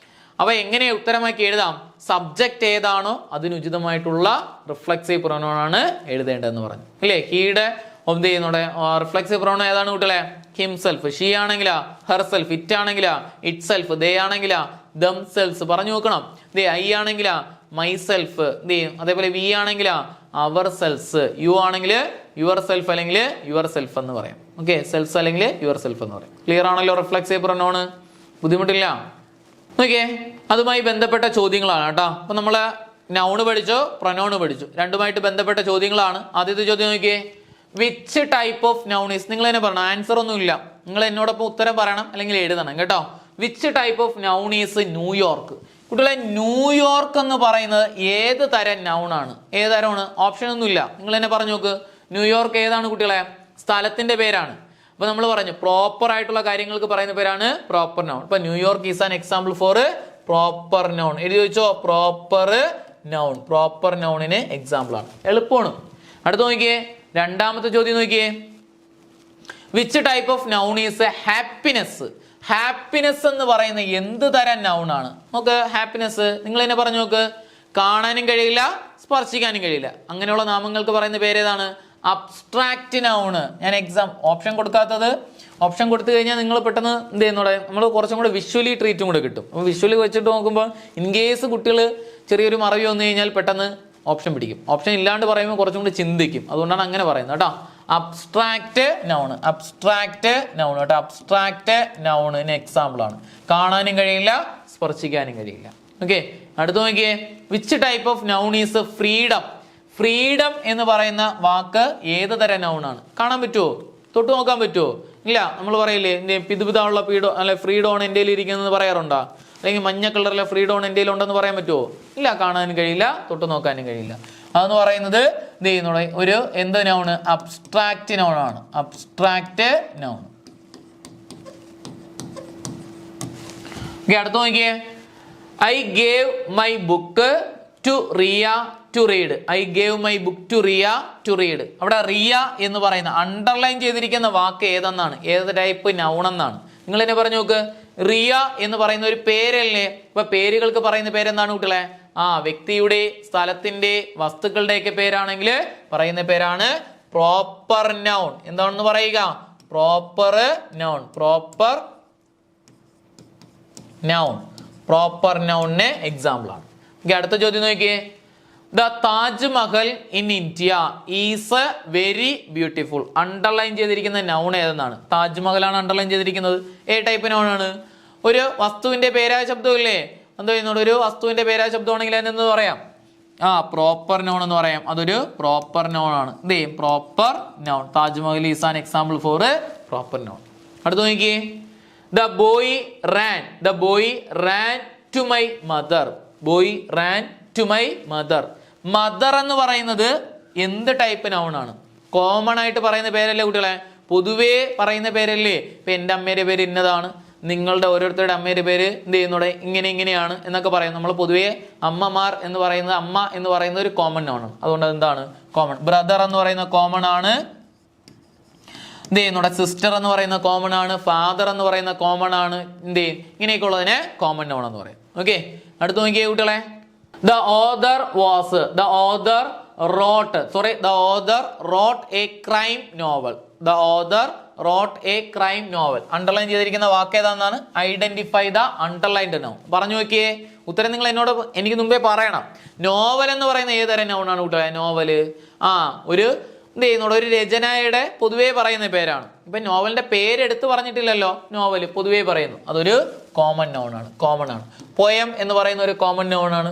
അവ എങ്ങനെ ഉത്തരമാക്കി എഴുതാം? സബ്ജക്റ്റ് ഏതാണോ അതിനുചിതമായിട്ടുള്ള റിഫ്ലക്സീവ് പ്രൊനൗൺ ആണ് എഴുതേണ്ടതെന്ന് പറഞ്ഞു, അല്ലേ? ഹീയുടെ എന്ത് ചെയ്യുന്നോടെ റിഫ്ലക്സീവ് പ്രൊനൗൺ ഏതാണ് കുട്ടികളെ? ഹിംസെൽഫ്. ഷീ ആണെങ്കിലാ ഹെർ സെൽഫ്. ഇറ്റ് ആണെങ്കിലാ ഇറ്റ് സെൽഫ്. ദേ ആണെങ്കിലാ ദം സെൽസ്. പറഞ്ഞു നോക്കണം. ദേ ഐ ആണെങ്കിലാ മൈ സെൽഫ്. അതേപോലെ വി ആണെങ്കിലാ അവർ സെൽസ്. യു ആണെങ്കിൽ യുവർ സെൽഫ് അല്ലെങ്കിൽ യുവർ സെൽഫ് എന്ന് പറയാം. ഓക്കെ, സെൽസ് അല്ലെങ്കിൽ യുവർ സെൽഫ് എന്ന് പറയാം. ക്ലിയർ ആണല്ലോ റിഫ്ലക്സീവ് പ്രൊനൗൺ? ബുദ്ധിമുട്ടില്ല? ഓക്കെ, അതുമായി ബന്ധപ്പെട്ട ചോദ്യങ്ങളാണ് കേട്ടോ. അപ്പൊ നമ്മള് നൗണ് പഠിച്ചോ, പ്രൊനൗണ് പഠിച്ചു. രണ്ടുമായിട്ട് ബന്ധപ്പെട്ട ചോദ്യങ്ങളാണ്. ആദ്യത്തെ ചോദ്യം നോക്കിയേ, which type of noun is. നിങ്ങൾ തന്നെ പറയണം, ആൻസർ ഒന്നും ഇല്ല. നിങ്ങൾ എന്നോടൊപ്പം ഉത്തരം പറയണം അല്ലെങ്കിൽ എഴുതണം കേട്ടോ. Which type of noun is New York. കുട്ടികളെ, ന്യൂയോർക്ക് എന്ന് പറയുന്നത് ഏത് തരം നൗൺ ആണ്? ഏത് തരമാണ്? ഓപ്ഷൻ ഒന്നും ഇല്ല. നിങ്ങൾ തന്നെ പറഞ്ഞു നോക്ക്. ന്യൂയോർക്ക് ഏതാണ് കുട്ടികളെ? സ്ഥലത്തിന്റെ പേരാണ്. അപ്പൊ നമ്മൾ പറഞ്ഞു പ്രോപ്പർ ആയിട്ടുള്ള കാര്യങ്ങൾക്ക് പറയുന്ന പേരാണ് പ്രോപ്പർ നൗൺ. ഇപ്പൊ New York is an example for proper noun. എഴുതി വെച്ചോ, പ്രോപ്പർ നൗൺ. പ്രോപ്പർ നൗണിന് എക്സാമ്പിൾ ആണ്. എളുപ്പമാണ്. അടുത്ത് നോക്കിയേ, രണ്ടാമത്തെ ചോദ്യം നോക്കിയേ, which type of noun is happiness. Happiness എന്ന് പറയുന്ന എന്ത് തരം നൗൺ ആണ്? നോക്ക്, ഹാപ്പിനെസ് നിങ്ങൾ തന്നെ പറഞ്ഞു നോക്ക്. കാണാനും കഴിയില്ല, സ്പർശിക്കാനും കഴിയില്ല. അങ്ങനെയുള്ള നാമങ്ങൾക്ക് പറയുന്ന പേരേതാണ്? Abstract noun. ഞാൻ ഓപ്ഷൻ കൊടുക്കാത്തത്, ഓപ്ഷൻ കൊടുത്തു കഴിഞ്ഞാൽ നിങ്ങൾ പെട്ടെന്ന് എന്ത് ചെയ്യുന്നോടെ നമ്മൾ കുറച്ചും കൂടെ വിഷ്വലി ട്രീറ്റും കൂടെ കിട്ടും. അപ്പോൾ വിഷ്വലി വെച്ചിട്ട് നോക്കുമ്പോൾ ഇൻ കേസ് കുട്ടികൾ ചെറിയൊരു മറവി വന്നു കഴിഞ്ഞാൽ പെട്ടെന്ന് ഓപ്ഷൻ പിടിക്കും. ഓപ്ഷൻ ഇല്ലാണ്ട് പറയുമ്പോൾ കുറച്ചും കൂടി ചിന്തിക്കും. അതുകൊണ്ടാണ് അങ്ങനെ പറയുന്നത് കേട്ടോ. അബ്സ്ട്രാക്റ്റ് നൗൺ കേട്ടോ. അബ്സ്ട്രാക്റ്റ് നൗണിന് എക്സാമ്പിൾ ആണ്. കാണാനും കഴിയില്ല, സ്പർശിക്കാനും കഴിയില്ല. ഓക്കെ, അടുത്ത് നോക്കിയേ. Which type of noun is freedom? Freedom എന്ന് പറയുന്ന വാക്ക് ഏത് തരം നൗൺ ആണ്? കാണാൻ പറ്റുമോ? തൊട്ട് നോക്കാൻ പറ്റുമോ? ഇല്ല. നമ്മൾ പറയില്ലേ പിതുപിതാവുള്ള ഫ്രീഡോൺ എൻ്റെ ഇരിക്കുന്നത് പറയാറുണ്ടോ? അല്ലെങ്കിൽ മഞ്ഞ കളറിലെ ഫ്രീഡോൺ എൻ്റെ ഉണ്ടെന്ന് പറയാൻ പറ്റുമോ? ഇല്ല, കാണാനും കഴിയില്ല, തൊട്ട് നോക്കാനും കഴിയില്ല. അതെന്ന് പറയുന്നത് ഒരു എന്ത് നൗണ്? അബ്സ്ട്രാക്റ്റ് നൗൺ ആണ്. Abstract noun. അടുത്ത് നോക്കിയേ. I gave my book to Riya to read. I gave my book to Riya to read. അവിടെ റിയ എന്ന് പറയുന്ന അണ്ടർലൈൻ ചെയ്തിരിക്കുന്ന വാക്ക് ഏതെന്നാണ്? ഏത് ടൈപ്പ് നൗൺ എന്നാണ്? നിങ്ങൾ എന്നെ പറഞ്ഞു നോക്ക്. റിയ എന്ന് പറയുന്ന ഒരു പേരല്ലേ? ഇപ്പൊ പേരുകൾക്ക് പറയുന്ന പേരെന്താണ് കുട്ടികളെ? വ്യക്തിയുടെ, സ്ഥലത്തിന്റെ, വസ്തുക്കളുടെ ഒക്കെ പേരാണെങ്കിൽ പറയുന്ന പേരാണ് പ്രോപ്പർ നൗൺ. എന്താണെന്ന് പറയുക? Proper noun. Proper noun. Proper നൗണിന് എക്സാമ്പിൾ ആണ്. അടുത്ത ചോദ്യം നോക്കിയേ. The Taj Mahal in India is very beautiful. Underline ചെയ്തിരിക്കുന്ന നൗൺ ഏതെന്നാണ്? താജ്മഹലാണ് അണ്ടർലൈൻ ചെയ്തിരിക്കുന്നത്. ഏ ടൈപ്പ് നൗൺ ആണ്? ഒരു വസ്തുവിന്റെ പേരായ ശബ്ദമില്ലേ? എന്താ ചെയ്യുന്നുണ്ട്? ഒരു വസ്തുവിന്റെ പേരായ ശബ്ദമാണെങ്കിൽ അതിനെന്ന് പറയാം? പ്രോപ്പർ നൗൺ എന്ന് പറയാം. അതൊരു പ്രോപ്പർ നൗൺ ആണ്. എന്ത് ചെയ്യും? Proper noun. Taj Mahal is an example for proper noun. അടുത്ത് നോക്കിയേ. The boy ran to my mother. Boy ran to my mother. Mother എന്ന് പറയുന്നത് എന്ത് ടൈപ്പ് നൗൺ ആണ്? കോമൺ ആയിട്ട് പറയുന്ന പേരല്ലേ കുട്ടികളെ? പൊതുവേ പറയുന്ന പേരല്ലേ? ഇപ്പൊ എൻ്റെ അമ്മയുടെ പേര് ഇന്നതാണ്, നിങ്ങളുടെ ഓരോരുത്തരുടെ അമ്മയുടെ പേര് എന്ത് ചെയ്യുന്നൂടെ ഇങ്ങനെയാണ് എന്നൊക്കെ പറയും. നമ്മൾ പൊതുവേ അമ്മമാർ എന്ന് പറയുന്നത്, അമ്മ എന്ന് പറയുന്നത് ഒരു കോമൺ നൗൺ ആണ്. അതുകൊണ്ട് എന്താണ് കോമൺ? ബ്രദർ എന്ന് പറയുന്ന കോമൺ ആണ്. എന്ത് ചെയ്യുന്നുടെ? സിസ്റ്റർ എന്ന് പറയുന്ന കോമൺ ആണ്. ഫാദർ എന്ന് പറയുന്ന കോമൺ ആണ്. എന്ത് ചെയ്യും? ഇങ്ങനെയൊക്കെ ഉള്ളതിനെ കോമൺ നൗൺ എന്ന് പറയും. ഓക്കെ, അടുത്ത് നോക്കിയേ കുട്ടികളെ. The author wrote a crime novel. The author wrote a crime novel. Underline ചെയ്തിരിക്കുന്ന വാക്ക് ഏതാണെന്നാണ്? Identify the underlined noun. പറഞ്ഞു നോക്കിയേ. ഉത്തരം നിങ്ങൾ എനിക്ക് മുമ്പേ പറയണം. നോവൽ എന്ന് പറയുന്ന ഏതരം നൗൺ ആണ് കുട്ടികളെ? നോവല് ഒരു എന്ത് ചെയ്യുന്നുള്ളൂ? ഒരു രചനയുടെ പൊതുവേ പറയുന്ന പേരാണ്. ഇപ്പൊ നോവലിന്റെ പേരെടുത്ത് പറഞ്ഞിട്ടില്ലല്ലോ. നോവൽ പൊതുവേ പറയുന്നു, അതൊരു കോമൺ നൗൺ ആണ്. കോമൺ ആണ്. പോയം എന്ന് പറയുന്ന ഒരു കോമൺ നൗൺ ആണ്.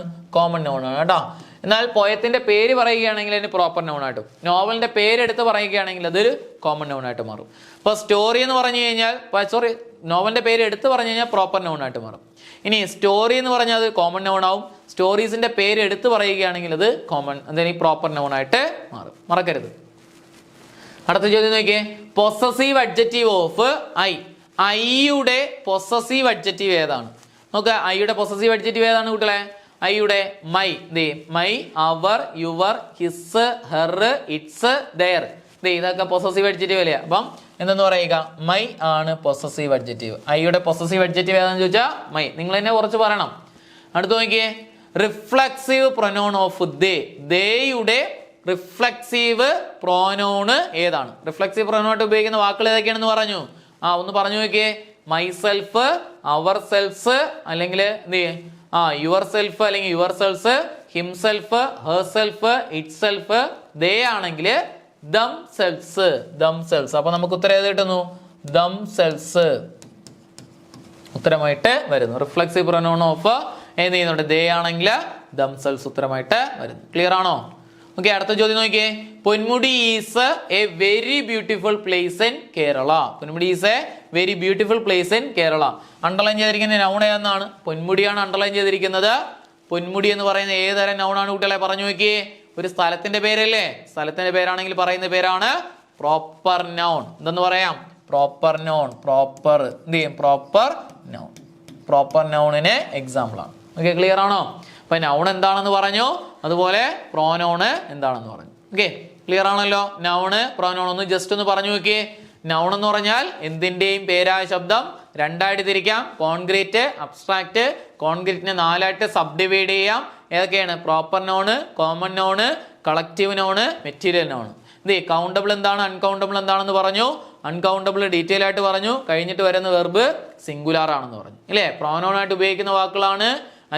കേട്ടോ. എന്നാൽ പോയത്തിന്റെ പേര് പറയുകയാണെങ്കിൽ അതിന് പ്രോപ്പർ നൗൺ ആയിട്ടും, നോവലിന്റെ പേരെടുത്ത് പറയുകയാണെങ്കിൽ അതൊരു കോമൺ നൗൺ ആയിട്ട് മാറും. ഇപ്പൊ സ്റ്റോറി എന്ന് പറഞ്ഞു കഴിഞ്ഞാൽ, നോവലിന്റെ പേര് എടുത്ത് പറഞ്ഞു കഴിഞ്ഞാൽ പ്രോപ്പർ നൗൺ ആയിട്ട് മാറും. ഇനി സ്റ്റോറി എന്ന് പറഞ്ഞാൽ അത് കോമൺ നൗൺ ആവും. സ്റ്റോറീസിന്റെ പേര് എടുത്ത് പറയുകയാണെങ്കിൽ അത് പ്രോപ്പർ നൗൺ ആയിട്ട് മാറും. മറക്കരുത്. അടുത്ത ചോദ്യം നോക്കിയേ. Possessive adjective of I. ഐയുടെ പൊസസീവ് അഡ്ജക്റ്റീവ് ഏതാണ്? നോക്കുക. ഐയുടെ പൊസസീവ് അഡ്ജക്റ്റീവ് ഏതാണ് കുട്ടികളെ? ഐയുടെ my, my, our, your, his, her, its, their. ഇതൊക്കെ പൊസസീവ് അഡ്ജക്റ്റീവ് അല്ലേ? അപ്പം എന്തെന്ന് പറയുക? മൈ ആണ് പൊസസീവ് അഡ്ജക്റ്റീവ്. ഐയുടെ പൊസസീവ് അഡ്ജക്റ്റീവ് ഏതാണെന്ന് ചോദിച്ചാൽ മൈ. നിങ്ങൾ തന്നെ കുറച്ച് പറയണം. അടുത്ത് നോക്കിയേ. Reflexive pronoun of they. ദേയുടെ റിഫ്ലക്സീവ് പ്രോനൗണ് ഏതാണ്? റിഫ്ലക്സീവ് പ്രോനൗൺ ഉപയോഗിക്കുന്ന വാക്കുകൾ ഏതൊക്കെയാണെന്ന് പറഞ്ഞു? ഒന്ന് പറഞ്ഞു നോക്കിയേ. മൈ സെൽഫ്, അവർ സെൽഫ്, അല്ലെങ്കിൽ യുവർ സെൽഫ്, അല്ലെങ്കിൽ your self, himself, her self, it self. They ആണെങ്കിൽ ദം സെൽസ്. അപ്പൊ നമുക്ക് ഉത്തരം ഏത് കിട്ടുന്നു? ദം സെൽസ് ഉത്തരമായിട്ട് വരുന്നു. റിഫ്ലക്സീവ് പ്രൊനൗൺ ഓഫ് എന്ത് ചെയ്യുന്നുണ്ട്? ദേ ആണെങ്കിൽ ദം സെൽസ് ഉത്തരമായിട്ട് വരുന്നു. ക്ലിയർ ആണോ? ഓക്കെ, അടുത്ത ചോദ്യം നോക്കിയേ. Ponmudi is A very beautiful place in Kerala. Ponmudi is A very beautiful place in Kerala. Underline ചെയ്തിരിക്കുന്ന നൗൺ ഏതെന്നാണ്? പൊന്മുടിയാണ് അണ്ടർലൈൻ ചെയ്തിരിക്കുന്നത്. പൊന്മുടി എന്ന് പറയുന്ന ഏതരം നൗണാണ് കുട്ടികളെ? പറഞ്ഞു നോക്കിയേ. ഒരു സ്ഥലത്തിന്റെ പേരല്ലേ? സ്ഥലത്തിന്റെ പേരാണെങ്കിൽ പറയുന്ന പേരാണ് പ്രോപ്പർ നൗൺ. എന്തെന്ന് പറയാം? Proper noun. പ്രോപ്പർ എന്ത് ചെയ്യും? Proper noun. പ്രോപ്പർ നൗണിന് എക്സാമ്പിൾ ആണ്. ഓക്കെ, ക്ലിയർ ആണോ? അപ്പൊ നൗൺ എന്താണെന്ന് പറഞ്ഞു, അതുപോലെ പ്രോനൗണ് എന്താണെന്ന് പറഞ്ഞു. ഓക്കെ, ക്ലിയർ ആണല്ലോ? നൗണ്, പ്രോനൗൺ ഒന്ന് ജസ്റ്റ് ഒന്ന് പറഞ്ഞു നോക്കിയേ. നൗൺ എന്ന് പറഞ്ഞാൽ എന്തിന്റെയും പേരായ ശബ്ദം രണ്ടായിട്ട് തിരിക്കാം. Concrete, abstract. കോൺക്രീറ്റിനെ 4ആയിട്ട് സബ് ഡിവൈഡ് ചെയ്യാം. ഏതൊക്കെയാണ്? Proper noun, common noun, collective noun, material noun. Countable എന്താണ്, അൺകൗണ്ടബിൾ എന്താണെന്ന് പറഞ്ഞു. അൺകൗണ്ടബിൾ ഡീറ്റെയിൽ ആയിട്ട് പറഞ്ഞു. കഴിഞ്ഞിട്ട് വരുന്ന വെർബ് സിംഗുലാർ ആണെന്ന് പറഞ്ഞു. ഇല്ലേ? പ്രോനൗൺ ആയിട്ട് ഉപയോഗിക്കുന്ന വാക്കുകളാണ്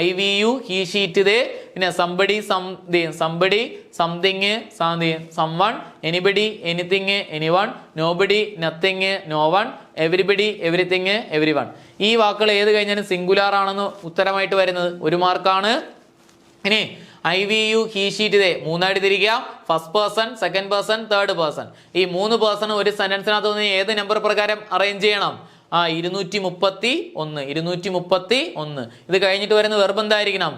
I, we, you, he, she, it, they. പിന്നെ somebody somebody something someone anybody anything anyone nobody nothing no one everybody everything everyone. ഈ വാക്കുകൾ ഏത് കഴിഞ്ഞാലും സിംഗുലാർ ആണെന്ന് ഉത്തരമായിട്ട് വരുന്നത് 1 മാർക്കാണ്. ഇനി I we you he she it ഇതേ 3ആയിട്ട് തിരിക്കുക. First person, second person, third person. ഈ 3 പേഴ്സൺ ഒരു സെന്റൻസിനകത്ത് ഏത് നമ്പർ പ്രകാരം അറേഞ്ച് ചെയ്യണം? 231. ഇത് കഴിഞ്ഞിട്ട് വരുന്ന വെർബ് എന്തായിരിക്കണം?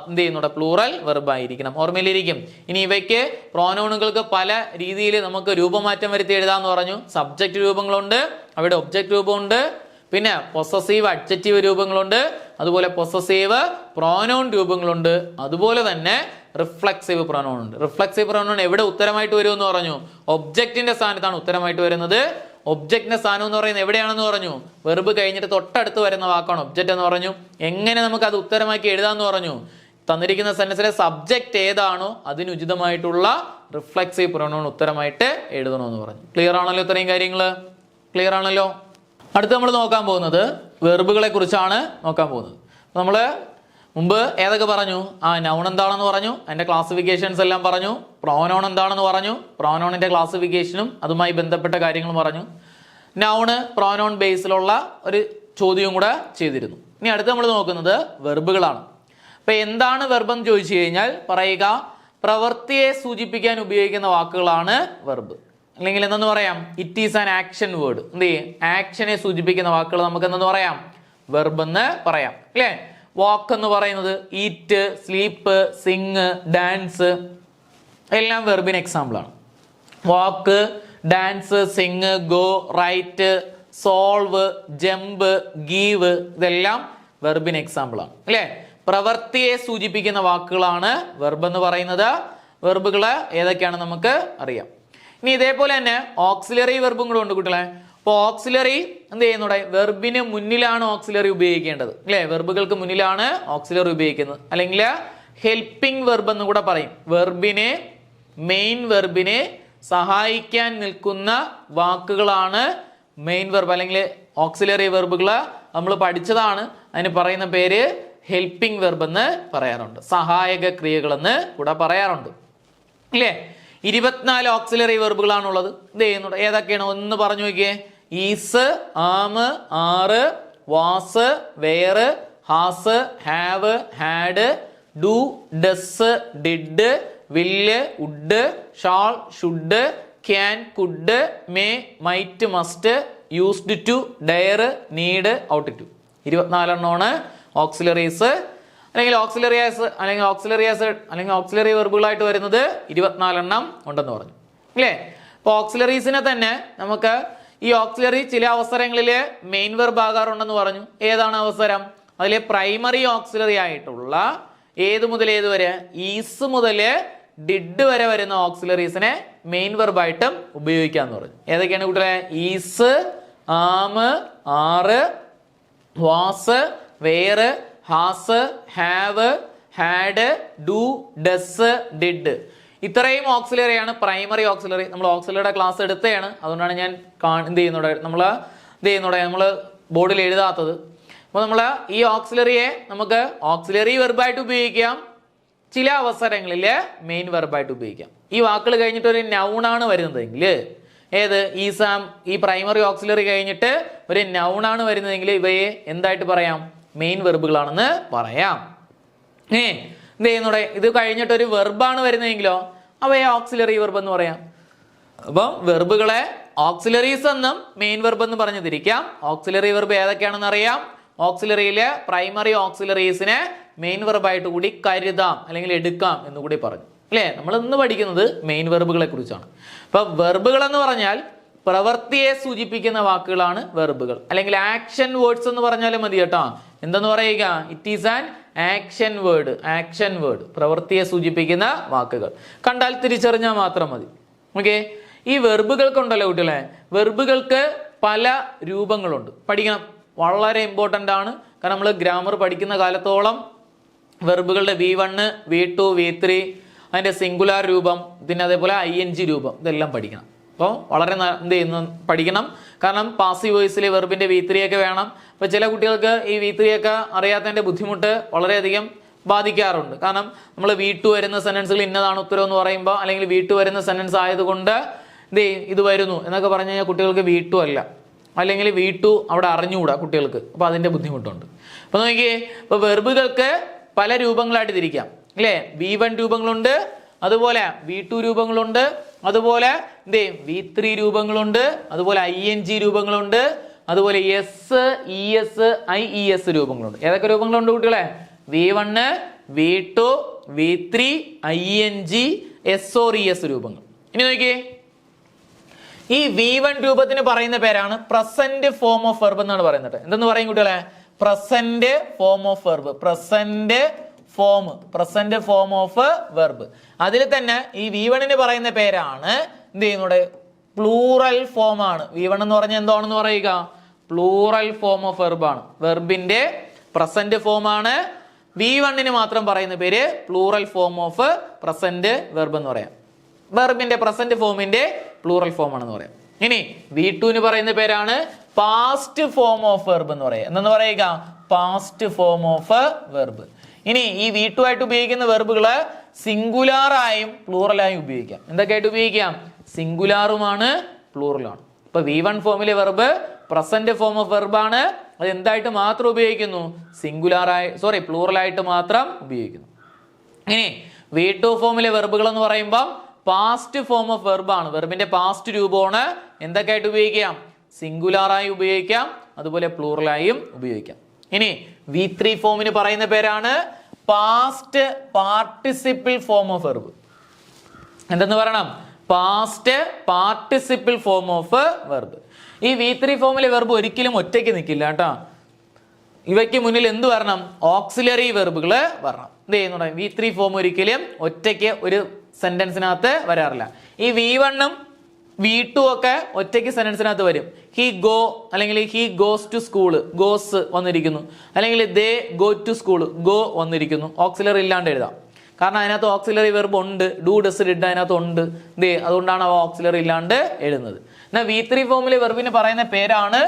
എന്ത് ചെയ്യുന്നുണ്ട്? പ്ലൂറൽ വെർബ് ആയിരിക്കണം. ഓർമ്മയിലിരിക്കും. ഇനി ഇവയ്ക്ക് പ്രോനൗണുകൾക്ക് പല രീതിയിൽ നമുക്ക് രൂപമാറ്റം വരുത്തി എഴുതാന്ന് പറഞ്ഞു. സബ്ജക്റ്റ് രൂപങ്ങളുണ്ട്, അവിടെ ഒബ്ജക്റ്റ് രൂപമുണ്ട്, പിന്നെ പൊസസീവ് അഡ്ജക്റ്റീവ് രൂപങ്ങളുണ്ട്, അതുപോലെ പൊസസീവ് പ്രോനൗൺ രൂപങ്ങളുണ്ട്, അതുപോലെ തന്നെ റിഫ്ലക്സീവ് പ്രോനൗൺ ഉണ്ട്. റിഫ്ലക്സീവ് പ്രോനൗൺ എവിടെ ഉത്തരമായിട്ട് വരുമെന്ന് പറഞ്ഞു? ഒബ്ജക്റ്റിന്റെ സ്ഥാനത്താണ് ഉത്തരമായിട്ട് വരുന്നത്. ഒബ്ജക്റ്റിന്റെ സ്ഥാനം എന്ന് പറയുന്നത് എവിടെയാണെന്ന് പറഞ്ഞു? വെർബ് കഴിഞ്ഞിട്ട് തൊട്ടടുത്ത് വരുന്ന വാക്കാണ് ഒബ്ജക്റ്റ് എന്ന് പറഞ്ഞു. എങ്ങനെ നമുക്ക് അത് ഉത്തരമാക്കി എഴുതാന്ന് പറഞ്ഞു? തന്നിരിക്കുന്ന സെന്റൻസിലെ സബ്ജക്റ്റ് ഏതാണോ അതിന് ഉചിതമായിട്ടുള്ള റിഫ്ലക്സീവ് പ്രോനൗൺ ഉത്തരമായിട്ട് എഴുതണമെന്ന് പറഞ്ഞു. ക്ലിയർ ആണല്ലോ? ഇത്രയും കാര്യങ്ങൾ ക്ലിയർ ആണല്ലോ? അടുത്ത് നമ്മൾ നോക്കാൻ പോകുന്നത് വെർബുകളെ കുറിച്ചാണ് നോക്കാൻ പോകുന്നത്. നമ്മൾ മുമ്പ് ഏതൊക്കെ പറഞ്ഞു? നൗൺ എന്താണെന്ന് പറഞ്ഞു, അതിന്റെ ക്ലാസിഫിക്കേഷൻസ് എല്ലാം പറഞ്ഞു. പ്രോനൗൺ എന്താണെന്ന് പറഞ്ഞു, പ്രോനൗണിന്റെ ക്ലാസിഫിക്കേഷനും അതുമായി ബന്ധപ്പെട്ട കാര്യങ്ങളും പറഞ്ഞു. നൗണ് പ്രോനൗൺ ബേസിലുള്ള ഒരു ചോദ്യവും കൂടെ ചെയ്തിരുന്നു. ഇനി അടുത്ത് നമ്മൾ നോക്കുന്നത് വെർബുകളാണ്. അപ്പൊ എന്താണ് വെർബ് എന്ന് ചോദിച്ചു കഴിഞ്ഞാൽ പറയുക, പ്രവൃത്തിയെ സൂചിപ്പിക്കാൻ ഉപയോഗിക്കുന്ന വാക്കുകളാണ് വെർബ്. അല്ലെങ്കിൽ എന്തെന്ന് പറയാം? It is an action word. എന്ത് ചെയ്യും? ആക്ഷനെ സൂചിപ്പിക്കുന്ന വാക്കുകൾ നമുക്ക് എന്തെന്ന് പറയാം? വെർബ് എന്ന് പറയാം, അല്ലേ? വാക്ക് എന്ന് പറയുന്നത് ഈറ്റ്, സ്ലീപ്പ്, സിങ്, ഡാൻസ് എല്ലാം വെർബിന് എക്സാമ്പിൾ ആണ്. Walk, dance, sing, go, write, solve, jump, give ഇതെല്ലാം വെർബിന് എക്സാമ്പിൾ ആണ്, അല്ലേ? പ്രവൃത്തിയെ സൂചിപ്പിക്കുന്ന വാക്കുകളാണ് വെർബ് എന്ന് പറയുന്നത്. വെർബുകള് ഏതൊക്കെയാണെന്ന് നമുക്ക് അറിയാം. ഇനി ഇതേപോലെ തന്നെ ഓക്സിലറി വെർബും കൂടെ ഉണ്ട് കുട്ടികളെ. അപ്പോൾ ഓക്സിലറി എന്ത് ചെയ്യുന്നൂടെ? വെർബിന് മുന്നിലാണ് ഓക്സിലറി ഉപയോഗിക്കേണ്ടത്, അല്ലേ? വെർബുകൾക്ക് മുന്നിലാണ് ഓക്സിലറി ഉപയോഗിക്കുന്നത്. അല്ലെങ്കിൽ ഹെൽപ്പിംഗ് വെർബ് എന്ന് കൂടെ പറയും. വെർബിനെ, മെയിൻ വെർബിനെ സഹായിക്കാൻ നിൽക്കുന്ന വാക്കുകളാണ് മെയിൻ വെർബ് അല്ലെങ്കിൽ ഓക്സിലറി വെർബുകൾ. നമ്മൾ പഠിച്ചതാണ്. അതിന് പറയുന്ന പേര് ഹെൽപ്പിംഗ് വെർബ് എന്ന് പറയാറുണ്ട്. സഹായക ക്രിയകൾ എന്ന് കൂടെ പറയാറുണ്ട്, ഇല്ലേ? 24 ഓക്സിലറി വെർബുകളാണുള്ളത്. ഇത് ചെയ്യുന്നുണ്ട്. ഏതൊക്കെയാണ്? ഒന്ന് പറഞ്ഞു നോക്കിയേ. Is, am, are, was, were, has, have, had, do, does, did, will, would, shall, should, can, could, may, might, must, used to, dare, need, ought to. 24 auxiliaries അല്ലെങ്കിൽ ഓക്സിലറിയാസ് അല്ലെങ്കിൽ ഓക്സിലറി വെർബുകളായിട്ട് വരുന്നത് 24 ഉണ്ടെന്ന് പറഞ്ഞു, അല്ലേ? അപ്പോൾ ഓക്സിലറീസിനെ തന്നെ നമുക്ക് ഈ ഓക്സിലറി ചില അവസരങ്ങളിൽ മെയിൻ വെർബ് ആകാറുണ്ടെന്ന് പറഞ്ഞു. ഏതാണ് അവസരം? അതിലെ പ്രൈമറി ഓക്സിലറി ആയിട്ടുള്ള ഏത് മുതൽ ഏത് വരെ? ഈസ് മുതൽ ഡിഡ് വരെ വരുന്ന ഓക്സിലറീസിനെ മെയിൻ വെർബായിട്ടും ഉപയോഗിക്കാന്ന് പറഞ്ഞു. ഏതൊക്കെയാണ് കുട്ടികളെ? Is, am, are, was, were, has, have, had, do, does, did. ഇത്രയും ഓക്സിലറിയാണ് പ്രൈമറി ഓക്സിലറി. നമ്മൾ ഓക്സിലറിയുടെ ക്ലാസ് എടുത്തതാണ്, അതുകൊണ്ടാണ് ഞാൻ എന്ത് ചെയ്യുന്നൂടെ നമ്മൾ ബോർഡിൽ എഴുതാത്തത്. അപ്പോൾ നമ്മൾ ഈ ഓക്സിലറിയെ നമുക്ക് ഓക്സിലറി വെർബായിട്ട് ഉപയോഗിക്കാം, ചില അവസരങ്ങളിൽ മെയിൻ വെർബായിട്ട് ഉപയോഗിക്കാം. ഈ വാക്കുകൾ കഴിഞ്ഞിട്ട് ഒരു നൗണാണ് വരുന്നതെങ്കിൽ ഏത്? ഈസാം, ഈ പ്രൈമറി ഓക്സിലറി കഴിഞ്ഞിട്ട് ഒരു നൗണാണ് വരുന്നതെങ്കിൽ ഇവയെ എന്തായിട്ട് പറയാം? മെയിൻ വെർബുകളാണെന്ന് പറയാം. എന്ത് ചെയ്യുന്നൂടെ? ഇത് കഴിഞ്ഞിട്ട് ഒരു വെർബാണ് വരുന്നതെങ്കിലോ അവയെ ഓക്സിലറി വെർബ് എന്ന് പറയാം. അപ്പം വെർബുകളെ ഓക്സിലറീസ് എന്നും മെയിൻ വെർബ് എന്ന് പറഞ്ഞു തിരിക്കാം. ഓക്സിലറി വെർബ് ഏതൊക്കെയാണെന്ന് അറിയാം. ഓക്സിലറിയിലെ പ്രൈമറി ഓക്സിലറീസിനെ മെയിൻ വെർബായിട്ട് കൂടി കരുതാം അല്ലെങ്കിൽ എടുക്കാം എന്ന് കൂടി പറഞ്ഞു, അല്ലേ? നമ്മൾ ഇന്ന് പഠിക്കുന്നത് മെയിൻ വെർബുകളെ കുറിച്ചാണ്. അപ്പൊ വെർബുകൾ എന്ന് പറഞ്ഞാൽ പ്രവൃത്തിയെ സൂചിപ്പിക്കുന്ന വാക്കുകളാണ് വെർബുകൾ. അല്ലെങ്കിൽ ആക്ഷൻ വേർഡ്സ് എന്ന് പറഞ്ഞാലും മതി കേട്ടോ. എന്തെന്ന് പറയുക? It is an action word. Action word പ്രവൃത്തിയെ സൂചിപ്പിക്കുന്ന വാക്കുകൾ. കണ്ടാൽ തിരിച്ചറിഞ്ഞാൽ മാത്രം മതി. ഓക്കെ. ഈ വെർബുകൾക്കുണ്ടല്ലോ കുട്ടികളെ, വെർബുകൾക്ക് പല രൂപങ്ങളുണ്ട്. പഠിക്കണം, വളരെ ഇമ്പോർട്ടൻ്റ് ആണ്. കാരണം നമ്മൾ ഗ്രാമർ പഠിക്കുന്ന കാലത്തോളം വെർബുകളുടെ V1, V2, V3 അതിൻ്റെ സിംഗുലാർ രൂപം, പിന്നെ അതേപോലെ ING രൂപം ഇതെല്ലാം പഠിക്കണം. അപ്പോൾ വളരെ എന്ത് ചെയ്യുന്നു പഠിക്കണം. കാരണം പാസീവ് വോയിസിലെ വെർബിൻ്റെ V3 ഒക്കെ വേണം. അപ്പോൾ ചില കുട്ടികൾക്ക് ഈ V3 ഒക്കെ അറിയാത്തതിൻ്റെ ബുദ്ധിമുട്ട് വളരെയധികം ബാധിക്കാറുണ്ട്. കാരണം നമ്മൾ V2 വരുന്ന സെന്റൻസുകൾ ഇന്നതാണ് ഉത്തരം എന്ന് പറയുമ്പോൾ, അല്ലെങ്കിൽ V2 വരുന്ന സെന്റൻസ് ആയതുകൊണ്ട് ഇത് വരുന്നു എന്നൊക്കെ പറഞ്ഞു കഴിഞ്ഞാൽ കുട്ടികൾക്ക് V2 അല്ല, അല്ലെങ്കിൽ V2 അവിടെ അറിഞ്ഞുകൂടാ കുട്ടികൾക്ക്. അപ്പൊ അതിന്റെ ബുദ്ധിമുട്ടുണ്ട്. അപ്പൊ നോക്കിയേ, ഇപ്പൊ വെർബുകൾക്ക് പല രൂപങ്ങളായിട്ട് തിരിക്കാം അല്ലേ? V1 രൂപങ്ങളുണ്ട്, അതുപോലെ V2 രൂപങ്ങളുണ്ട്, അതുപോലെ V3 രൂപങ്ങളുണ്ട്, അതുപോലെ ING രൂപങ്ങളുണ്ട്, അതുപോലെ SES IES രൂപങ്ങളുണ്ട്. ഏതൊക്കെ രൂപങ്ങളുണ്ട് കുട്ടികളെ? V1, V2, V3, ING, SOR ES രൂപങ്ങൾ. ഇനി നോക്കിയേ, ഈ V1 രൂപത്തിന് പറയുന്ന പേരാണ് പ്രസന്റ് ഫോം ഓഫ് വെർബ് എന്നാണ് പറയുന്നത്. എന്തെന്ന് പറയും കുട്ടികളെ? Present form of verb. Present form of verb. അതിൽ തന്നെ ഈ V1 പറയുന്ന പേരാണ് എന്ത് ചെയ്യുന്നത്? പ്ലൂറൽ ഫോം ആണ്. V1 എന്ന് പറഞ്ഞാൽ എന്താണെന്ന് പറയുക? പ്ലൂറൽ ഫോം ഓഫ് വെർബ് ആണ്. വെർബിന്റെ പ്രസന്റ് ഫോം ആണ്. V1 മാത്രം പറയുന്ന പേര് plural form of present verb എന്ന് പറയാം. വെർബിന്റെ പ്രസന്റ് ഫോമിന്റെ പ്ലൂറൽ ഫോം ആണെന്ന് പറയാം. ഇനി V2 പറയുന്ന പേരാണ് പാസ്റ്റ് ഫോം ഓഫ് വെർബ് എന്ന് പറയാം. എന്തെന്ന് പറയുക? Past form of verb. ഇനി ഈ V2 ആയിട്ട് ഉപയോഗിക്കുന്ന വെർബുകള് സിംഗുലാറായും പ്ലൂറലായും ഉപയോഗിക്കാം. എന്തൊക്കെയായിട്ട് ഉപയോഗിക്കാം? സിംഗുലാറുമാണ്, പ്ലൂറലാണ്. ഇപ്പൊ V1 ഫോമിലെ verb present form of verb ആണ്. അത് എന്തായിട്ട് മാത്രം ഉപയോഗിക്കുന്നു? പ്ലൂറലായിട്ട് മാത്രം ഉപയോഗിക്കുന്നു. ഇനി V2 ഫോമിലെ വെർബുകൾ എന്ന് പറയുമ്പോൾ പാസ്റ്റ് ഫോം ഓഫ് വെർബ് ആണ്. വെർബിന്റെ പാസ്റ്റ് രൂപമാണ്. എന്തൊക്കെയായിട്ട് ഉപയോഗിക്കാം? സിംഗുലാറായി ഉപയോഗിക്കാം, അതുപോലെ പ്ലൂറലായും ഉപയോഗിക്കാം. ഇനി V3 ഫോമിന് പറയുന്ന പേരാണ് past participle form of verb. എന്തെന്ന് പറയണം? Past participle form of verb. ഈ V3 ഫോമിലെ വെർബ് ഒരിക്കലും ഒറ്റയ്ക്ക് നിൽക്കില്ല കേട്ടോ. ഇവയ്ക്ക് മുന്നിൽ എന്ത് വരണം? ഓക്സിലറി വെർബുകൾ വരണം. എന്ത് ചെയ്യുന്നുണ്ട്? V3 ഫോം ഒരിക്കലും ഒറ്റയ്ക്ക് ഒരു സെന്റൻസിനകത്ത് വരാറില്ല. ഈ V1 V2 ഒക്കെ ഒറ്റയ്ക്ക് സെന്റൻസിനകത്ത് വരും. ഹി ഗോ, അല്ലെങ്കിൽ he goes to school, goes വന്നിരിക്കുന്നു. അല്ലെങ്കിൽ they go to school, go വന്നിരിക്കുന്നു. ഓക്സിലറി ഇല്ലാണ്ട് എഴുതാം. കാരണം അതിനകത്ത് ഓക്സിലറി വെർബ് ഉണ്ട്. ഡു, ഡസ്, ഡിഡ് അതിനകത്ത് ഉണ്ട്. അതുകൊണ്ടാണ് അവ ഓക്സിലറി ഇല്ലാണ്ട് എഴുതുന്നത്. എന്നാൽ V3 ഫോമിലെ വെർബിന് പറയുന്ന പേരാണ്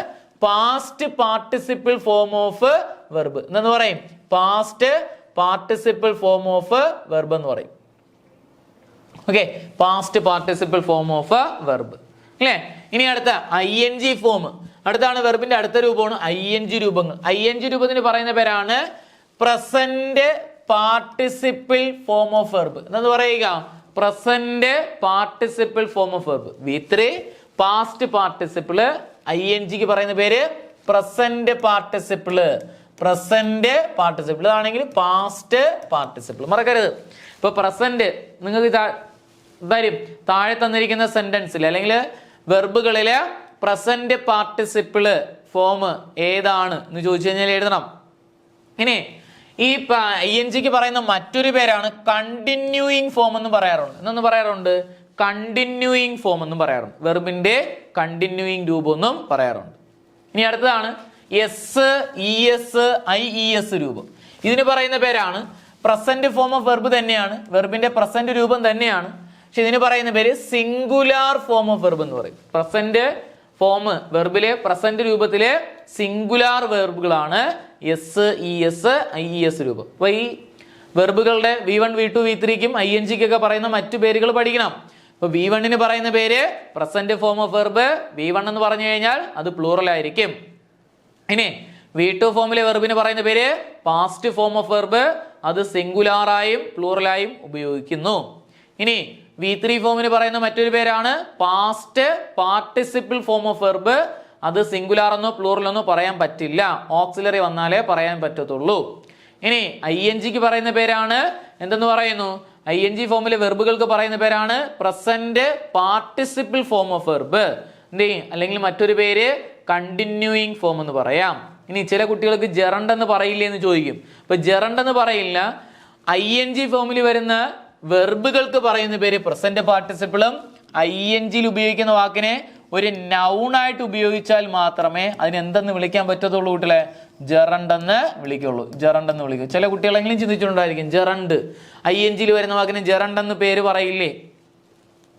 past participle form of verb. എന്ന് പറയും? Past participle form of verb എന്ന് പറയും. Okay, past participle form of verb അല്ലേ? ഇനി അടുത്ത ING ഫോം. അടുത്താണ് വെർബിന്റെ അടുത്ത രൂപമാണ് ING രൂപങ്ങൾ. ING രൂപത്തിന് പറയുന്ന പേരാണ് present participle form of verb. എന്ന് പറയുക? Present participle form of verb. V3 past participle, ING പറയുന്ന പേര് പ്രസന്റ് പാർട്ടിസിപ്പിൾ. പ്രസന്റ് പാർട്ടിസിപ്പിൾ ആണെങ്കിൽ പാസ്റ്റ് പാർട്ടിസിപ്പിൾ മറക്കരുത്. ഇപ്പൊ പ്രസന്റ് നിങ്ങൾക്ക് വരും താഴെ തന്നിരിക്കുന്ന സെന്റൻസിൽ അല്ലെങ്കിൽ വെർബുകളില് പ്രസന്റ് പാർട്ടിസിപ്പിള് ഫോം ഏതാണ് എന്ന് ചോദിച്ചു കഴിഞ്ഞാൽ എഴുതണം. ഇനി ഈ INGക്ക് പറയുന്ന മറ്റൊരു പേരാണ് കണ്ടിന്യൂയിങ് ഫോം എന്ന് പറയാറുണ്ട്. എന്നൊന്നും പറയാറുണ്ട്? കണ്ടിന്യൂയിങ് ഫോം എന്നും പറയാറുണ്ട്. വെർബിന്റെ കണ്ടിന്യൂയിങ് രൂപം എന്നും പറയാറുണ്ട്. ഇനി അടുത്തതാണ് SES IES രൂപം. ഇതിന് പറയുന്ന പേരാണ് പ്രസന്റ് ഫോം ഓഫ് വെർബ് തന്നെയാണ്, വെർബിന്റെ പ്രസന്റ് രൂപം തന്നെയാണ്. പക്ഷെ ഇതിന് പറയുന്ന പേര് സിംഗുലാർ ഫോം ഓഫ് വെർബ് എന്ന് പറയും. പ്രസന്റ് ഫോം വെർബിലെ പ്രസന്റ് രൂപത്തിലെ സിംഗുലാർ വെർബുകളാണ് SES IES രൂപം. അപ്പൊ ഈ വെർബുകളുടെ V1 V2 V3ക്കും INGക്കൊക്കെ പറയുന്ന മറ്റു പേരുകൾ പഠിക്കണം. ഇപ്പൊ V1 പറയുന്ന പേര് present form of verb. V1 എന്ന് പറഞ്ഞു കഴിഞ്ഞാൽ അത് പ്ലൂറൽ ആയിരിക്കും. ഇനി V2 ഫോമിലെ വെർബിന് പറയുന്ന പേര് പാസ്റ്റ് ഫോം ഓഫ് വെർബ്. അത് സിംഗുലാറായും പ്ലൂറലായും ഉപയോഗിക്കുന്നു. ഇനി V3 ഫോമിന് പറയുന്ന മറ്റൊരു പേരാണ് past participle form of verb. അത് സിംഗുലാർ എന്നോ പ്ലൂറൽ എന്നോ പറയാൻ പറ്റില്ല, ഓക്സിലറി വന്നാലേ പറയാൻ പറ്റത്തുള്ളൂ. ഇനി INGക്ക് പറയുന്ന പേരാണ് എന്തെന്ന് പറയുന്നു? ING ഫോമിലെ വെർബുകൾക്ക് പറയുന്ന പേരാണ് present participle form of verb. അല്ലെങ്കിൽ മറ്റൊരു പേര് കണ്ടിന്യൂയിങ് ഫോം എന്ന് പറയാം. ഇനി ചില കുട്ടികൾക്ക് ജെറണ്ട് എന്ന് പറയില്ലേ എന്ന് ചോദിക്കും. അപ്പൊ ജെറണ്ട് എന്ന് പറയില്ല. ING ഫോമിൽ വരുന്ന വെർബുകൾക്ക് പറയുന്ന പേര് പ്രസന്റ് പാർട്ടിസിപ്പിളും INGയിൽ ഉപയോഗിക്കുന്ന വാക്കിനെ ഒരു നൗൺ ആയിട്ട് ഉപയോഗിച്ചാൽ മാത്രമേ അതിന് എന്തെന്ന് വിളിക്കാൻ പറ്റത്തുള്ളൂ കുട്ടികളെ? ജെറണ്ട് എന്ന് വിളിക്കുള്ളൂ. ജെറണ്ട് എന്ന് വിളിക്കും. ചില കുട്ടികളെങ്കിലും ചിന്തിച്ചിട്ടുണ്ടായിരിക്കും ജെറണ്ട് INGയിൽ വരുന്ന വാക്കിന് ജെറണ്ട് എന്ന് പേര് പറയില്ലേ?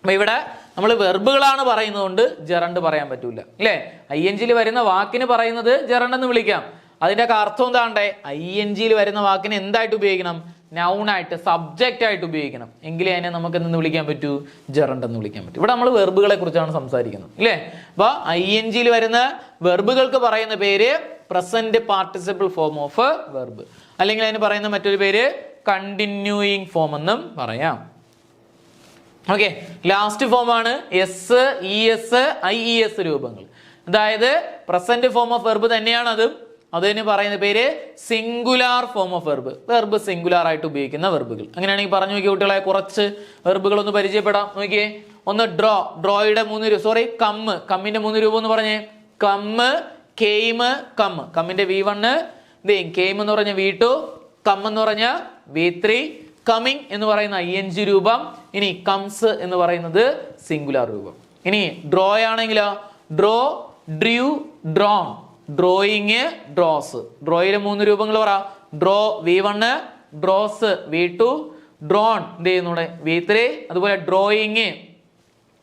അപ്പൊ ഇവിടെ നമ്മൾ വെർബുകളാണ് പറയുന്നതുകൊണ്ട് ജെറണ്ട് പറയാൻ പറ്റൂല അല്ലേ? INGയിൽ വരുന്ന വാക്കിന് പറയുന്നത് ജെറണ്ട് എന്ന് വിളിക്കാം. അതിന്റെ അർത്ഥം എന്താണ്ടേ ING വരുന്ന വാക്കിനെ എന്തായിട്ട് ഉപയോഗിക്കണം? നൗണായിട്ട്, സബ്ജക്റ്റ് ആയിട്ട് ഉപയോഗിക്കണം. എങ്കിലേ അതിനെ നമുക്ക് എന്തെന്ന് വിളിക്കാൻ പറ്റൂ? ജെറണ്ട് എന്ന് വിളിക്കാൻ പറ്റും. ഇവിടെ നമ്മൾ വെർബുകളെ കുറിച്ചാണ് സംസാരിക്കുന്നത് ഇല്ലേ? അപ്പൊ ING വരുന്ന വെർബുകൾക്ക് പറയുന്ന പേര് present participle form of verb, അല്ലെങ്കിൽ അതിന് പറയുന്ന മറ്റൊരു പേര് കണ്ടിന്യൂയിങ് ഫോം എന്നും പറയാം. ഓക്കെ, ലാസ്റ്റ് ഫോമാണ് SES IES രൂപങ്ങൾ. അതായത് പ്രസന്റ് ഫോം ഓഫ് വെർബ് തന്നെയാണ് അതും. അതിന് പറയുന്ന പേര് singular form of verb. Verb singular ആയിട്ട് ഉപയോഗിക്കുന്ന വെർബുകൾ. അങ്ങനെയാണെങ്കിൽ പറഞ്ഞു നോക്കിയ കുട്ടികളെ കുറച്ച് വെർബുകൾ ഒന്ന് പരിചയപ്പെടാം. നോക്കിയേ, ഒന്ന് ഡ്രോയുടെ കമ്മിന്റെ 3 രൂപം എന്ന് പറഞ്ഞേ. Come, came, come. കമ്മിന്റെ V1, കെയിം എന്ന് പറഞ്ഞ V2, കം എന്ന് പറഞ്ഞ V3, കമ്മിങ് എന്ന് പറയുന്ന ING രൂപം. ഇനി കംസ് എന്ന് പറയുന്നത് സിംഗുലാർ രൂപം. ഇനി ഡ്രോ ആണെങ്കിലോ draw, drew, drawn. Drawing, draws. ഡ്രോയിലെ 3 രൂപങ്ങൾ പറ. Draw V1, draws V2, drawn ചെയ്യുന്നൂടെ V3. അതുപോലെ ഡ്രോയിങ്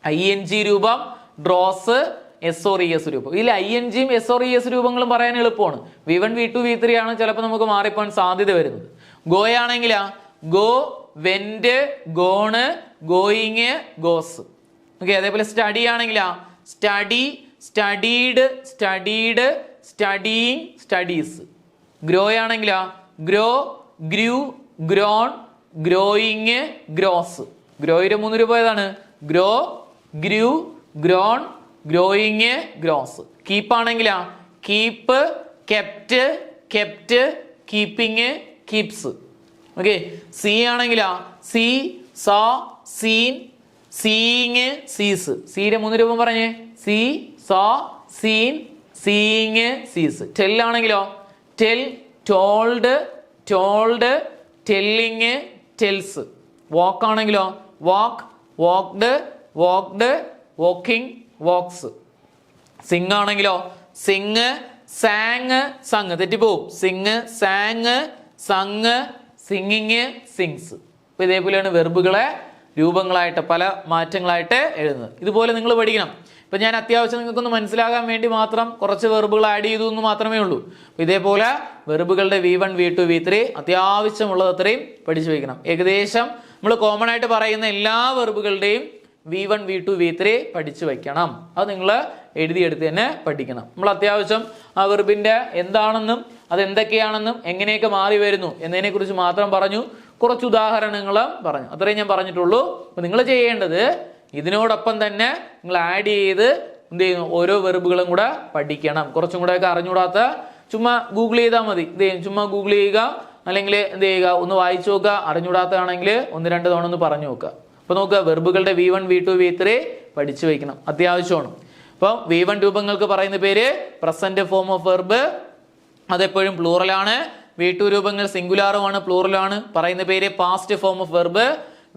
ING രൂപം, ഡ്രോസ് SORES രൂപം. ഇതിൽ INGയും SORES രൂപങ്ങളും പറയാൻ എളുപ്പമാണ്. V1, V2, V3 ആണ് ചിലപ്പോൾ നമുക്ക് മാറിപ്പോകാൻ സാധ്യത വരുന്നത്. ഗോയാണെങ്കിലാ go, went, gone, going, goes. Okay, അതേപോലെ സ്റ്റഡി ആണെങ്കിലാ study, studied, studied, studying, studies. Grow ആണെങ്കിലാ grow, grew, grown, growing, grows. ഗ്രോയുടെ 3 രൂപ ഏതാണ്? Grow, grew, grown, growing, grows. Keep ആണെങ്കിലാ keep, kept, kept, keeping, keeps. Okay, see ആണെങ്കിലാ see, saw, seen, seeing, sees. സീയുടെ 3 രൂപം പറഞ്ഞേ. See, saw, seen, seeing, sees. Tell ആണെങ്കിലോ tell, told, told, telling, tells. Walk ആണെങ്കിലോ walk, walked, walked, walking, walks. Sing ആണെങ്കിലോ sing, sang, sung. തെറ്റിപ്പോവും. Sing, sang, sung, singing, sings. അപ്പൊ ഇതേപോലെയാണ് വെർബുകളെ രൂപങ്ങളായിട്ട് പല മാറ്റങ്ങളായിട്ട് എഴുതുന്നത്. ഇതുപോലെ നിങ്ങൾ പഠിക്കണം. ഇപ്പൊ ഞാൻ അത്യാവശ്യം നിങ്ങൾക്കൊന്ന് മനസ്സിലാകാൻ വേണ്ടി മാത്രം കുറച്ച് വെർബുകൾ ആഡ് ചെയ്തു എന്ന് മാത്രമേ ഉള്ളൂ. ഇതേപോലെ വെർബുകളുടെ V1, V2, V3 അത്യാവശ്യമുള്ളത് അത്രയും പഠിച്ചു വയ്ക്കണം. ഏകദേശം നമ്മൾ കോമൺ ആയിട്ട് പറയുന്ന എല്ലാ വെർബുകളുടെയും V1, V2, V3 പഠിച്ചു വയ്ക്കണം. അത് നിങ്ങൾ എഴുതിയെടുത്ത് തന്നെ പഠിക്കണം. നമ്മൾ അത്യാവശ്യം ആ വെർബിന്റെ എന്താണെന്നും അത് എന്തൊക്കെയാണെന്നും എങ്ങനെയൊക്കെ മാറി വരുന്നു എന്നതിനെ കുറിച്ച് മാത്രം പറഞ്ഞു. കുറച്ച് ഉദാഹരണങ്ങളും പറഞ്ഞു. അത്രയും ഞാൻ പറഞ്ഞിട്ടുള്ളൂ. അപ്പൊ നിങ്ങൾ ചെയ്യേണ്ടത് ഇതിനോടൊപ്പം തന്നെ നിങ്ങൾ ആഡ് ചെയ്ത് എന്ത് ചെയ്യുന്നു, ഓരോ വെർബുകളും കൂടെ പഠിക്കണം. കുറച്ചും കൂടെ ഒക്കെ അറിഞ്ഞുകൂടാത്ത ചുമ്മാ ഗൂഗിൾ ചെയ്താൽ മതി. ചുമ്മാ ഗൂഗിൾ ചെയ്യുക, അല്ലെങ്കിൽ എന്ത് ചെയ്യുക, ഒന്ന് വായിച്ചു നോക്കുക. അറിഞ്ഞുകൂടാത്തതാണെങ്കിൽ 1-2 തവണ ഒന്ന് പറഞ്ഞു നോക്കുക. അപ്പൊ നോക്കുക, വെർബുകളുടെ V1, V2, V3 പഠിച്ചു വയ്ക്കണം, അത്യാവശ്യമാണ്. അപ്പൊ V1 രൂപങ്ങൾക്ക് പറയുന്ന പേര് പ്രസന്റ് ഫോം ഓഫ് വെർബ്, അതെപ്പോഴും പ്ലൂറലാണ്. V2 രൂപങ്ങൾ സിംഗുലാറുമാണ്, പ്ലൂറലാണ്. പറയുന്ന പേര് past form of verb.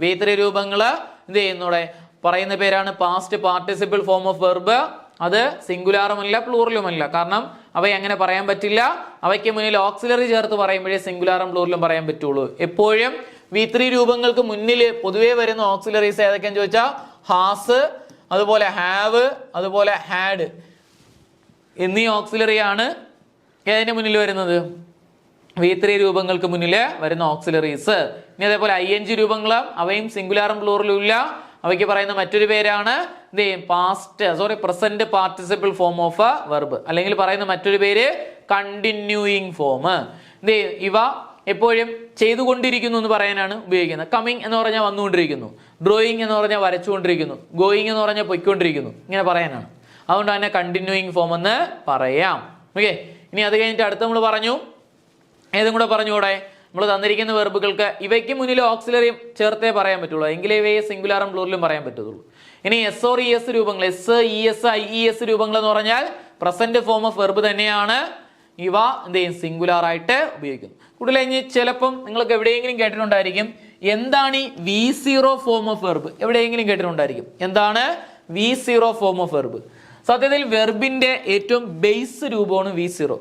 V3 രൂപങ്ങൾ എന്ത് ചെയ്യുന്നൂടെ പറയുന്ന പേരാണ് past participle form of verb. അത് സിംഗുലാറുമല്ല, പ്ലൂറലുമല്ല. കാരണം അവയെ അങ്ങനെ പറയാൻ പറ്റില്ല. അവയ്ക്ക് മുന്നിൽ ഓക്സിലറി ചേർത്ത് പറയുമ്പോഴേ സിംഗുലാറും പ്ലൂറലും പറയാൻ പറ്റുള്ളൂ. എപ്പോഴും V3 രൂപങ്ങൾക്ക് മുന്നിൽ പൊതുവേ വരുന്ന ഓക്സിലറീസ് ഏതൊക്കെയാന്ന് ചോദിച്ചാൽ ഹാസ്, അതുപോലെ ഹാവ്, അതുപോലെ ഹാഡ് എന്നീ ഓക്സിലറിയാണ് ഏതിന്റെ മുന്നിൽ വരുന്നത്? V3 രൂപങ്ങൾക്ക് മുന്നിൽ വരുന്ന ഓക്സിലറീസ്. ഇനി അതേപോലെ ING രൂപങ്ങളും അവയും സിംഗുലാറും പ്ലൂറലും ഇല്ല. അവയ്ക്ക് പറയുന്ന മറ്റൊരു പേരാണ് present participle form of verb, അല്ലെങ്കിൽ പറയുന്ന മറ്റൊരു പേര് കണ്ടിന്യൂയിങ് ഫോം. ഇവ എപ്പോഴും ചെയ്തുകൊണ്ടിരിക്കുന്നു എന്ന് പറയാനാണ് ഉപയോഗിക്കുന്നത്. കമ്മിങ് എന്ന് പറഞ്ഞാൽ വന്നുകൊണ്ടിരിക്കുന്നു, ഡ്രോയിങ് എന്ന് പറഞ്ഞാൽ വരച്ചുകൊണ്ടിരിക്കുന്നു, ഗോയിങ് എന്ന് പറഞ്ഞാൽ പൊയ്ക്കൊണ്ടിരിക്കുന്നു, ഇങ്ങനെ പറയാനാണ്. അതുകൊണ്ട് തന്നെ കണ്ടിന്യൂയിങ് ഫോം എന്ന് പറയാം. ഓക്കെ, ഇനി അത് കഴിഞ്ഞിട്ട് അടുത്ത് നമ്മൾ പറഞ്ഞു, ഏതും കൂടെ പറഞ്ഞുകൂടെ? നമ്മൾ തന്നിരിക്കുന്ന വെർബുകൾക്ക് ഇവയ്ക്ക് മുന്നിൽ ഓക്സിലറി ചേർത്തേ പറയാൻ പറ്റുള്ളൂ, എങ്കിലേ ഇവയെ സിംഗുലാറും പ്ലൂറലും പറയാൻ പറ്റുള്ളൂ. ഇനി SORES രൂപങ്ങൾ, SES IES രൂപങ്ങൾ എന്ന് പറഞ്ഞാൽ പ്രസന്റ് ഫോം ഓഫ് വെർബ് തന്നെയാണ്. ഇവ എന്ത് ചെയ്യും? സിംഗുലാർ ആയിട്ട് ഉപയോഗിക്കുന്നു. കൂടുതൽ കഴിഞ്ഞ് ചിലപ്പം നിങ്ങൾക്ക് എവിടെയെങ്കിലും കേട്ടിട്ടുണ്ടായിരിക്കും, എന്താണ് ഈ V0 ഫോം ഓഫ് വെർബ്? എവിടെയെങ്കിലും കേട്ടിട്ടുണ്ടായിരിക്കും. എന്താണ് V0 ഫോം ഓഫ് വെർബ്? സത്യത്തിൽ വെർബിന്റെ ഏറ്റവും ബേസ് രൂപമാണ് V0.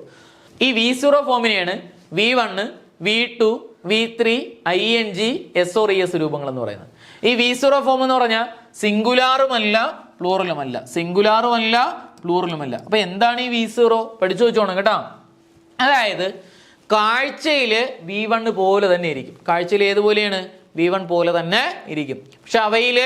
ഈ V0 ഫോമിനെയാണ് V1, V2, V3, ING, SORES രൂപങ്ങൾ എന്ന് പറയുന്നത്. ഈ V0 ഫോം എന്ന് പറഞ്ഞാൽ സിംഗുലാറുമല്ല പ്ലൂറലുമല്ല, സിംഗുലാറുമല്ല പ്ലൂറലുമല്ല. അപ്പൊ എന്താണ് ഈ V0? പഠിച്ചു വെച്ചോണം കേട്ടോ. അതായത് കാഴ്ചയിൽ V1 പോലെ തന്നെ ഇരിക്കും. കാഴ്ചയിൽ ഏതുപോലെയാണ്? V1 പോലെ തന്നെ ഇരിക്കും. പക്ഷെ അവയിൽ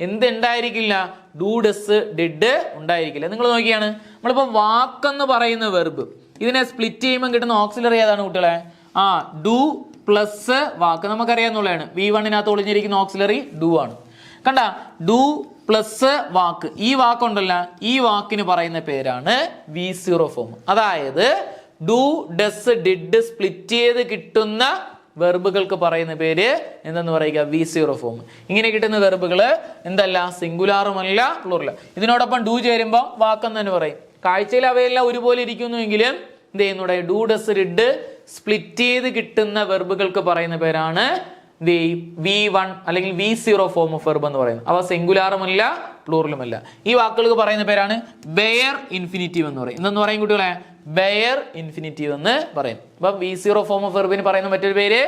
എന്തുണ്ടായിരിക്കില്ല? ഡു ഡസ് ഡിഡ് ഉണ്ടായിരിക്കില്ല. നിങ്ങൾ നോക്കിയാണ് നമ്മളിപ്പോൾ വാക്കെന്ന് പറയുന്ന വെർബ് ഇതിനെ സ്പ്ലിറ്റ് ചെയ്യുമ്പോൾ കിട്ടുന്ന ഓക്സിലറി ഏതാണ് കുട്ടികളെ? Do plus walk. നമുക്കറിയാവുന്നതാണ് V1 ഒളിഞ്ഞിരിക്കുന്ന ഓക്സിലറി ഡു ആണ്. കണ്ട, ഡു പ്ലസ് വാക്ക്. ഈ വാക്കുണ്ടല്ല, ഈ വാക്കിന് പറയുന്ന പേരാണ് V0 ഫോം. അതായത് ഡു ഡസ് ഡിഡ് സ്പ്ലിറ്റ് ചെയ്ത് കിട്ടുന്ന വെർബുകൾക്ക് പറയുന്ന പേര് എന്തെന്ന് പറയുക? V0 form. ഇങ്ങനെ കിട്ടുന്ന വെർബുകൾ എന്തല്ല? സിംഗുലാറുമല്ല, പ്ലൂറൽ. ഇതിനോടൊപ്പം ഡു ചേരുമ്പോൾ വാക്കെന്ന് തന്നെ പറയും. കാഴ്ചയിൽ അവയെല്ലാം ഒരുപോലെ ഇരിക്കുന്നുവെങ്കിലും എന്ത് ചെയ്യുന്നൂടെ? ഡു ഡസ് ഡിഡ് സ്പ്ലിറ്റ് ചെയ്ത് കിട്ടുന്ന വെർബുകൾക്ക് പറയുന്ന പേരാണ് V1 അല്ലെങ്കിൽ V0 ഫോം ഓഫ് വെർബ് എന്ന് പറയുന്നത്. അവ സിംഗുലാറുമല്ല, പ്ലൂറലുമല്ല. ഈ വാക്കുകൾക്ക് പറയുന്ന പേരാണ് ബെയർ ഇൻഫിനിറ്റീവ് എന്ന് പറയും. എന്തെന്ന് പറയും കുട്ടികളെ? ബെയർ ഇൻഫിനിറ്റീവ് എന്ന് പറയും. അപ്പൊ V0 ഫോം ഓഫ് വെർബിന് പറയുന്ന മറ്റൊരു പേര്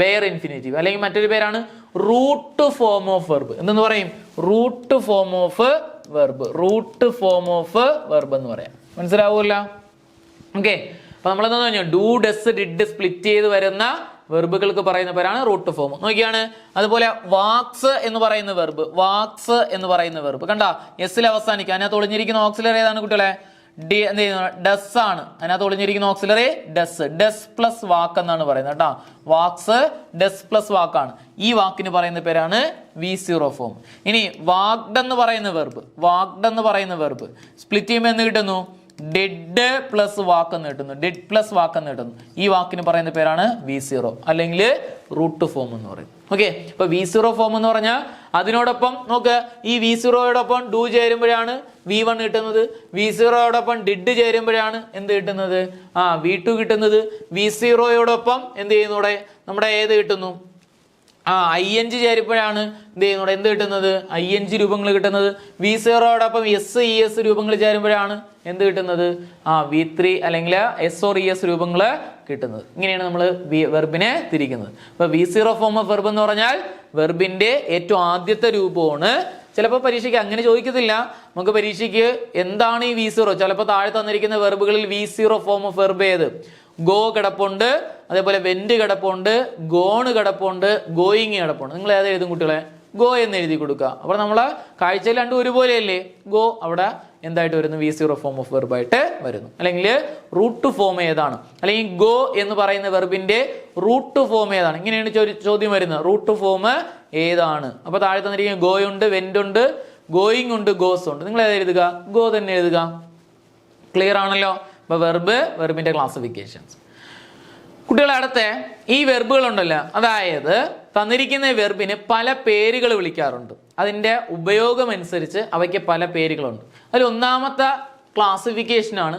ബെയർ ഇൻഫിനിറ്റീവ്, അല്ലെങ്കിൽ മറ്റൊരു പേരാണ് റൂട്ട് ഫോം ഓഫ് വെർബ്. എന്തെന്ന് പറയും? Root form of verb. Root form of verb എന്ന് പറയാം. മനസ്സിലാവൂല്ല? ഓക്കെ. അപ്പൊ നമ്മളെന്താ പറഞ്ഞു? ഡു ഡസ് ഡിഡ് സ്പ്ലിറ്റ് ചെയ്ത് വരുന്ന വെർബുകൾക്ക് പറയുന്ന പേരാണ് റൂട്ട് ഫോം. നോക്കിയാണ്. അതുപോലെ വാക്സ് എന്ന് പറയുന്ന വെർബ്, വാക്സ് എന്ന് പറയുന്ന വെർബ് കണ്ട, എസ്സിൽ അവസാനിക്കുക. അതിനകത്ത് ഒളിഞ്ഞിരിക്കുന്ന ഓക്സിലറി ഏതാണ് കുട്ടികളെ? എന്ത് ചെയ്യുന്നു? ഡസ് ആണ്. അതിനകത്ത് ഒളിഞ്ഞിരിക്കുന്ന ഓക്സിലറി ഡസ്. ഡസ് പ്ലസ് വാക്ക് എന്നാണ് പറയുന്നത് കേട്ടോ. വാക്സ് ഡസ് പ്ലസ് വാക്കാണ്. ഈ വാക്കിന് പറയുന്ന പേരാണ് V0 ഫോം. ഇനി വാക്ഡ് എന്ന് പറയുന്ന വെർബ്, വാക്ഡ് എന്ന് പറയുന്ന വെർബ് സ്പ്ലിറ്റ് ചെയ്യുമ്പോൾ എന്ന് കിട്ടുന്നു? ഡിഡ് പ്ലസ് വാക്ക് എന്ന് കിട്ടുന്നു. ഡിഡ് പ്ലസ് വാക്ക് എന്ന് കിട്ടുന്നു. ഈ വാക്കിന് പറയുന്ന പേരാണ് V0 അല്ലെങ്കിൽ റൂട്ട് ഫോം എന്ന് പറയും. ഓക്കെ. ഇപ്പൊ V0 ഫോം എന്ന് പറഞ്ഞാൽ അതിനോടൊപ്പം നോക്ക്, ഈ V0യോടൊപ്പം ഡു ചേരുമ്പോഴാണ് V1 കിട്ടുന്നത്. V0യോടൊപ്പം ഡിഡ് ചേരുമ്പോഴാണ് എന്ത് കിട്ടുന്നത്? V2 കിട്ടുന്നത്. V0യോടൊപ്പം എന്ത് ചെയ്യുന്നൂടെ? നമ്മുടെ ഏത് കിട്ടുന്നു? ING ചേരുമ്പോഴാണ് എന്ത് ചെയ്യുന്നൂടെ? എന്ത് കിട്ടുന്നത്? ING രൂപങ്ങൾ കിട്ടുന്നത്. V0യോടൊപ്പം SES രൂപങ്ങൾ ചേരുമ്പോഴാണ് എന്ത് കിട്ടുന്നത്? V3 അല്ലെങ്കിൽ SOR-ES രൂപങ്ങൾ കിട്ടുന്നത്. ഇങ്ങനെയാണ് നമ്മൾ വെർബിനെ തിരിക്കുന്നത്. അപ്പൊ V0 ഫോം ഓഫ് വെർബ് എന്ന് പറഞ്ഞാൽ വെർബിന്റെ ഏറ്റവും ആദ്യത്തെ രൂപമാണ്. ചിലപ്പോൾ പരീക്ഷയ്ക്ക് അങ്ങനെ ചോദിക്കത്തില്ല. നമുക്ക് പരീക്ഷയ്ക്ക് എന്താണ് ഈ V0? ചിലപ്പോൾ താഴെ തന്നിരിക്കുന്ന വെർബുകളിൽ V0 ഫോം ഓഫ് വെർബ് ഏത്? ഗോ കിടപ്പുണ്ട്, അതേപോലെ വെന്റ് കിടപ്പുണ്ട്, ഗോണ് കിടപ്പുണ്ട്, ഗോയിങ് കിടപ്പുണ്ട്. നിങ്ങൾ ഏത് എഴുതും കുട്ടികളെ? ഗോ എന്ന് എഴുതി കൊടുക്കുക. അപ്പോൾ നമ്മളെ കാഴ്ചയിൽ രണ്ടും ഒരുപോലെയല്ലേ? ഗോ അവിടെ എന്തായിട്ട് വരുന്നു? V0 ഫോം ഓഫ് വെർബായിട്ട് വരുന്നു. അല്ലെങ്കിൽ റൂട്ട് ഫോം ഏതാണ്? അല്ലെങ്കിൽ ഗോ എന്ന് പറയുന്ന വെർബിന്റെ റൂട്ട് ഫോം ഏതാണ്? ഇങ്ങനെയാണ് ചോദ്യം വരുന്നത്. റൂട്ട് ഫോം ഏതാണ്? അപ്പൊ താഴെ തന്നിരിക്കുന്ന ഗോ ഉണ്ട്, വെന്റ് ഉണ്ട്, ഗോയിങ് ഉണ്ട്, ഗോസ് ഉണ്ട്. നിങ്ങൾ ഏത് എഴുതുക? ഗോ തന്നെ എഴുതുക. ക്ലിയർ ആണല്ലോ? അപ്പൊ വെർബിന്റെ ക്ലാസിഫിക്കേഷൻസ്. കുട്ടികളെ അടുത്ത ഈ വെർബുകൾ ഉണ്ടല്ലോ, അതായത് തന്നിരിക്കുന്ന വെർബിന് പല പേരുകൾ വിളിക്കാറുണ്ട്. അതിന്റെ ഉപയോഗം അനുസരിച്ച് അവയ്ക്ക് പല പേരുകളുണ്ട്. അതിൽ ഒന്നാമത്തെ ക്ലാസിഫിക്കേഷനാണ്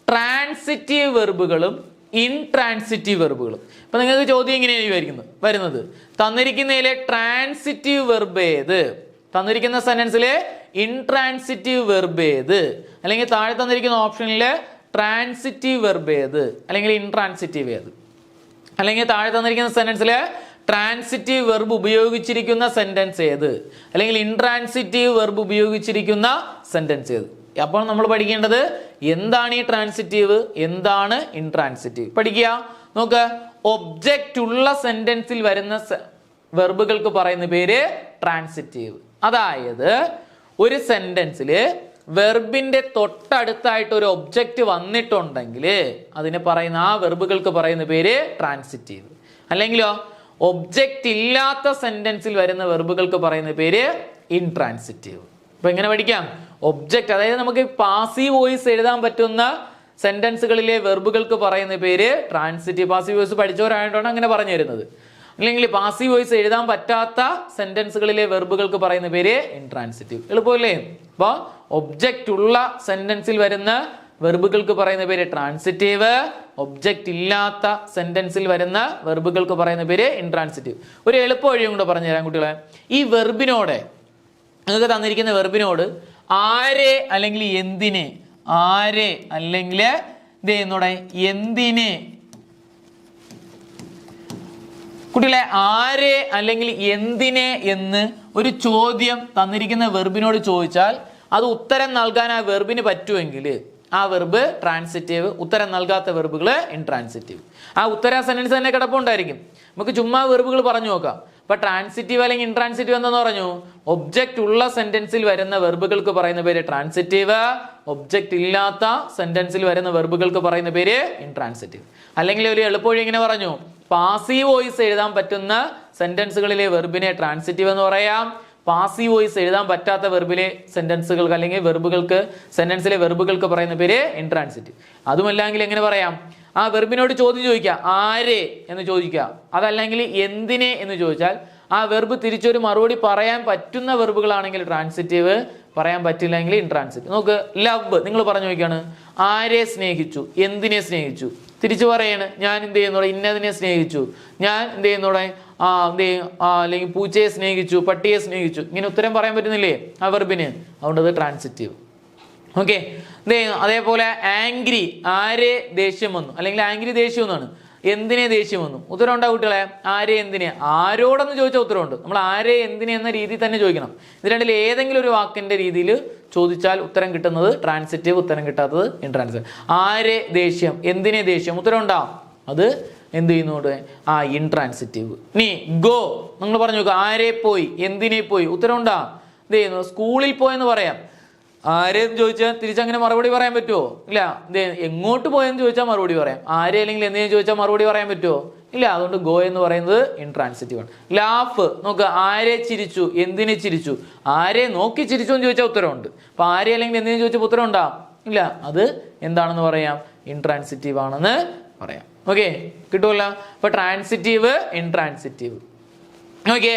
ട്രാൻസിറ്റീവ് വെർബുകളും ഇൻട്രാൻസിറ്റീവ് വെർബുകളും. ഇപ്പൊ നിങ്ങൾക്ക് ചോദ്യം ഇങ്ങനെയാണ് വരുന്നത്, തന്നിരിക്കുന്നതിലെ ട്രാൻസിറ്റീവ് വെർബ് ഏത്? തന്നിരിക്കുന്ന സെന്റൻസിലെ ഇൻട്രാൻസിറ്റീവ് വെർബ് ഏത്? അല്ലെങ്കിൽ താഴെ തന്നിരിക്കുന്ന ഓപ്ഷനിലെ ട്രാൻസിറ്റീവ് വെർബ് ഏത്? അല്ലെങ്കിൽ ഇൻട്രാൻസിറ്റീവ് ഏത്? അല്ലെങ്കിൽ താഴെ തന്നിരിക്കുന്ന സെന്റൻസിലെ ട്രാൻസിറ്റീവ് വെർബ് ഉപയോഗിച്ചിരിക്കുന്ന സെന്റൻസ് ഏത്? അല്ലെങ്കിൽ ഇൻട്രാൻസിറ്റീവ് വെർബ് ഉപയോഗിച്ചിരിക്കുന്ന സെന്റൻസ് ഏത്? അപ്പോൾ നമ്മൾ പഠിക്കേണ്ടത് എന്താണ് ഈ ട്രാൻസിറ്റീവ്, എന്താണ് ഇൻട്രാൻസിറ്റീവ് പഠിക്കുക. നോക്ക്, ഒബ്ജക്റ്റ് ഉള്ള സെന്റൻസിൽ വരുന്ന വെർബുകൾക്ക് പറയുന്ന പേര് ട്രാൻസിറ്റീവ്. അതായത് ഒരു സെന്റൻസിൽ വെർബിന്റെ തൊട്ടടുത്തായിട്ട് ഒരു ഒബ്ജക്റ്റ് വന്നിട്ടുണ്ടെങ്കിൽ അതിന് പറയുന്ന ആ വെർബുകൾക്ക് പറയുന്ന പേര് ട്രാൻസിറ്റീവ്. അല്ലെങ്കിലോ ഒബ്ജക്റ്റ് ഇല്ലാത്ത സെന്റൻസിൽ വരുന്ന വെർബുകൾക്ക് പറയുന്ന പേര് ഇൻട്രാൻസിറ്റീവ്. അപ്പൊ എങ്ങനെ പഠിക്കാം? ഒബ്ജക്റ്റ്, അതായത് നമുക്ക് പാസീവ് വോയിസ് എഴുതാൻ പറ്റുന്ന സെന്റൻസുകളിലെ വെർബുകൾക്ക് പറയുന്ന പേര് ട്രാൻസിറ്റീവ്. പാസീവ് വോയിസ് പഠിച്ചവരായിട്ടാണ് അങ്ങനെ പറഞ്ഞു തരുന്നത്. അല്ലെങ്കിൽ പാസീവ് വോയിസ് എഴുതാൻ പറ്റാത്ത സെന്റൻസുകളിലെ വെർബുകൾക്ക് പറയുന്ന പേര് ഇൻട്രാൻസിറ്റീവ്. എളുപ്പമല്ലേ? അപ്പൊ ഒബ്ജക്റ്റ് ഉള്ള സെന്റൻസിൽ വരുന്ന വെർബുകൾക്ക് പറയുന്ന പേര് ട്രാൻസിറ്റീവ്, ഒബ്ജക്റ്റ് ഇല്ലാത്ത സെന്റൻസിൽ വരുന്ന വെർബുകൾക്ക് പറയുന്ന പേര് ഇൻട്രാൻസിറ്റീവ്. ഒരു എളുപ്പ വഴിയും കൂടെ പറഞ്ഞു തരാം കുട്ടികളെ. ഈ വെർബിനോട്, നിങ്ങൾക്ക് തന്നിരിക്കുന്ന വെർബിനോട് ആരെ അല്ലെങ്കിൽ എന്തിനെ, ആരെ അല്ലെങ്കിൽ ഇത് ചെയ്യുന്നൂടെ എന്തിനെ, കുട്ടികളെ ആരെ അല്ലെങ്കിൽ എന്തിനെ എന്ന് ഒരു ചോദ്യം തന്നിരിക്കുന്ന വെർബിനോട് ചോദിച്ചാൽ അത് ഉത്തരം നൽകാൻ ആ വെർബിന് പറ്റുമെങ്കിൽ ആ വെർബ് ട്രാൻസിറ്റീവ്, ഉത്തരം നൽകാത്ത വെർബുകൾ ഇൻട്രാൻസിറ്റീവ്. ആ ഉത്തര സെന്റൻസ് തന്നെ കിടപ്പുണ്ടായിരിക്കും. നമുക്ക് ചുമ്മാ വെർബുകൾ പറഞ്ഞു നോക്കാം. അപ്പൊ ട്രാൻസിറ്റീവ് അല്ലെങ്കിൽ ഇൻട്രാൻസിറ്റീവ് എന്താന്ന് പറഞ്ഞു? ഒബ്ജക്റ്റ് ഉള്ള സെന്റൻസിൽ വരുന്ന വെർബുകൾക്ക് പറയുന്ന പേര് ട്രാൻസിറ്റീവ്, ഒബ്ജക്റ്റ് ഇല്ലാത്ത സെന്റൻസിൽ വരുന്ന വെർബുകൾക്ക് പറയുന്ന പേര് ഇൻട്രാൻസിറ്റീവ്. അല്ലെങ്കിൽ ഒരു എളുപ്പവഴി ഇങ്ങനെ പറഞ്ഞു, പാസീവ് വോയിസ് എഴുതാൻ പറ്റുന്ന സെന്റൻസുകളിലെ വെർബിനെ ട്രാൻസിറ്റീവ് എന്ന് പറയാം. പാസീവ് വോയിസ് എഴുതാൻ പറ്റാത്ത വെർബിലെ സെന്റൻസുകൾക്ക് അല്ലെങ്കിൽ വെർബുകൾക്ക്, സെന്റൻസിലെ വെർബുകൾക്ക് പറയുന്ന പേര് ഇൻട്രാൻസിറ്റീവ്. അതുമല്ലെങ്കിൽ എങ്ങനെ പറയാം? ആ വെർബിനോട് ചോദ്യം ചോദിക്കുക, ആരെ എന്ന് ചോദിക്കുക. അതല്ലെങ്കിൽ എന്തിനെ എന്ന് ചോദിച്ചാൽ ആ വെർബ് തിരിച്ചൊരു മറുപടി പറയാൻ പറ്റുന്ന വെർബുകളാണെങ്കിൽ ട്രാൻസിറ്റീവ്, പറയാൻ പറ്റില്ലെങ്കിൽ ഇൻട്രാൻസിറ്റീവ്. നോക്ക്, ലവ് നിങ്ങൾ പറഞ്ഞു നോക്കിയാണ്, ആരെ സ്നേഹിച്ചു, എന്തിനെ സ്നേഹിച്ചു. തിരിച്ചു പറയാണ്, ഞാൻ എന്ത് ചെയ്യുന്നോടെ ഇന്നതിനെ സ്നേഹിച്ചു, ഞാൻ എന്ത് ചെയ്യുന്നോടെ അല്ലെങ്കിൽ പൂച്ചയെ സ്നേഹിച്ചു, പട്ടിയെ സ്നേഹിച്ചു. ഇങ്ങനെ ഉത്തരം പറയാൻ പറ്റുന്നില്ലേ ആ വെർബിന്? അതുകൊണ്ട് അത് ട്രാൻസിറ്റീവ്. ഓക്കെ. അതേപോലെ ആംഗ്രി, ആരെ ദേഷ്യം വന്നു, അല്ലെങ്കിൽ ആംഗ്രി ദേഷ്യം എന്നാണ്, എന്തിനെ ദേഷ്യം വന്നു. ഉത്തരം ഉണ്ടാവും കുട്ടികളെ, ആരെ എന്തിനെ. ആരോടെന്ന് ചോദിച്ചാൽ ഉത്തരമുണ്ട്. നമ്മൾ ആരെ എന്തിനെ എന്ന രീതിയിൽ തന്നെ ചോദിക്കണം. ഇത് രണ്ടിൽ ഏതെങ്കിലും ഒരു വാക്കിന്റെ രീതിയിൽ ചോദിച്ചാൽ ഉത്തരം കിട്ടുന്നത് ട്രാൻസിറ്റീവ്, ഉത്തരം കിട്ടാത്തത് ഇൻട്രാൻസിറ്റീവ്. ആരെ ദേഷ്യം, എന്തിനെ ദേഷ്യം, ഉത്തരം ഉണ്ടാവും. അത് എന്ത് ചെയ്യുന്നോടെ ഇൻട്രാൻസിറ്റീവ്. ഇനി ഗോ നിങ്ങൾ പറഞ്ഞു നോക്കുക, ആരെ പോയി, എന്തിനെ പോയി, ഉത്തരം ഉണ്ടാവും. എന്ത് ചെയ്യുന്നു? സ്കൂളിൽ പോയെന്ന് പറയാം. ആരെന്ന് ചോദിച്ചാൽ തിരിച്ചങ്ങനെ മറുപടി പറയാൻ പറ്റുമോ? ഇല്ല. എങ്ങോട്ട് പോയെന്ന് ചോദിച്ചാൽ മറുപടി പറയാം. ആരെ അല്ലെങ്കിൽ എന്തിനെ ചോദിച്ചാൽ മറുപടി പറയാൻ പറ്റുമോ? ഇല്ല. അതുകൊണ്ട് ഗോ എന്ന് പറയുന്നത് ഇൻട്രാൻസിറ്റീവ് ആണ്. ലാഫ് നോക്കുക, ആരെ ചിരിച്ചു, എന്തിനെ ചിരിച്ചു. ആരെ നോക്കി ചിരിച്ചു എന്ന് ചോദിച്ചാൽ ഉത്തരവുണ്ട്. അപ്പൊ ആരെ അല്ലെങ്കിൽ എന്തിനെ ചോദിച്ചാൽ ഉത്തരം ഉണ്ടാവും? ഇല്ല. അത് എന്താണെന്ന് പറയാം? ഇൻട്രാൻസിറ്റീവ് ആണെന്ന് പറയാം. ഓക്കെ, കിട്ടുമല്ലോ. അപ്പൊ ട്രാൻസിറ്റീവ്, ഇൻട്രാൻസിറ്റീവ്. ഓക്കെ.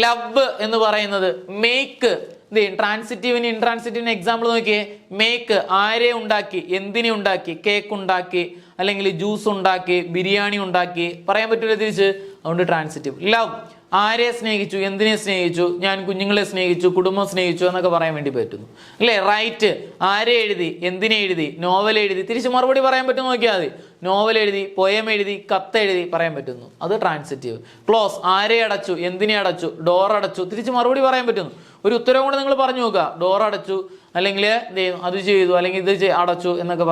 ലവ് എന്ന് പറയുന്നത് മേക്ക്, ട്രാൻസിറ്റീവിന് ഇൻട്രാൻസിറ്റീവിന് എക്സാമ്പിൾ നോക്കിയേ. മേക്ക്, ആരെ ഉണ്ടാക്കി, എന്തിനെ ഉണ്ടാക്കി. കേക്ക് ഉണ്ടാക്കി, അല്ലെങ്കിൽ ജ്യൂസ് ഉണ്ടാക്കി, ബിരിയാണി ഉണ്ടാക്കി, പറയാൻ പറ്റില്ല തിരിച്ച്. അതുകൊണ്ട് ട്രാൻസിറ്റീവ്. ലവ്, ആരെ സ്നേഹിച്ചു, എന്തിനെ സ്നേഹിച്ചു. ഞാൻ കുഞ്ഞുങ്ങളെ സ്നേഹിച്ചു, കുടുംബം സ്നേഹിച്ചു എന്നൊക്കെ പറയാൻ വേണ്ടി പറ്റുന്നു അല്ലേ. റൈറ്റ്, ആരെ എഴുതി, എന്തിനെ എഴുതി. നോവൽ എഴുതി, തിരിച്ച് മറുപടി പറയാൻ പറ്റും നോക്കിയാൽ മതി. നോവൽ എഴുതി, പോയം എഴുതി, കത്ത് എഴുതി പറയാൻ പറ്റുന്നു, അത് ട്രാൻസിറ്റീവ്. ക്ലോസ്, ആരെ അടച്ചു, എന്തിനെ അടച്ചു. ഡോർ അടച്ചു, തിരിച്ച് മറുപടി പറയാൻ പറ്റുന്നു. ഒരു ഉത്തരവും കൂടെ നിങ്ങൾ പറഞ്ഞു നോക്കുക. ഡോർ അടച്ചു, അല്ലെങ്കിൽ അത് ചെയ്തു, അല്ലെങ്കിൽ ഇത് അടച്ചു എന്നൊക്കെ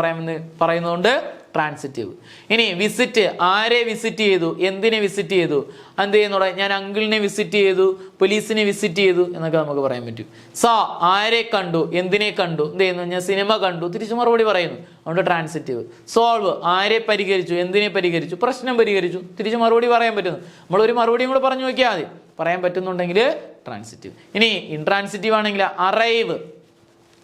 പറയുന്നതുകൊണ്ട് ട്രാൻസിറ്റീവ്. ഇനി വിസിറ്റ്, ആരെ വിസിറ്റ് ചെയ്തു, എന്തിനെ വിസിറ്റ് ചെയ്തു. എന്ത് ചെയ്യുന്നോടെ, ഞാൻ അങ്കിളിനെ വിസിറ്റ് ചെയ്തു, പോലീസിനെ വിസിറ്റ് ചെയ്തു എന്നൊക്കെ നമുക്ക് പറയാൻ പറ്റും. സാ, ആരെ കണ്ടു, എന്തിനെ കണ്ടു. എന്ത് ചെയ്യുന്നു, ഞാൻ സിനിമ കണ്ടു, തിരിച്ചു മറുപടി പറയുന്നു, അതുകൊണ്ട് ട്രാൻസിറ്റീവ്. സോൾവ്, ആരെ പരിഹരിച്ചു, എന്തിനെ പരിഹരിച്ചു. പ്രശ്നം പരിഹരിച്ചു, തിരിച്ചു മറുപടി പറയാൻ പറ്റുന്നു. നമ്മളൊരു മറുപടിയും കൂടെ പറഞ്ഞു നോക്കിയാൽ മതി. പറയാൻ പറ്റുന്നുണ്ടെങ്കിൽ ട്രാൻസിറ്റീവ്. ഇനി ഇൻട്രാൻസിറ്റീവ് ആണെങ്കിൽ അറൈവ്,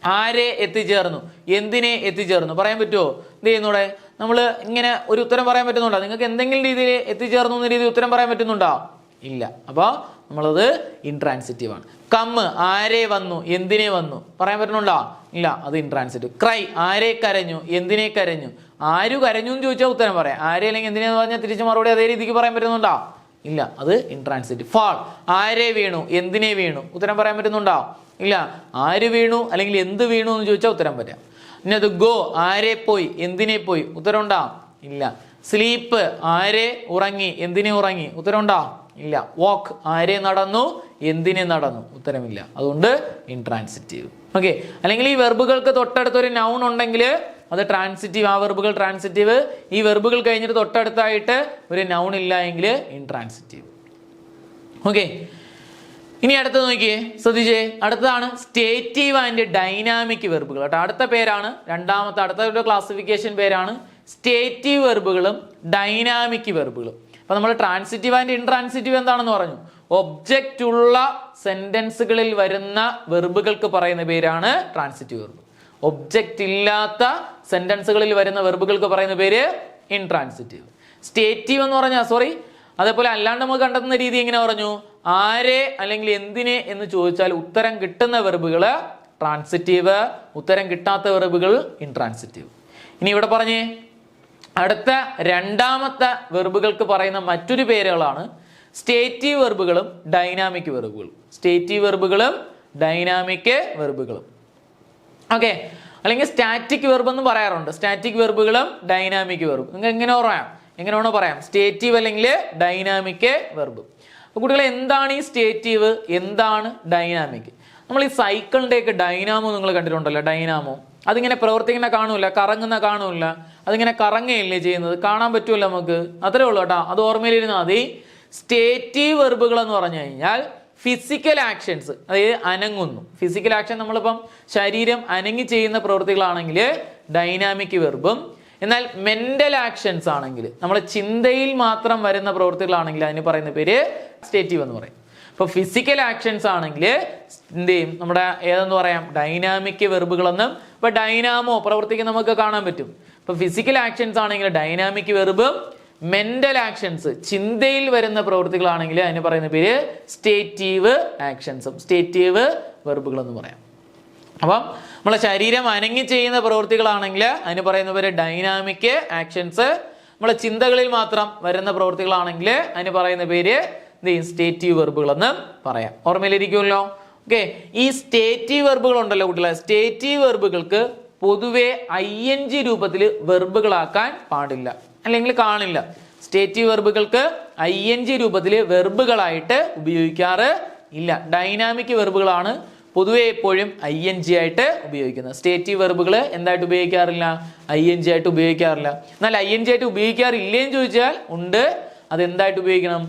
ആരെ എത്തിച്ചേർന്നു, എന്തിനെ എത്തിച്ചേർന്നു പറയാൻ പറ്റുമോ? എന്ത് ചെയ്യുന്നൂടെ, നമ്മൾ ഇങ്ങനെ ഒരു ഉത്തരം പറയാൻ പറ്റുന്നുണ്ടോ? നിങ്ങൾക്ക് എന്തെങ്കിലും രീതിയിൽ എത്തിച്ചേർന്നു എന്ന രീതിയിൽ ഉത്തരം പറയാൻ പറ്റുന്നുണ്ടോ? ഇല്ല. അപ്പോൾ നമ്മളത് ഇൻട്രാൻസിറ്റീവ് ആണ്. കമ്മ്, ആരെ വന്നു, എന്തിനെ വന്നു പറയാൻ പറ്റുന്നുണ്ടോ? ഇല്ല, അത് ഇൻട്രാൻസിറ്റീവ്. ക്രൈ, ആരെ കരഞ്ഞു, എന്തിനെ കരഞ്ഞു. ആര് കരഞ്ഞു എന്ന് ചോദിച്ചാൽ ഉത്തരം പറയാം. ആരെ അല്ലെങ്കിൽ എന്തിനെന്ന് പറഞ്ഞാൽ തിരിച്ചു മറുപടി അതേ രീതിക്ക് പറയാൻ പറ്റുന്നുണ്ടോ? ഇല്ല, അത് ഇൻട്രാൻസിറ്റീവ്. ഫാൾ, ആരെ വീണു, എന്തിനെ വീണു ഉത്തരം പറയാൻ പറ്റുന്നുണ്ടോ? ഇല്ല. ആര് വീണു അല്ലെങ്കിൽ എന്ത് വീണു എന്ന് ചോദിച്ചാൽ ഉത്തരം പറയാം. ഇനി അത് ഗോ, ആരെ പോയി, എന്തിനെ പോയി ഉത്തരം ഉണ്ടാവും? ഇല്ല. സ്ലീപ്പ്, ആരെ ഉറങ്ങി, എന്തിനെ ഉറങ്ങി ഉത്തരം ഉണ്ടാവും? ഇല്ല. വാക്ക്, ആരെ നടന്നു, എന്തിനെ നടന്നു ഉത്തരമില്ല, അതുകൊണ്ട് ഇൻട്രാൻസിറ്റീവ്. ഓക്കെ. അല്ലെങ്കിൽ ഈ വെർബുകൾക്ക് തൊട്ടടുത്തൊരു നൗൺ ഉണ്ടെങ്കിൽ അത് ട്രാൻസിറ്റീവ്, ആ വെർബുകൾ ട്രാൻസിറ്റീവ്. ഈ വെർബുകൾ കഴിഞ്ഞിട്ട് തൊട്ടടുത്തായിട്ട് ഒരു നൗൺ ഇല്ല എങ്കിൽ ഇൻട്രാൻസിറ്റീവ്. ഓക്കെ. ഇനി അടുത്തത് നോക്കിയേ, ശ്രദ്ധിച്ചേ. അടുത്തതാണ് സ്റ്റേറ്റീവ് ആൻഡ് ഡൈനാമിക് വെർബുകൾ കേട്ടോ. അടുത്ത പേരാണ് അടുത്ത ക്ലാസിഫിക്കേഷൻ പേരാണ് സ്റ്റേറ്റീവ് വെർബുകളും ഡൈനാമിക് വെർബുകളും. അപ്പൊ നമ്മൾ ട്രാൻസിറ്റീവ് ആൻഡ് ഇൻട്രാൻസിറ്റീവ് എന്താണെന്ന് പറഞ്ഞു. ഒബ്ജക്റ്റ് ഉള്ള സെന്റൻസുകളിൽ വരുന്ന വെർബുകൾക്ക് പറയുന്ന പേരാണ് ട്രാൻസിറ്റീവ് വെർബ്. ഒബ്ജക്റ്റ് ഇല്ലാത്ത സെന്റൻസുകളിൽ വരുന്ന വെർബുകൾക്ക് പറയുന്ന പേര് ഇൻട്രാൻസിറ്റീവ്. സ്റ്റേറ്റീവ് എന്ന് പറഞ്ഞാൽ അതേപോലെ അല്ലാണ്ട് നമുക്ക് കണ്ടെത്തുന്ന രീതി എങ്ങനെ പറഞ്ഞു? ആരെ അല്ലെങ്കിൽ എന്തിനെ എന്ന് ചോദിച്ചാൽ ഉത്തരം കിട്ടുന്ന വെർബുകള് ട്രാൻസിറ്റീവ്, ഉത്തരം കിട്ടാത്ത വെർബുകൾ ഇൻട്രാൻസിറ്റീവ്. ഇനി ഇവിടെ പറഞ്ഞേ, അടുത്ത രണ്ടാമത്തെ വെർബുകൾക്ക് പറയുന്ന മറ്റൊരു പേരുകളാണ് സ്റ്റേറ്റീവ് വെർബുകളും ഡൈനാമിക് വെർബുകളും. സ്റ്റേറ്റീവ് വെർബുകളും ഡൈനാമിക് വെർബുകളും. ഓക്കെ. അല്ലെങ്കിൽ സ്റ്റാറ്റിക് വെർബ് എന്ന് പറയാറുണ്ട്. സ്റ്റാറ്റിക് വെർബുകളും ഡൈനാമിക് വെർബ്. നിങ്ങൾക്ക് എങ്ങനെ വേണോ പറയാം. സ്റ്റേറ്റീവ് അല്ലെങ്കിൽ ഡൈനാമിക് വെർബ്. അപ്പോൾ കുട്ടികളെ, എന്താണ് ഈ സ്റ്റേറ്റീവ്, എന്താണ് ഡൈനാമിക്? നമ്മൾ ഈ സൈക്കിളിൻ്റെയൊക്കെ ഡൈനാമോ നിങ്ങൾ കണ്ടിട്ടുണ്ടല്ലോ. ഡൈനാമോ അതിങ്ങനെ പ്രവർത്തിക്കുന്ന കാണൂല, കറങ്ങുന്ന കാണൂല, അതിങ്ങനെ കറങ്ങുകയല്ലേ ചെയ്യുന്നത്, കാണാൻ പറ്റുമല്ലോ നമുക്ക്. അത്രേ ഉള്ളൂ കേട്ടോ, അത് ഓർമ്മയിലിരുന്നാൽ മതി. സ്റ്റേറ്റീവ് വെർബുകൾ എന്ന് പറഞ്ഞു കഴിഞ്ഞാൽ ഫിസിക്കൽ ആക്ഷൻസ്, അതായത് അനങ്ങുന്നു. ഫിസിക്കൽ ആക്ഷൻ നമ്മളിപ്പം ശരീരം അനങ്ങി ചെയ്യുന്ന പ്രവൃത്തികളാണെങ്കിൽ ഡൈനാമിക് വെർബും, എന്നാൽ മെന്റൽ ആക്ഷൻസ് ആണെങ്കിൽ നമ്മളെ ചിന്തയിൽ മാത്രം വരുന്ന പ്രവൃത്തികളാണെങ്കിൽ അതിന് പറയുന്ന പേര് സ്റ്റേറ്റീവ് എന്ന് പറയും. ഇപ്പോൾ ഫിസിക്കൽ ആക്ഷൻസ് ആണെങ്കിൽ എന്ത് ചെയ്യും, നമ്മുടെ ഏതെന്ന് പറയാം, ഡൈനാമിക് വെർബുകളെന്നും. ഇപ്പൊ ഡൈനാമോ പ്രവർത്തിക്കുന്ന നമുക്ക് കാണാൻ പറ്റും. ഇപ്പൊ ഫിസിക്കൽ ആക്ഷൻസ് ആണെങ്കിൽ ഡൈനാമിക് വെർബും, മെന്റൽ ആക്ഷൻസ് ചിന്തയിൽ വരുന്ന പ്രവൃത്തികളാണെങ്കിൽ അതിന് പറയുന്ന പേര് സ്റ്റേറ്റീവ് ആക്ഷൻസും സ്റ്റേറ്റീവ് വെർബുകൾ എന്ന് പറയാം. അപ്പം നമ്മളെ ശരീരം അനങ്ങി ചെയ്യുന്ന പ്രവൃത്തികളാണെങ്കിൽ അതിന് പറയുന്ന പേര് ഡൈനാമിക് ആക്ഷൻസ്. നമ്മളെ ചിന്തകളിൽ മാത്രം വരുന്ന പ്രവൃത്തികളാണെങ്കിൽ അതിന് പറയുന്ന പേര് സ്റ്റേറ്റീവ് വെർബുകൾ എന്ന് പറയാം. ഓർമ്മയിലിരിക്കുമല്ലോ. ഓക്കെ, ഈ സ്റ്റേറ്റീവ് വെർബുകൾ ഉണ്ടല്ലോ കുട്ടികളെ, സ്റ്റേറ്റീവ് വെർബുകൾക്ക് പൊതുവെ ING രൂപത്തിൽ വെർബുകളാക്കാൻ പാടില്ല, അല്ലെങ്കിൽ കാണില്ല. സ്റ്റേറ്റീവ് വെർബുകൾക്ക് ING രൂപത്തിൽ വെർബുകളായിട്ട് ഉപയോഗിക്കാറ് ഇല്ല. ഡൈനാമിക് വെർബുകളാണ് പൊതുവെ എപ്പോഴും ING ആയിട്ട് ഉപയോഗിക്കുന്നത്. സ്റ്റേറ്റീവ് വെർബുകൾ എന്തായിട്ട് ഉപയോഗിക്കാറില്ല, ING ആയിട്ട് ഉപയോഗിക്കാറില്ല. എന്നാൽ ING ആയിട്ട് ഉപയോഗിക്കാറില്ലേന്ന് ചോദിച്ചാൽ ഉണ്ട്. അത് എന്തായിട്ട് ഉപയോഗിക്കണം,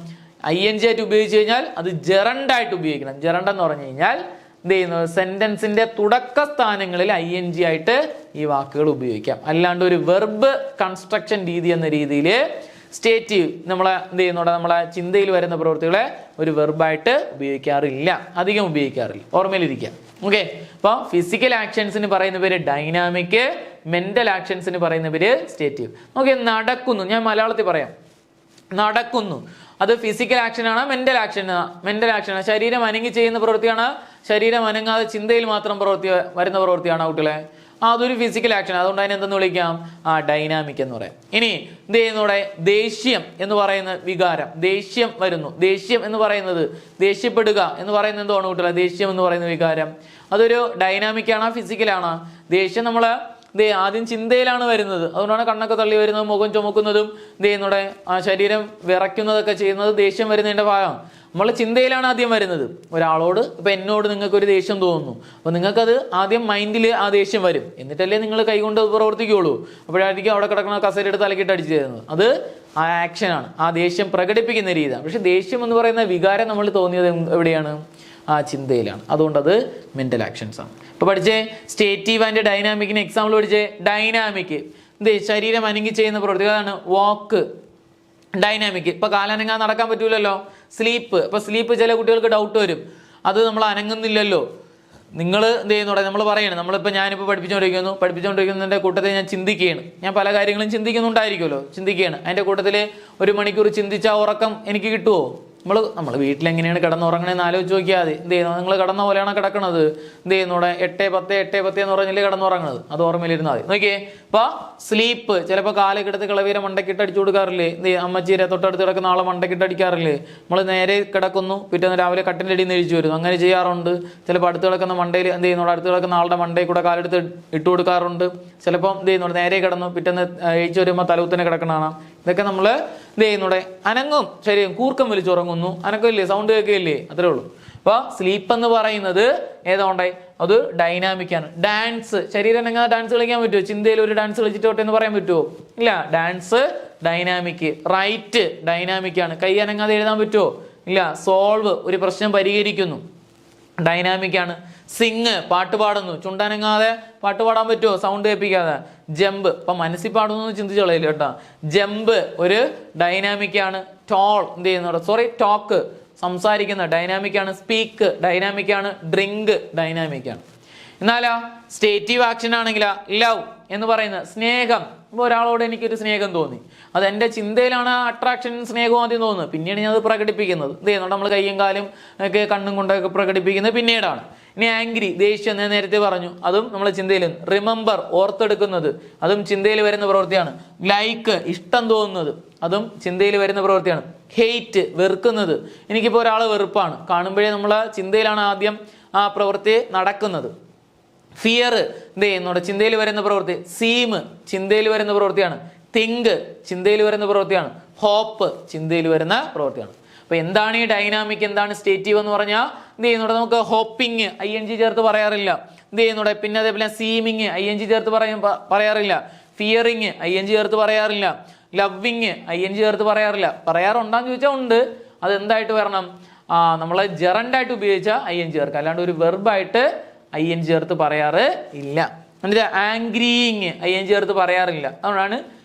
ING ആയിട്ട് ഉപയോഗിച്ച് കഴിഞ്ഞാൽ അത് ജെറണ്ട് ആയിട്ട് ഉപയോഗിക്കണം. ജെറണ്ട് എന്ന് പറഞ്ഞു കഴിഞ്ഞാൽ എന്ത് ചെയ്യുന്നു, സെന്റൻസിന്റെ തുടക്ക സ്ഥാനങ്ങളിൽ ING ആയിട്ട് ഈ വാക്കുകൾ ഉപയോഗിക്കാം. അല്ലാണ്ട് ഒരു വെർബ് കൺസ്ട്രക്ഷൻ രീതി എന്ന രീതിയിൽ സ്റ്റേറ്റീവ് നമ്മളെ എന്ത് ചെയ്യുന്നുണ്ട്, നമ്മളെ ചിന്തയിൽ വരുന്ന പ്രവൃത്തികളെ ഒരു വെർബായിട്ട് ഉപയോഗിക്കാറില്ല, അധികം ഉപയോഗിക്കാറില്ല. ഓർമ്മയിലിരിക്കുക. ഓക്കെ, അപ്പോൾ ഫിസിക്കൽ ആക്ഷൻസിന് പറയുന്ന പേര് ഡൈനാമിക്, മെന്റൽ ആക്ഷൻസിന് പറയുന്ന പേര് സ്റ്റേറ്റീവ്. ഓക്കെ, നടക്കുന്നു, ഞാൻ മലയാളത്തിൽ പറയാം. നടക്കുന്നു, അത് ഫിസിക്കൽ ആക്ഷൻ ആണ്, മെന്റൽ ആക്ഷൻ ആണ്. ശരീരം അനങ്ങി ചെയ്യുന്ന പ്രവൃത്തിയാണ്. ശരീരം അനങ്ങാതെ ചിന്തയിൽ മാത്രം വരുന്ന പ്രവൃത്തിയാണ് കുട്ടികളെ, അതൊരു ഫിസിക്കൽ ആക്ഷൻ. അതുകൊണ്ട് അതിനെ എന്തെന്ന് വിളിക്കാം, ഡൈനാമിക് എന്ന് പറയാം. ഇനി എന്ത് ചെയ്യുന്നൂടെ, ദേഷ്യം എന്ന് പറയുന്ന വികാരം, ദേഷ്യം വരുന്നു. ദേഷ്യം എന്ന് പറയുന്നത്, ദേഷ്യപ്പെടുക എന്ന് പറയുന്നത് എന്താണ് കുട്ടികളെ, ദേഷ്യം എന്ന് പറയുന്ന വികാരം അതൊരു ഡൈനാമിക് ആണോ ഫിസിക്കലാണോ? ദേഷ്യം നമ്മള് ആദ്യം ചിന്തയിലാണ് വരുന്നത്. അതുകൊണ്ടാണ് കണ്ണൊക്കെ തള്ളി വരുന്നതും മുഖം ചുമക്കുന്നതും നമ്മുടെ ശരീരം വിറയ്ക്കുന്നതൊക്കെ ചെയ്യുന്നത് ദേഷ്യം വരുന്നതിന്റെ ഭാഗം. നമ്മൾ ചിന്തയിലാണ് ആദ്യം വരുന്നത്. ഒരാളോട് ഇപ്പൊ എന്നോട് നിങ്ങൾക്കൊരു ദേഷ്യം തോന്നുന്നു, അപ്പൊ നിങ്ങൾക്കത് ആദ്യം മൈൻഡിൽ ആ ദേഷ്യം വരും, എന്നിട്ടല്ലേ നിങ്ങൾ കൈകൊണ്ട് പ്രവർത്തിക്കുകയുള്ളൂ. അപ്പോഴായിരിക്കും അവിടെ കിടക്കുന്ന കസേര എടുത്ത് തലക്കിട്ട് അടിച്ചു തരുന്നത്. അത് ആ ആക്ഷനാണ്, ആ ദേഷ്യം പ്രകടിപ്പിക്കുന്ന രീതിയാണ്. പക്ഷെ ദേഷ്യം എന്ന് പറയുന്ന വികാരം നമ്മൾ തോന്നിയത് എവിടെയാണ്, ആ ചിന്തയിലാണ്. അതുകൊണ്ട് അത് മെന്റൽ ആക്ഷൻസ് ആണ്. ഇപ്പൊ പഠിച്ചേ സ്റ്റേറ്റീവ് ആൻഡ് ഡൈനാമിക്കിന് എക്സാമ്പിൾ പഠിച്ചേ. ഡൈനാമിക് ശരീരം അനങ്ങി ചെയ്യുന്ന പ്രവൃത്തി, അതാണ് വാക്ക്. ഡൈനാമിക് ഇപ്പൊ കാലനങ്ങാൻ നടക്കാൻ പറ്റൂലല്ലോ. സ്ലീപ്പ്, ഇപ്പൊ സ്ലീപ്പ് ചില കുട്ടികൾക്ക് ഡൗട്ട് വരും, അത് നമ്മൾ അനങ്ങുന്നില്ലല്ലോ. നിങ്ങൾ എന്ത് ചെയ്യുന്നൂടെ, നമ്മൾ പറയണം, നമ്മളിപ്പോൾ ഞാനിപ്പോൾ പഠിപ്പിച്ചുകൊണ്ടിരിക്കുന്നതിൻ്റെ കൂട്ടത്തിൽ ഞാൻ ചിന്തിക്കുകയാണ്. ഞാൻ പല കാര്യങ്ങളും ചിന്തിക്കുന്നുണ്ടായിരിക്കുമല്ലോ, ചിന്തിക്കുകയാണ്. അതിൻ്റെ കൂട്ടത്തിൽ 1 മണിക്കൂർ ചിന്തിച്ച ഉറക്കം എനിക്ക് കിട്ടുമോ? നമ്മൾ വീട്ടിലെങ്ങനെയാണ് കിടന്നുറങ്ങണേന്ന് ആലോചിച്ച് നോക്കിയാൽ മതി. എന്ത് ചെയ്യുന്നു, നിങ്ങൾ കിടന്ന പോലെയാണ് കിടക്കണത്. എന്ത് ചെയ്യുന്നൂടെ, 8:10 എന്ന് പറഞ്ഞാൽ കിടന്നുറങ്ങണത്. അത് ഓർമ്മയിലിരുന്നാൽ മതി. നോക്കിയേ, ഇപ്പൊ സ്ലീപ്പ് ചിലപ്പോൾ കാലക്കെടുത്ത് കിളവീരെ മണ്ടക്കിട്ട് അടിച്ചു കൊടുക്കാറില്ലേ? അമ്മച്ചീരെ തൊട്ടടുത്ത് കിടക്കുന്ന ആളെ മണ്ടക്കിട്ട് അടിക്കാറില്ലേ? നമ്മൾ നേരെ കിടക്കുന്നു, പിറ്റേന്ന് രാവിലെ കട്ടിൻ്റെ അടിയിൽ നിന്ന് എഴിച്ചു വരുന്നു, അങ്ങനെ ചെയ്യാറുണ്ട്. ചിലപ്പോൾ അടുത്ത് കിടക്കുന്ന മണ്ടയിൽ എന്ത് ചെയ്യുന്നു, അടുത്ത് കിടക്കുന്ന ആളുടെ മണ്ടയിൽ കൂടെ കാലെടുത്ത് ഇട്ട് കൊടുക്കാറുണ്ട്. ചിലപ്പോൾ എന്ത് ചെയ്യുന്നു, നേരെ കിടന്നു, പിറ്റേന്ന് എഴിച്ചു വരുമ്പോൾ തലവുത്തന്നെ കിടക്കണതാണ്. ഇതൊക്കെ നമ്മൾ എന്ത് ചെയ്യുന്നൂടെ, അനങ്ങും, ശരീരം കൂർക്കം വലിച്ചുറങ്ങുന്നു, അനക്കമില്ലേ, സൗണ്ട് കേൾക്കുകയില്ലേ, അത്രേ ഉള്ളൂ. അപ്പൊ സ്ലീപ്പ് എന്ന് പറയുന്നത് ഏതാണ്ടായി, അത് ഡൈനാമിക് ആണ്. ഡാൻസ്, ശരീരം അനങ്ങാതെ ഡാൻസ് കളിക്കാൻ പറ്റുമോ? ചിന്തയിൽ ഒരു ഡാൻസ് കളിച്ചിട്ടോട്ടെ എന്ന് പറയാൻ പറ്റുമോ? ഇല്ല, ഡാൻസ് ഡൈനാമിക്. റൈറ്റ് ഡൈനാമിക് ആണ്. കൈ അനങ്ങാതെ എഴുതാൻ പറ്റുമോ? ഇല്ല. സോൾവ്, ഒരു പ്രശ്നം പരിഹരിക്കുന്നു, ഡൈനാമിക് ആണ്. സിങ്, പാട്ട് പാടുന്നു, ചുണ്ടനങ്ങാതെ പാട്ട് പാടാൻ പറ്റുമോ സൗണ്ട് കേൾപ്പിക്കാതെ? ജമ്പ്, ഇപ്പൊ മനസ്സിൽ പാടുന്നു ചിന്തിച്ചു കളയില്ല കേട്ടോ. ജമ്പ് ഒരു ഡൈനാമിക് ആണ്. ടോൾ എന്ത് ചെയ്യുന്നു, ടോക്ക് സംസാരിക്കുന്ന ഡൈനാമിക് ആണ്. സ്പീക്ക് ഡൈനാമിക് ആണ്. ഡ്രിങ്ക് ഡൈനാമിക് ആണ്. എന്നാലാ സ്റ്റേറ്റീവ് ആക്ഷൻ ആണെങ്കിലാ ലവ് എന്ന് പറയുന്ന സ്നേഹം. ഇപ്പോൾ ഒരാളോട് എനിക്കൊരു സ്നേഹം തോന്നി, അത് എൻ്റെ ചിന്തയിലാണ് അട്രാക്ഷൻ സ്നേഹവും ആദ്യം തോന്നുന്നത്, പിന്നീട് ഞാൻ അത് പ്രകടിപ്പിക്കുന്നത്. എന്ത് ചെയ്യുന്നുണ്ട്, നമ്മൾ കയ്യും കാലും ഒക്കെ കണ്ണും കൊണ്ടൊക്കെ പ്രകടിപ്പിക്കുന്നത് പിന്നീടാണ്. ഇനി ആംഗ്രി, ദേഷ്യം ഞാൻ നേരത്തെ പറഞ്ഞു, അതും നമ്മളെ ചിന്തയിൽ. റിമെമ്പർ, ഓർത്തെടുക്കുന്നത്, അതും ചിന്തയിൽ വരുന്ന പ്രവൃത്തിയാണ്. ലൈക്ക്, ഇഷ്ടം തോന്നുന്നത്, അതും ചിന്തയിൽ വരുന്ന പ്രവൃത്തിയാണ്. ഹെയ്റ്റ്, വെറുക്കുന്നത്. എനിക്കിപ്പോൾ ഒരാൾ വെറുപ്പാണ്, കാണുമ്പോഴേ നമ്മളെ ചിന്തയിലാണ് ആദ്യം ആ പ്രവൃത്തി നടക്കുന്നത്. ഫിയർ എന്ത് ചെയ്യുന്നുണ്ട്, ചിന്തയിൽ വരുന്ന പ്രവൃത്തി. സീം, ചിന്തയിൽ വരുന്ന പ്രവൃത്തിയാണ്. തിങ്ക്, ചിന്തയിൽ വരുന്ന പ്രവൃത്തിയാണ്. ഹോപ്പ്, ചിന്തയിൽ വരുന്ന പ്രവൃത്തിയാണ്. അപ്പൊ എന്താണ് ഈ ഡൈനാമിക്, എന്താണ് സ്റ്റേറ്റീവ് എന്ന് പറഞ്ഞാൽ എന്ത് ചെയ്യുന്നുണ്ട്, നമുക്ക് ഹോപ്പിംഗ് ING ചേർത്ത് പറയാറില്ല. എന്ത് ചെയ്യുന്നൂടെ? പിന്നെ അതേപോലെ സീമിങ് ING ചേർത്ത് പറയാറില്ല. ഫിയറിങ് ING ചേർത്ത് പറയാറില്ല. ലവിങ് ING ചേർത്ത് പറയാറില്ല. പറയാറുണ്ടാന്ന് ചോദിച്ചാൽ ഉണ്ട്. അത് എന്തായിട്ട് വരണം? നമ്മളെ ജെറണ്ടായിട്ട് ഉപയോഗിച്ച ING ചേർക്കുക, അല്ലാണ്ട് ഒരു വെർബായിട്ട് ING ചേർത്ത് പറയാറ് ഇല്ല. എന്നിട്ട് ആംഗ്രീയിങ് ING ചേർത്ത് പറയാറില്ല. അതുകൊണ്ടാണ്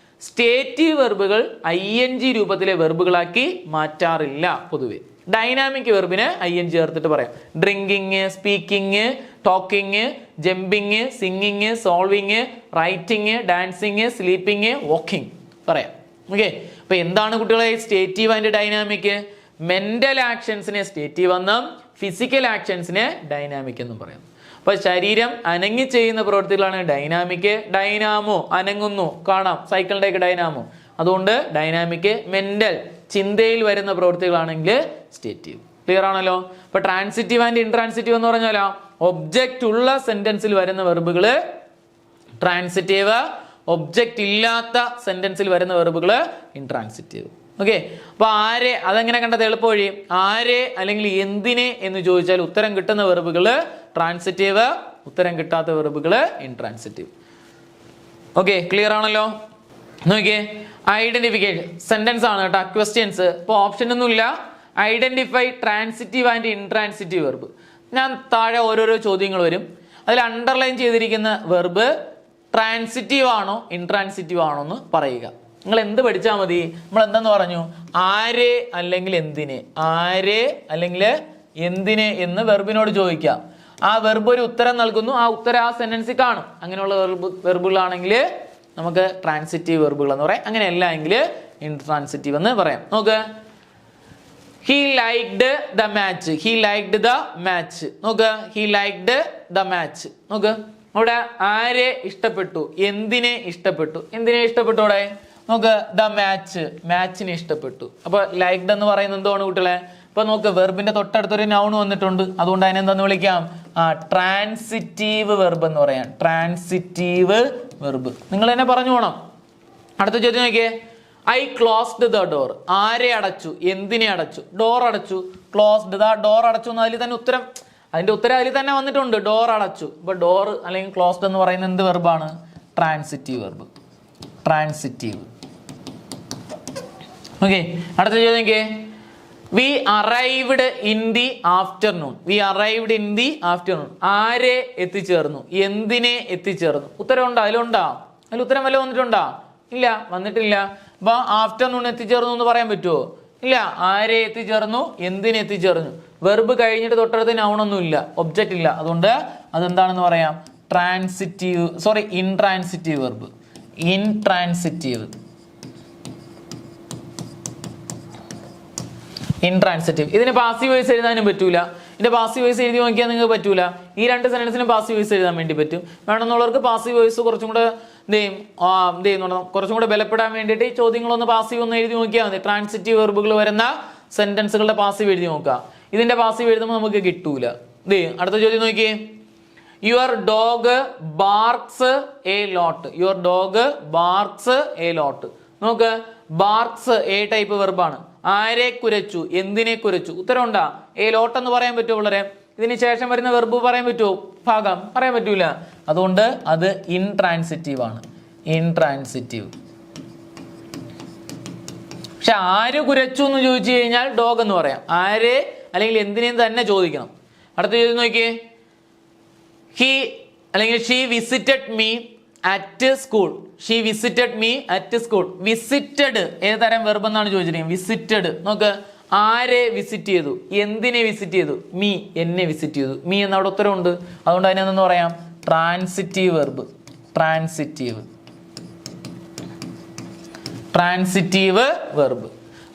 സ്റ്റേറ്റീവ് വെർബുകൾ ING രൂപത്തിലെ വെർബുകളാക്കി മാറ്റാറില്ല പൊതുവെ. ഡൈനാമിക് വെർബിന് ING ചേർത്തിട്ട് പറയാം. Drinking, speaking, talking, jumping, singing, solving, writing, dancing, sleeping, walking പറയാം. ഓക്കെ, അപ്പൊ എന്താണ് കുട്ടികളെ സ്റ്റേറ്റീവ് ആൻഡ് ഡൈനാമിക്? മെന്റൽ ആക്ഷൻസിനെ സ്റ്റേറ്റീവ് എന്നും ഫിസിക്കൽ ആക്ഷൻസിനെ ഡൈനാമിക് എന്നും പറയാം. അപ്പൊ ശരീരം അനങ്ങി ചെയ്യുന്ന പ്രവൃത്തികളാണ് ഡൈനാമിക്. ഡൈനാമോ അനങ്ങുന്നു, കാണാം സൈക്കിളിന്റെ ഒക്കെ ഡൈനാമോ. അതുകൊണ്ട് ഡൈനാമിക്. മെന്റൽ ചിന്തയിൽ വരുന്ന പ്രവൃത്തികളാണെങ്കിൽ സ്റ്റേറ്റീവ്. ക്ലിയർ ആണല്ലോ? അപ്പൊ ട്രാൻസിറ്റീവ് ആൻഡ് ഇൻട്രാൻസിറ്റീവ് എന്ന് പറഞ്ഞാലോ ഒബ്ജക്റ്റ് ഉള്ള സെന്റൻസിൽ വരുന്ന വെർബുകള് ട്രാൻസിറ്റീവ്, ഒബ്ജക്റ്റ് ഇല്ലാത്ത സെന്റൻസിൽ വരുന്ന വെർബുകള് ഇൻട്രാൻസിറ്റീവ്. ഓക്കെ, അപ്പൊ ആരെ, അതെങ്ങനെ കണ്ടത്? എളുപ്പ വഴി. ആരെ അല്ലെങ്കിൽ എന്തിനെ എന്ന് ചോദിച്ചാൽ ഉത്തരം കിട്ടുന്ന വെർബുകള് ട്രാൻസിറ്റീവ്, ഉത്തരം കിട്ടാത്ത വെർബുകള് ഇൻട്രാൻസിറ്റീവ്. ഓക്കെ, ക്ലിയർ ആണല്ലോ? നോക്കിയേ, ഐഡന്റിഫിക്കേഷൻ സെന്റൻസ് ആണ് കേട്ടോ, ക്വസ്റ്റ്യൻസ്. ഇപ്പൊ ഓപ്ഷൻ ഒന്നുമില്ല. Identify transitive and intransitive verb. ഞാൻ താഴെ ഓരോരോ ചോദ്യങ്ങൾ വരും. അതിൽ അണ്ടർലൈൻ ചെയ്തിരിക്കുന്ന വെർബ് ട്രാൻസിറ്റീവ് ആണോ ഇൻട്രാൻസിറ്റീവ് ആണോ എന്ന് പറയുക. നിങ്ങൾ എന്ത് പഠിച്ചാൽ മതി? നമ്മൾ എന്തെന്ന് പറഞ്ഞു? ആരെ അല്ലെങ്കിൽ എന്തിനെ, ആരെ അല്ലെങ്കിൽ എന്തിനെ എന്ന് വെർബിനോട് ചോദിക്കാം. ആ വെർബ് ഒരു ഉത്തരം നൽകുന്നു, ആ ഉത്തരം ആ സെന്റൻസിൽ കാണും. അങ്ങനെയുള്ള വെർബുകളാണെങ്കിൽ നമുക്ക് ട്രാൻസിറ്റീവ് വെർബുകൾ എന്ന് പറയാം. അങ്ങനെയല്ല എങ്കിൽ ഇൻട്രാൻസിറ്റീവ് എന്ന് പറയാം. നോക്ക്, he liked the match. He liked the match. നോക്ക്, ഹി ലൈക്ഡ് ദ മാച്ച്. നോക്ക്, അവിടെ ആരെ ഇഷ്ടപ്പെട്ടു, എന്തിനെ ഇഷ്ടപ്പെട്ടു. എന്തിനെ ഇഷ്ടപ്പെട്ടു? അവിടെ നോക്ക്, ദ മാച്ച്, മാച്ചിനെ ഇഷ്ടപ്പെട്ടു. അപ്പൊ ലൈക്ഡ് എന്ന് പറയുന്നത് എന്താണ് കുട്ടികളെ? ഇപ്പൊ നോക്ക്, വെർബിന്റെ തൊട്ടടുത്തൊരു നൗൺ വന്നിട്ടുണ്ട്. അതുകൊണ്ട് അതിനെന്താന്ന് വിളിക്കാം? ട്രാൻസിറ്റീവ് വെർബ് എന്ന് പറയാം. ട്രാൻസിറ്റീവ് വെർബ് നിങ്ങൾ തന്നെ പറഞ്ഞു പോണം. അടുത്ത ചോദ്യം നോക്കിയേ, ഐ ക്ലോസ്ഡ് ദ ഡോർ. ആരെ അടച്ചു, എന്തിനെ അടച്ചു? ഡോർ അടച്ചു. ക്ലോസ്ഡ് ദ ഡോർ അടച്ചു എന്ന് അതിൽ തന്നെ ഉത്തരം, അതിന്റെ ഉത്തരം അതിൽ തന്നെ വന്നിട്ടുണ്ട്. ഡോർ അടച്ചു. ഇപ്പൊ ഡോർ അല്ലെങ്കിൽ ക്ലോസ്ഡ് എന്ന് പറയുന്നത് എന്ത് വെർബാണ്? Transitive verb. ട്രാൻസിറ്റീവ്. ഓക്കെ, അടുത്ത ചോദ്യം നോക്കിയേ, we arrived in the afternoon. We arrived in the afternoon. ആരെ എത്തിച്ചേർന്നു, എന്തിനെ എത്തിച്ചേർന്നു? ഉത്തരം ഉണ്ടോ? അതിലുണ്ടോ? അതിൽ ഉത്തരം വല്ല വന്നിട്ടുണ്ടോ? ഇല്ല, വന്നിട്ടില്ല. അപ്പൊ ആഫ്റ്റർനൂൺ എത്തിച്ചേർന്നു എന്ന് പറയാൻ പറ്റുമോ? ഇല്ല. ആരെ എത്തിച്ചേർന്നു, എന്തിനെ എത്തിച്ചേർന്നു. വെർബ് കഴിഞ്ഞിട്ട് തൊട്ടടുത്ത് നൗണൊന്നും ഇല്ല, ഒബ്ജക്റ്റ് ഇല്ല. അതുകൊണ്ട് അതെന്താണെന്ന് പറയാം? Transitive, sorry intransitive verb. Intransitive. Intransitive. ഇതിന് പാസീവ് വോയിസ് എഴുതാനും പറ്റൂല. ഇതിന്റെ പാസീവ് വോയിസ് എഴുതി നോക്കിയാൽ നിങ്ങൾക്ക് പറ്റൂല. ഈ രണ്ട് സെന്റൻസിനും പാസീവ് വോയിസ് എഴുതാൻ വേണ്ടി പറ്റും. വേണമെന്നുള്ളവർക്ക് പാസീവ് വോയിസ് കുറച്ചും കൂടെ കുറച്ചും കൂടെ ബലപ്പെടാൻ വേണ്ടിയിട്ട് ഈ ചോദ്യങ്ങളൊന്ന് പാസീവ് ഒന്ന് എഴുതി നോക്കിയാൽ മതി. ട്രാൻസിറ്റീവ് വെർബുകൾ വരുന്ന സെന്റൻസുകളുടെ പാസീവ് എഴുതി നോക്കുക. ഇതിന്റെ പാസീവ് എഴുതുമ്പോൾ നമുക്ക് കിട്ടൂല. അടുത്ത ചോദ്യം നോക്കിയേ, your dog barks a lot. Your dog barks a lot. നോക്ക്, ബാർക്സ് എ ടൈപ്പ് വെർബാണ്. ആരെ കുരച്ചു, എന്തിനെ കുരച്ചു. ഉത്തരം ഉണ്ടാ? എ ലോട്ട് എന്ന് പറയാൻ പറ്റുമോ വളരെ? ഇതിന് ശേഷം വരുന്ന വെർബ് പറയാൻ പറ്റുമോ? ഭാഗം പറയാൻ പറ്റൂല. അതുകൊണ്ട് അത് ഇൻട്രാൻസിറ്റീവ് ആണ്. ഇൻട്രാൻസിറ്റീവ്. പക്ഷെ ആര് കുരച്ചു എന്ന് ചോദിച്ചു കഴിഞ്ഞാൽ ഡോഗ് എന്ന് പറയാം. ആരെ അല്ലെങ്കിൽ എന്തിനേം തന്നെ ചോദിക്കണം. അടുത്ത ചോദ്യം നോക്കിയേ, ഹി അല്ലെങ്കിൽ she visited me at school. She visited me at school. Visited ഏത് തരം വെർബ് എന്നാണ് ചോദിച്ചിരിക്കുന്നത്? വിസിറ്റഡ്. നോക്ക്, ആരെ വിസിറ്റ് ചെയ്തു, എന്തിനെ വിസിറ്റ് ചെയ്തു? മീ, എന്നെ വിസിറ്റ് ചെയ്തു. മീ എന്ന അവിടെ ഉത്തരവുണ്ട്. അതുകൊണ്ട് അതിനെന്തെന്ന് പറയാം? Transitive verb. Transitive. Transitive verb.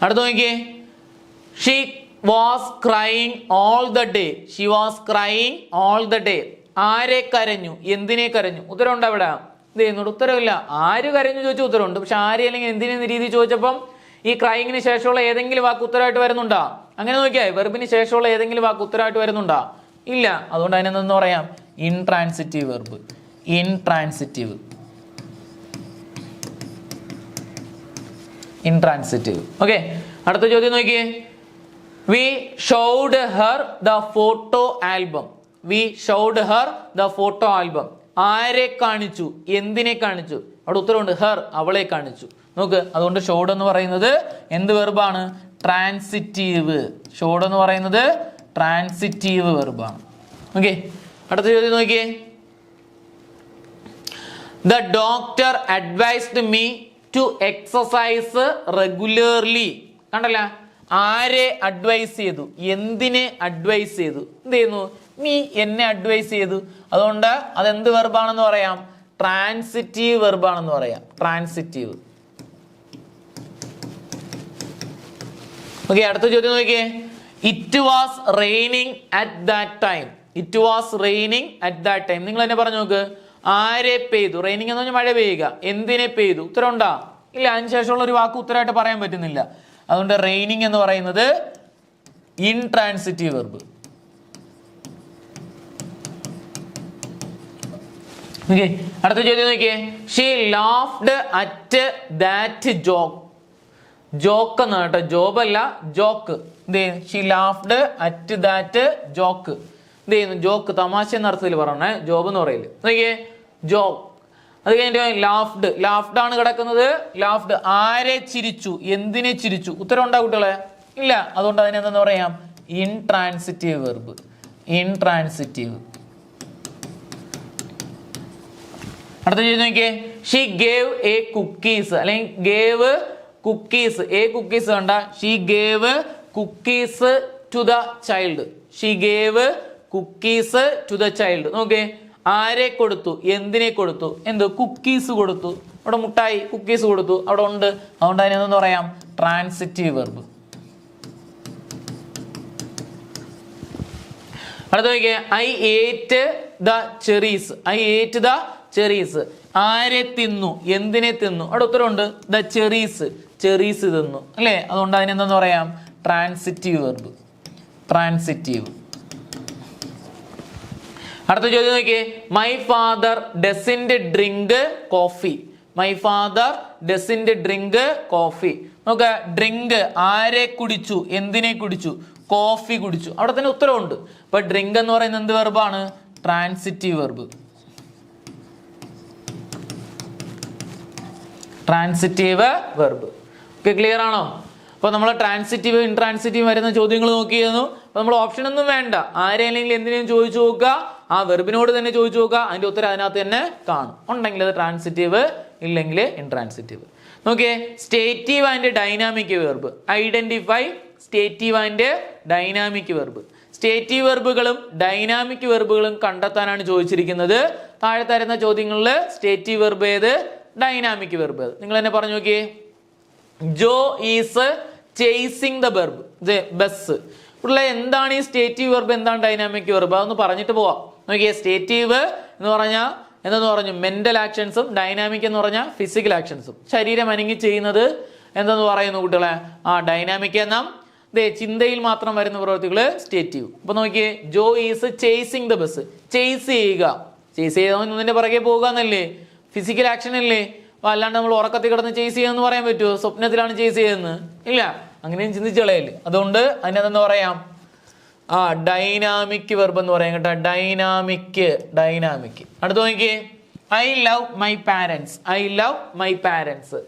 അടുത്ത് നോക്കിയേ, she was crying all the day. She was crying all the day. ആരെ കരഞ്ഞു, എന്തിനെ കരഞ്ഞു. ഉത്തരവുണ്ട് അവിടെ? ഇത് ചെയ്യുന്നുണ്ട്, ഉത്തരവില്ല. ആര് കരഞ്ഞു ചോദിച്ച ഉത്തരവുണ്ട്. പക്ഷെ ആരെ അല്ലെങ്കിൽ എന്തിനെ രീതി ചോദിച്ചപ്പം ഈ ക്രൈയിങ്ങിന് ശേഷമുള്ള ഏതെങ്കിലും വാക്ക് ഉത്തരമായിട്ട് വരുന്നുണ്ടോ? അങ്ങനെ നോക്കിയാൽ വെർബിന് ശേഷമുള്ള ഏതെങ്കിലും വാക്ക് ഉത്തരമായിട്ട് വരുന്നുണ്ടോ? ഇല്ല. അതുകൊണ്ട് അതിനെന്തെന്ന് പറയാം? Intransitive verb. Intransitive. Intransitive. Okay, അടുത്ത ചോദ്യം നോക്കിയേ, we showed her the photo album. We showed her the photo album. ആരെ കാണിച്ചു, എന്തിനെ കാണിച്ചു? അവിടെ ഉത്തരവുണ്ട്, ഹെർ, അവളെ കാണിച്ചു. നോക്ക്, അതുകൊണ്ട് ഷോഡ് എന്ന് പറയുന്നത് എന്ത് വെർബാണ്? ട്രാൻസിറ്റീവ്. ഷോഡ് എന്ന് പറയുന്നത് ട്രാൻസിറ്റീവ് വെർബാണ്. ഓക്കെ, അടുത്ത ചോദ്യം നോക്കിയേ. The doctor advised me to exercise regularly. കണ്ടല്ല, ആരെ അഡ്വൈസ് ചെയ്തു, എന്തിനെ അഡ്വൈസ് ചെയ്തു? എന്ത് ചെയ്യുന്നു? നീ എന്നെ അഡ്വൈസ് ചെയ്തു. അതുകൊണ്ട് അതെന്ത് വെർബാണെന്ന് പറയാം? ട്രാൻസിറ്റീവ് വെർബാണെന്ന് പറയാം. ട്രാൻസിറ്റീവ്. ഓക്കെ, അടുത്ത ചോദ്യം നോക്കിയേ. It was raining at that time. It was raining at that time. നിങ്ങൾ എന്നെ പറഞ്ഞു നോക്ക്. ആരെ പെയ്തു? റെയിനിങ് എന്ന് പറഞ്ഞാൽ മഴ പെയ്യുക. എന്തിനെ പെയ്തു? ഉത്തരം ഉണ്ടാ? ഇല്ല. അതിനുശേഷമുള്ള ഒരു വാക്ക് ഉത്തരമായിട്ട് പറയാൻ പറ്റുന്നില്ല. അതുകൊണ്ട് റെയിനിങ് എന്ന് പറയുന്നത് ഇൻട്രാൻസിറ്റീവ് വെർബ്. ഓക്കെ, അടുത്ത ചോദ്യം നോക്കിയേ. She laughed at that joke. Joke എന്നാണ് കേട്ടോ, ജോബ് അല്ല, ജോക്ക്. എന്ത് ചെയ്യുന്നു? She laughed at that joke. എന്ത് ചെയ്യുന്നു? ജോക്ക്, തമാശ എന്ന അർത്ഥത്തിൽ പറയണേ, ജോബ് എന്ന് പറയില്ല. നോക്കിയേ, ജോക്ക്. അത് കഴിഞ്ഞിട്ട് ലാഫ്ഡ്. ലാഫ്ഡ് ആണ് കിടക്കുന്നത്. ലാഫ്ഡ്. ആരെ ചിരിച്ചു, എന്തിനെ ചിരിച്ചു? ഉത്തരം ഉണ്ടാ കുട്ടികളെ? ഇല്ല. അതുകൊണ്ട് അതിനെന്താന്ന് പറയാം? Intransitive verb. ഇൻട്രാൻസിറ്റീവ്. അടുത്ത ചോദ്യം നോക്കിയേ. ഷീ ഗേവ് എ കുക്കീസ്, അല്ലെങ്കിൽ ഗേവ് കുക്കീസ്. എ കുക്കീസ് കണ്ട. She gave cookies to the child. She gave cookies to the child. നോക്കേ, ആരെ കൊടുത്തു, എന്തിനെ കൊടുത്തു? എന്ത്? കുക്കീസ് കൊടുത്തു. അവിടെ മുട്ടായി, കുക്കീസ് കൊടുത്തു, അവിടെ ഉണ്ട്. അതുകൊണ്ട് അതിനെന്തെന്ന് പറയാം? Transitive verb. അടുത്ത നോക്കിയേ. ഐ ഏറ്റ് ദ ചെറീസ്. ഐ ഏറ്റ് ദ ചെറീസ്. ആരെ തിന്നു, എന്തിനെ തിന്നു? അവിടെ ഉത്തരവുണ്ട്, ദ ചെറീസ്. ചെറീസ് തിന്നു, അല്ലേ? അതുകൊണ്ട് അതിനെന്തെന്ന് പറയാം? Transitive verb. ട്രാൻസിറ്റീവ്. അടുത്ത ചോദ്യം നോക്കിയേ. My father doesn't drink coffee. My father doesn't drink coffee. നോക്ക, ഡ്രിങ്ക് ആരെ കുടിച്ചു, എന്തിനെ കുടിച്ചു? കോഫി കുടിച്ചു. അവിടെ തന്നെ ഉത്തരവുണ്ട്. അപ്പൊ ഡ്രിങ്ക് എന്ന് പറയുന്നത് എന്ത് വെർബാണ്? Transitive verb. Transitive verb. Okay, clear ആണോ? അപ്പോൾ നമ്മൾ ട്രാൻസിറ്റീവ് ഇൻട്രാൻസിറ്റീവ് വരുന്ന ചോദ്യങ്ങൾ നോക്കിയിരുന്നു. അപ്പോൾ നമ്മൾ ഓപ്ഷൻ ഒന്നും വേണ്ട, ആരെങ്കിലും എന്തിനേയും ചോദിച്ചു നോക്കുക, ആ വെർബിനോട് തന്നെ ചോദിച്ചു നോക്കുക, അതിന്റെ ഉത്തരം അതിനകത്ത് തന്നെ കാണും. ഉണ്ടെങ്കിൽ അത് ട്രാൻസിറ്റീവ്, ഇല്ലെങ്കിൽ ഇൻട്രാൻസിറ്റീവ്. നോക്കിയേ, stative and dynamic verb. Identify stative and dynamic verb. Stative വെർബുകളും ഡൈനാമിക് വെർബുകളും കണ്ടെത്താനാണ് ചോദിച്ചിരിക്കുന്നത്. താഴെ തരുന്ന ചോദ്യങ്ങളിൽ സ്റ്റേറ്റീവ് വെർബ് ഏത്, ഡൈനാമിക് വെർബ് ഏത്? നിങ്ങൾ തന്നെ പറഞ്ഞു നോക്കിയേ. Joe is chasing the verb. Bus. ഇവിടെ എന്താണ് ഈ സ്റ്റേറ്റീവ് വെർബ്, എന്താണ് ഡൈനാമിക് വെർബ്? അതൊന്ന് പറഞ്ഞിട്ട് പോവാം. നോക്കിയേ, സ്റ്റേറ്റീവ് എന്ന് പറഞ്ഞാൽ എന്തെന്ന് പറഞ്ഞു? മെന്റൽ ആക്ഷൻസും. ഡൈനാമിക് എന്ന് പറഞ്ഞാൽ ഫിസിക്കൽ ആക്ഷൻസും. ശരീരം അനങ്ങി ചെയ്യുന്നത് എന്തെന്ന് പറയുന്നു കുട്ടികളെ? ഡൈനാമിക് എന്ന ചിന്തയിൽ മാത്രം വരുന്ന പ്രവൃത്തികള് സ്റ്റേറ്റീവ്. അപ്പൊ നോക്കിയേ, Joe is chasing the bus. Chase ചെയ്യുക. ചേസ് ചെയ്തതിന്റെ പുറകെ പോകുക എന്നല്ലേ? ഫിസിക്കൽ ആക്ഷൻ അല്ലേ? അപ്പൊ അല്ലാണ്ട് നമ്മൾ ഉറക്കത്തിൽ കിടന്ന് ചേസ് ചെയ്യാന്ന് പറയാൻ പറ്റുമോ? സ്വപ്നത്തിലാണ് ചേസ് ചെയ്യുന്നത്? ഇല്ല, അങ്ങനെയും ചിന്തിച്ചു കളയല്ലേ. അതുകൊണ്ട് അതിനെന്താ പറയാം? ഡൈനാമിക് വെർബ് എന്ന് പറയാം കേട്ടോ. ഡൈനാമിക്. ഡൈനാമിക്. അടുത്ത് നോക്കിയേ, I love my parents. I love my parents.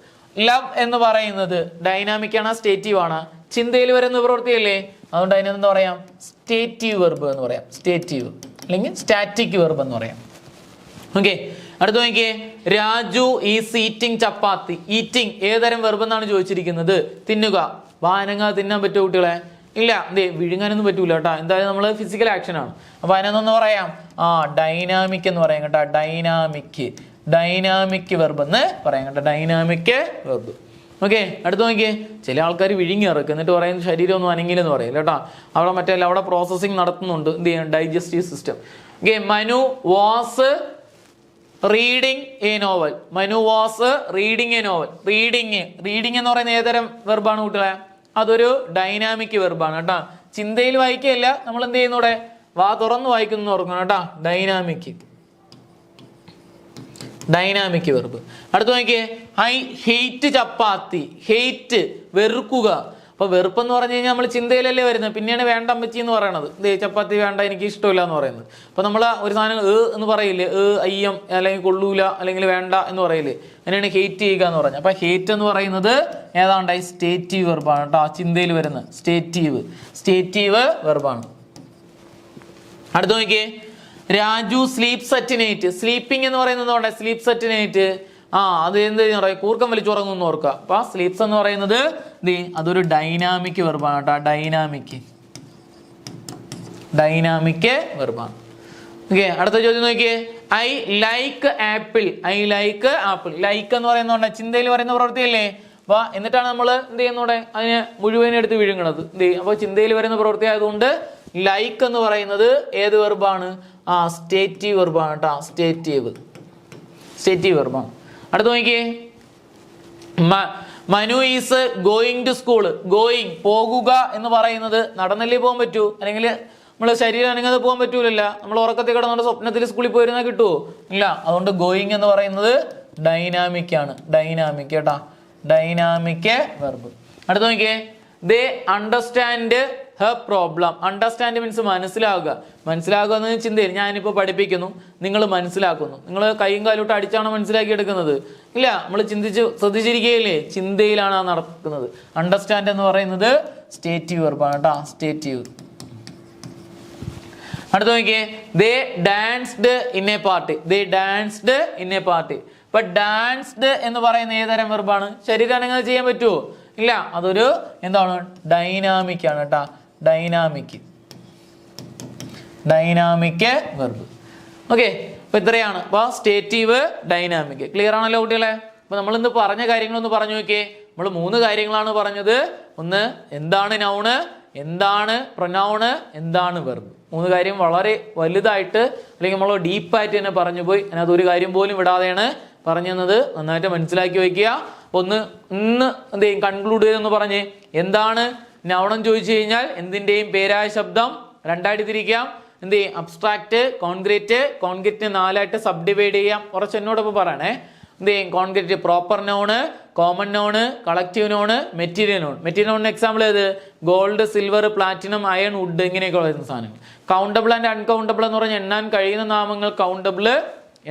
Love എന്ന് പറയുന്നത് ഡൈനാമിക് ആണ്, സ്റ്റേറ്റീവ് ആണ്? ചിന്തയിൽ വരുന്ന പ്രവൃത്തിയല്ലേ? അതുകൊണ്ട് അതിനെന്താ പറയാം? സ്റ്റേറ്റീവ് വെർബ് എന്ന് പറയാം. സ്റ്റേറ്റീവ് അല്ലെങ്കിൽ സ്റ്റാറ്റിക് വെർബ് എന്ന് പറയാം. ഓക്കെ, അടുത്ത് നോക്കിയേ, Raju is eating chapati. Eating ഏതരം വെർബ് എന്നാണ് ചോദിച്ചിരിക്കുന്നത്? തിന്നുക. വാനങ്ങ തിന്നാൻ പറ്റുമോ കുട്ടികളെ? ഇല്ല. വിഴുങ്ങാനൊന്നും പറ്റൂല കേട്ടോ. എന്തായാലും നമ്മൾ ഫിസിക്കൽ ആക്ഷൻ ആണ്. അപ്പൊ അതിനെന്തെന്ന് പറയാം? ഡൈനാമിക് എന്ന് പറയാം കേട്ടോ. ഡൈനാമിക്. ഡൈനാമിക് വെർബ് എന്ന് പറയാം കേട്ടോ. Dynamic verb. ഓക്കെ, അടുത്ത് നോക്കിയേ, ചില ആൾക്കാർ വിഴുങ്ങി ഇറക്കും, എന്നിട്ട് പറയുന്നത് ശരീരം ഒന്നും അനങ്ങില്ലെന്ന് പറയില്ല കേട്ടോ. അവിടെ മറ്റേ അവിടെ പ്രോസസ്സിങ് നടത്തുന്നുണ്ട്. എന്ത് ചെയ്യണം? Digestive system. Okay, Manu was reading A novel. Manu was reading A novel. Reading. Reading എന്ന് പറയുന്ന ഏതരം വെർബാണ് കുട്ടികളെ? അതൊരു ഡൈനാമിക് വെർബാണ് കേട്ടോ. ചിന്തയിൽ വായിക്കുകയല്ല, നമ്മൾ എന്ത് ചെയ്യുന്നൂടെ? വാ തുറന്ന് വായിക്കുന്നു ഓർക്കണം കേട്ടോ. ഡൈനാമിക്. Dynamic verb. അടുത്ത് നോക്കിയേ, ഐ ഹെയ്റ്റ് ചപ്പാത്തി. ഹെയ്റ്റ് വെറുക്കുക. അപ്പോൾ വെറുപ്പ് എന്ന് പറഞ്ഞു കഴിഞ്ഞാൽ നമ്മൾ ചിന്തയിലല്ലേ വരുന്നത്. പിന്നെയാണ് വേണ്ട അമ്മച്ചി എന്ന് പറയണത്. ചപ്പാത്തി വേണ്ട, എനിക്ക് ഇഷ്ടമില്ല എന്ന് പറയുന്നത്. അപ്പോൾ നമ്മൾ ഒരു സാധനം എന്ന് പറയില്ലേ, അയ്യം അല്ലെങ്കിൽ കൊള്ളൂല അല്ലെങ്കിൽ വേണ്ട എന്ന് പറയില്ലേ, അങ്ങനെയാണ് ഹേറ്റ് ചെയ്യുക എന്ന് പറഞ്ഞത്. അപ്പോൾ ഹേറ്റ് എന്ന് പറയുന്നത് ഏതാണ്ടായി സ്റ്റേറ്റീവ് വെർബാണ് കേട്ടോ. ചിന്തയിൽ വരുന്ന സ്റ്റേറ്റീവ് വെർബാണ്. അടുത്ത് നോക്കിയേ, Raju sleeps at night. Sleeping എന്ന് പറയുന്നത് സ്ലീപ്സ് അറ്റ് നൈറ്റ്. അത് എന്ത് പറയാം, കൂർക്കം വലിച്ചുറങ്ങും എന്ന് ഓർക്കുക. അപ്പൊ സ്ലീപ്സ് എന്ന് പറയുന്നത് അതൊരു ഡൈനാമിക് വെർബാണ് കേട്ടോ. ഡൈനാമിക് വെർബാണ്. ഓക്കെ, അടുത്ത ചോദ്യം നോക്കിയേ, ഐ ലൈക്ക് ആപ്പിൾ. ലൈക്ക് എന്ന് പറയുന്നതുകൊണ്ട് ചിന്തയിൽ പറയുന്ന പ്രവൃത്തിയല്ലേ. അപ്പൊ എന്നിട്ടാണ് നമ്മൾ എന്ത് ചെയ്യുന്നൂടെ അതിനെ മുഴുവൻ എടുത്ത് വിഴുങ്ങണത്. അപ്പോൾ ചിന്തയിൽ വരുന്ന പ്രവൃത്തി ആയതുകൊണ്ട് ലൈക്ക് എന്ന് പറയുന്നത് ഏത് വെർബാണ്? സ്റ്റേറ്റീവ് വെർബാണ് കേട്ടോ. സ്റ്റേറ്റീവ് വെർബാണ്. അടുത്ത് നോക്കിയേ, Manu is going to school. Going പോകുക എന്ന് പറയുന്നത് നടന്നല്ലേ പോകാൻ പറ്റൂ, അല്ലെങ്കിൽ നമ്മൾ ശരീരം അനങ്ങാതെ പോകാൻ പറ്റൂലല്ല. നമ്മൾ ഉറക്കത്തിൽ കിടന്നുകൊണ്ട് സ്വപ്നത്തിൽ സ്കൂളിൽ പോയിരുന്നാൽ കിട്ടുമോ? ഇല്ല. അതുകൊണ്ട് ഗോയിങ് എന്ന് പറയുന്നത് ഡൈനാമിക് ആണ്. കേട്ടാ, ഡൈനാമിക് വെർബ്. അടുത്ത് നോക്കിയേ, they understand her problem. Understand means മനസ്സിലാകുക എന്ന് ചിന്തയിൽ ഞാനിപ്പോൾ പഠിപ്പിക്കുന്നു, നിങ്ങൾ മനസ്സിലാക്കുന്നു. നിങ്ങൾ കൈയും കാലോട്ട് അടിച്ചാണോ മനസ്സിലാക്കി എടുക്കുന്നത്? ഇല്ല, നമ്മൾ ശ്രദ്ധിച്ചിരിക്കുകയില്ലേ, ചിന്തയിലാണ് നടക്കുന്നത്. അണ്ടർസ്റ്റാൻഡ് എന്ന് പറയുന്നത് സ്റ്റേറ്റീവ് വെർബാണ് കേട്ടോ. സ്റ്റേറ്റീവ്. അടുത്ത് നോക്കിയേ, ദേ ഡാൻസ്ഡ് ഇൻ എ പാർട്ടി. ഇപ്പൊ ഡാൻസ്ഡ് എന്ന് പറയുന്ന ഏതരം വെർബാണ്? ശരീരം അനങ്ങാതെ ചെയ്യാൻ പറ്റുമോ? ഇല്ല, അതൊരു എന്താണ്? ഡൈനാമിക് ആണ് കേട്ടാ. Dynamic verb. ഓക്കെ, അപ്പൊ ഇത്രയാണ്. അപ്പൊ സ്റ്റേറ്റീവ്, ഡൈനാമിക്. ക്ലിയർ ആണല്ലോ കുട്ടികളെ? അപ്പൊ നമ്മൾ ഇന്ന് പറഞ്ഞ കാര്യങ്ങളൊന്ന് പറഞ്ഞു നോക്കിയേ. നമ്മൾ 3 കാര്യങ്ങളാണ് പറഞ്ഞത്. ഒന്ന്, എന്താണ് നൗണ്, എന്താണ് പ്രൊനൗണ്, എന്താണ് വെർബ്. 3 കാര്യം വളരെ വലുതായിട്ട് അല്ലെങ്കിൽ നമ്മൾ ഡീപ്പായിട്ട് തന്നെ പറഞ്ഞു പോയി. അതിനകത്ത് ഒരു കാര്യം പോലും വിടാതെയാണ് പറഞ്ഞു തന്നത്. നന്നായിട്ട് മനസ്സിലാക്കി വയ്ക്കുക. ഒന്ന് ഇന്ന് എന്ത് ചെയ്യും, കൺക്ലൂഡ് ചെയ്തെന്ന് പറഞ്ഞേ. എന്താണ് നൗണെന്ന് ചോദിച്ചു കഴിഞ്ഞാൽ എന്തിന്റെയും പേരായ ശബ്ദം 2ആയിട്ട് തിരിക്കാം. എന്ത് ചെയ്യും, അബ്സ്ട്രാക്ട്, കോൺക്രീറ്റ്. 4ആയിട്ട് സബ് ഡിവൈഡ് ചെയ്യാം. കുറച്ച് എന്നോടൊപ്പം പറയണേ. എന്ത് ചെയ്യും, concrete proper noun, common noun, collective noun, material noun. Material നൗണിന് എക്സാമ്പിൾ ഏത്? Gold, silver, platinum, iron, wood, ഇങ്ങനെയൊക്കെ വരുന്ന സാധനങ്ങൾ. കൗണ്ടബിൾ ആൻഡ് അൺകൗണ്ടബിൾ എന്ന് പറഞ്ഞാൽ എണ്ണാൻ കഴിയുന്ന നാമങ്ങൾ കൗണ്ടബിൾ,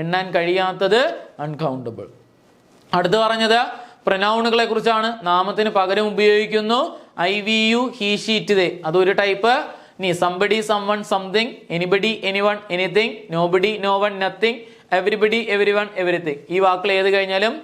എണ്ണാൻ കഴിയാത്തത് അൺകൗണ്ടബിൾ. അടുത്ത് പറഞ്ഞത് പ്രൊനൗണുകളെ കുറിച്ചാണ്. നാമത്തിന് പകരം ഉപയോഗിക്കുന്നു. I we you, he, she, it, they, അതൊരു ടൈപ്പ്. ഇനി somebody, someone, something, anybody, anyone, anything, nobody, no one, nothing, everybody, everyone, everything. ഈ വാക്കുകൾ ഏത് കഴിഞ്ഞാലും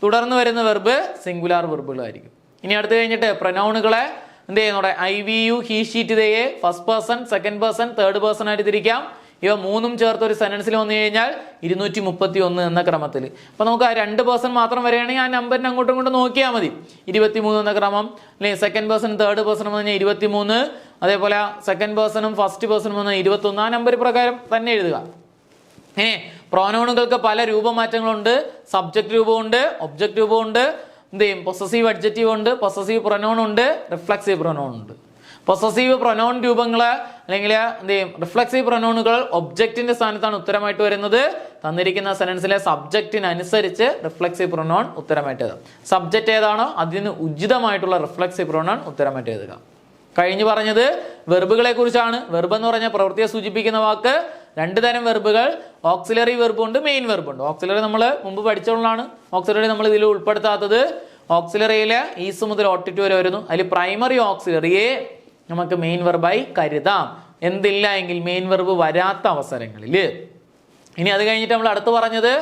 തുടർന്ന് വരുന്ന വെർബ് സിംഗുലാർ വെർബുകളായിരിക്കും. ഇനി അടുത്ത് കഴിഞ്ഞിട്ട് പ്രൊനൗണുകളെ എന്ത് ചെയ്യുന്നോടെ I we you, he, she, it, they first person, second person, third person ആയിട്ട് തിരിക്കാം. ഇവ 3ഉം ചേർത്ത് ഒരു സെന്റൻസിൽ വന്നു കഴിഞ്ഞാൽ 231 എന്ന ക്രമത്തിൽ. അപ്പൊ നമുക്ക് ആ 2 പേഴ്സൺ മാത്രം വരികയാണെങ്കിൽ ആ നമ്പറിനെ അങ്ങോട്ടും ഇങ്ങോട്ടും നോക്കിയാൽ മതി. 23 എന്ന ക്രമം. അല്ലെങ്കിൽ സെക്കൻഡ് പേഴ്സൺ, തേർഡ് പേഴ്സൺ വന്നു കഴിഞ്ഞാൽ 23. അതേപോലെ സെക്കൻഡ് പേഴ്സണും ഫസ്റ്റ് പേഴ്സണും വന്നാൽ 21. ആ നമ്പർ പ്രകാരം തന്നെ എഴുതുക. പ്രോനൗണുകൾക്ക് പല രൂപമാറ്റങ്ങളുണ്ട്. സബ്ജക്ട് രൂപമുണ്ട്, ഒബ്ജക്ട് രൂപമുണ്ട്, എന്ത് ചെയ്യും, പൊസസീവ് അഡ്ജക്റ്റീവ് ഉണ്ട്, പൊസസീവ് പ്രൊനൗൺ ഉണ്ട്, റിഫ്ലക്സീവ് പ്രൊനൗൺ ഉണ്ട്. പൊസസീവ് പ്രൊനൗൺ രൂപങ്ങള് അല്ലെങ്കിൽ എന്ത് ചെയ്യും, റിഫ്ലക്സീവ് പ്രൊനൗണുകൾ ഒബ്ജക്റ്റിന്റെ സ്ഥാനത്താണ് ഉത്തരമായിട്ട് വരുന്നത്. തന്നിരിക്കുന്ന സെന്റൻസിലെ സബ്ജക്റ്റിനനുസരിച്ച് റിഫ്ലക്സീവ് പ്രൊനൗൺ ഉത്തരമായിട്ട് എഴുതാം. സബ്ജക്റ്റ് ഏതാണോ അതിന് ഉചിതമായിട്ടുള്ള റിഫ്ലക്സീവ് പ്രൊനൗൺ ഉത്തരമായിട്ട് എഴുതുക. കഴിഞ്ഞു പറഞ്ഞത് വെർബുകളെ കുറിച്ചാണ്. വെർബ് എന്ന് പറഞ്ഞാൽ പ്രവൃത്തിയെ സൂചിപ്പിക്കുന്ന വാക്ക്. 2 തരം വെർബുകൾ, ഓക്സിലറി വെർബ് ഉണ്ട്, മെയിൻ വെർബ് ഉണ്ട്. ഓക്സിലറി നമ്മൾ മുമ്പ് പഠിച്ചോളാണ്. ഓക്സിലറി നമ്മൾ ഇതിൽ ഉൾപ്പെടുത്താത്തത്. ഓക്സിലറിയിലെ ഈസ് മുതൽ ഓട്ടിറ്റ് വരെ വരുന്നു. അതിൽ പ്രൈമറി ഓക്സിലറിയെ നമുക്ക് മെയിൻ വെർബായി കരുതാം. എന്തില്ല എങ്കിൽ മെയിൻ വെർബ് വരാത്ത അവസരങ്ങളിൽ. ഇനി അത് കഴിഞ്ഞിട്ട് നമ്മൾ അടുത്ത് പറഞ്ഞത്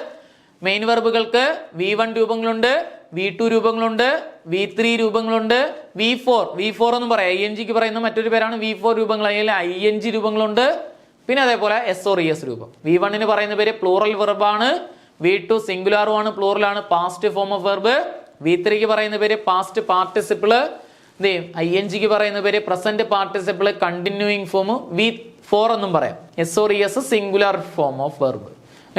main വെർബുകൾക്ക് V1 രൂപങ്ങളുണ്ട്, V2 രൂപങ്ങളുണ്ട്, V3 രൂപങ്ങളുണ്ട്, V4 എന്നും പറയാം. INGക്ക് പറയുന്ന മറ്റൊരു പേരാണ് V4 രൂപങ്ങൾ. അതിൽ ING രൂപങ്ങളുണ്ട്. പിന്നെ അതേപോലെ S or ES രൂപം. V1 പറയുന്ന പേര് പ്ലൂറൽ വെർബാണ്. V2 സിംഗുലാറുമാണ്, പ്ലൂറലാണ്, പാസ്റ്റ് ഫോം ഓഫ് വെർബ്. V3ക്ക് പറയുന്ന പേര് പാസ്റ്റ് പാർട്ടിസിപ്പിള്. INGക്ക് പറയുന്ന പേര് പ്രസന്റ് പാർട്ടിസിപ്പിള് കണ്ടിന്യൂയിങ് ഫോം. V4 എന്നും പറയാം. S or ES singular form of verb.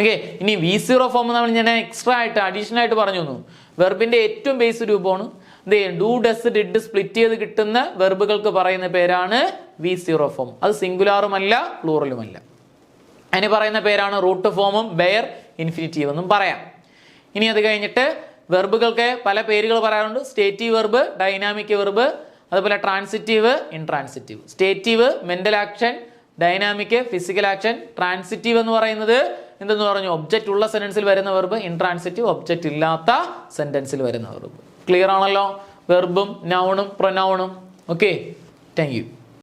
Okay. ഇനി V0 ഫോം നമ്മൾ ഞാൻ എക്സ്ട്രാ ആയിട്ട് അഡീഷണൽ ആയിട്ട് പറഞ്ഞു തന്നു. വെർബിന്റെ ഏറ്റവും ബേസ് രൂപമാണ്. ഡു, ഡസ്, ഡിഡ് സ്പ്ലിറ്റ് ചെയ്ത് കിട്ടുന്ന വെർബുകൾക്ക് പറയുന്ന പേരാണ് V0 ഫോം. അത് സിംഗുലാറുമല്ല പ്ലൂറലുമല്ല. അതിന് പറയുന്ന പേരാണ് റൂട്ട് ഫോമും ബെയർ ഇൻഫിനിറ്റീവ് എന്നും പറയാം. ഇനി അത് കഴിഞ്ഞിട്ട് വെർബുകൾക്ക് പല പേരുകൾ പറയാറുണ്ട്. സ്റ്റേറ്റീവ് വെർബ്, ഡൈനാമിക് വെർബ്, അതുപോലെ transitive, intransitive. Stative mental action, dynamic physical action. Transitive എന്ന് പറയുന്നത് എന്തെന്ന് പറഞ്ഞു? ഒബ്ജക്റ്റ് ഉള്ള സെന്റൻസിൽ വരുന്ന വെർബ്. ഇൻട്രാൻസിറ്റീവ് ഒബ്ജക്റ്റ് ഇല്ലാത്ത സെന്റൻസിൽ വരുന്ന വെർബ്. ക്ലിയർ ആണല്ലോ? വെർബും നൗണും പ്രൊനൗണും. Okay, thank U.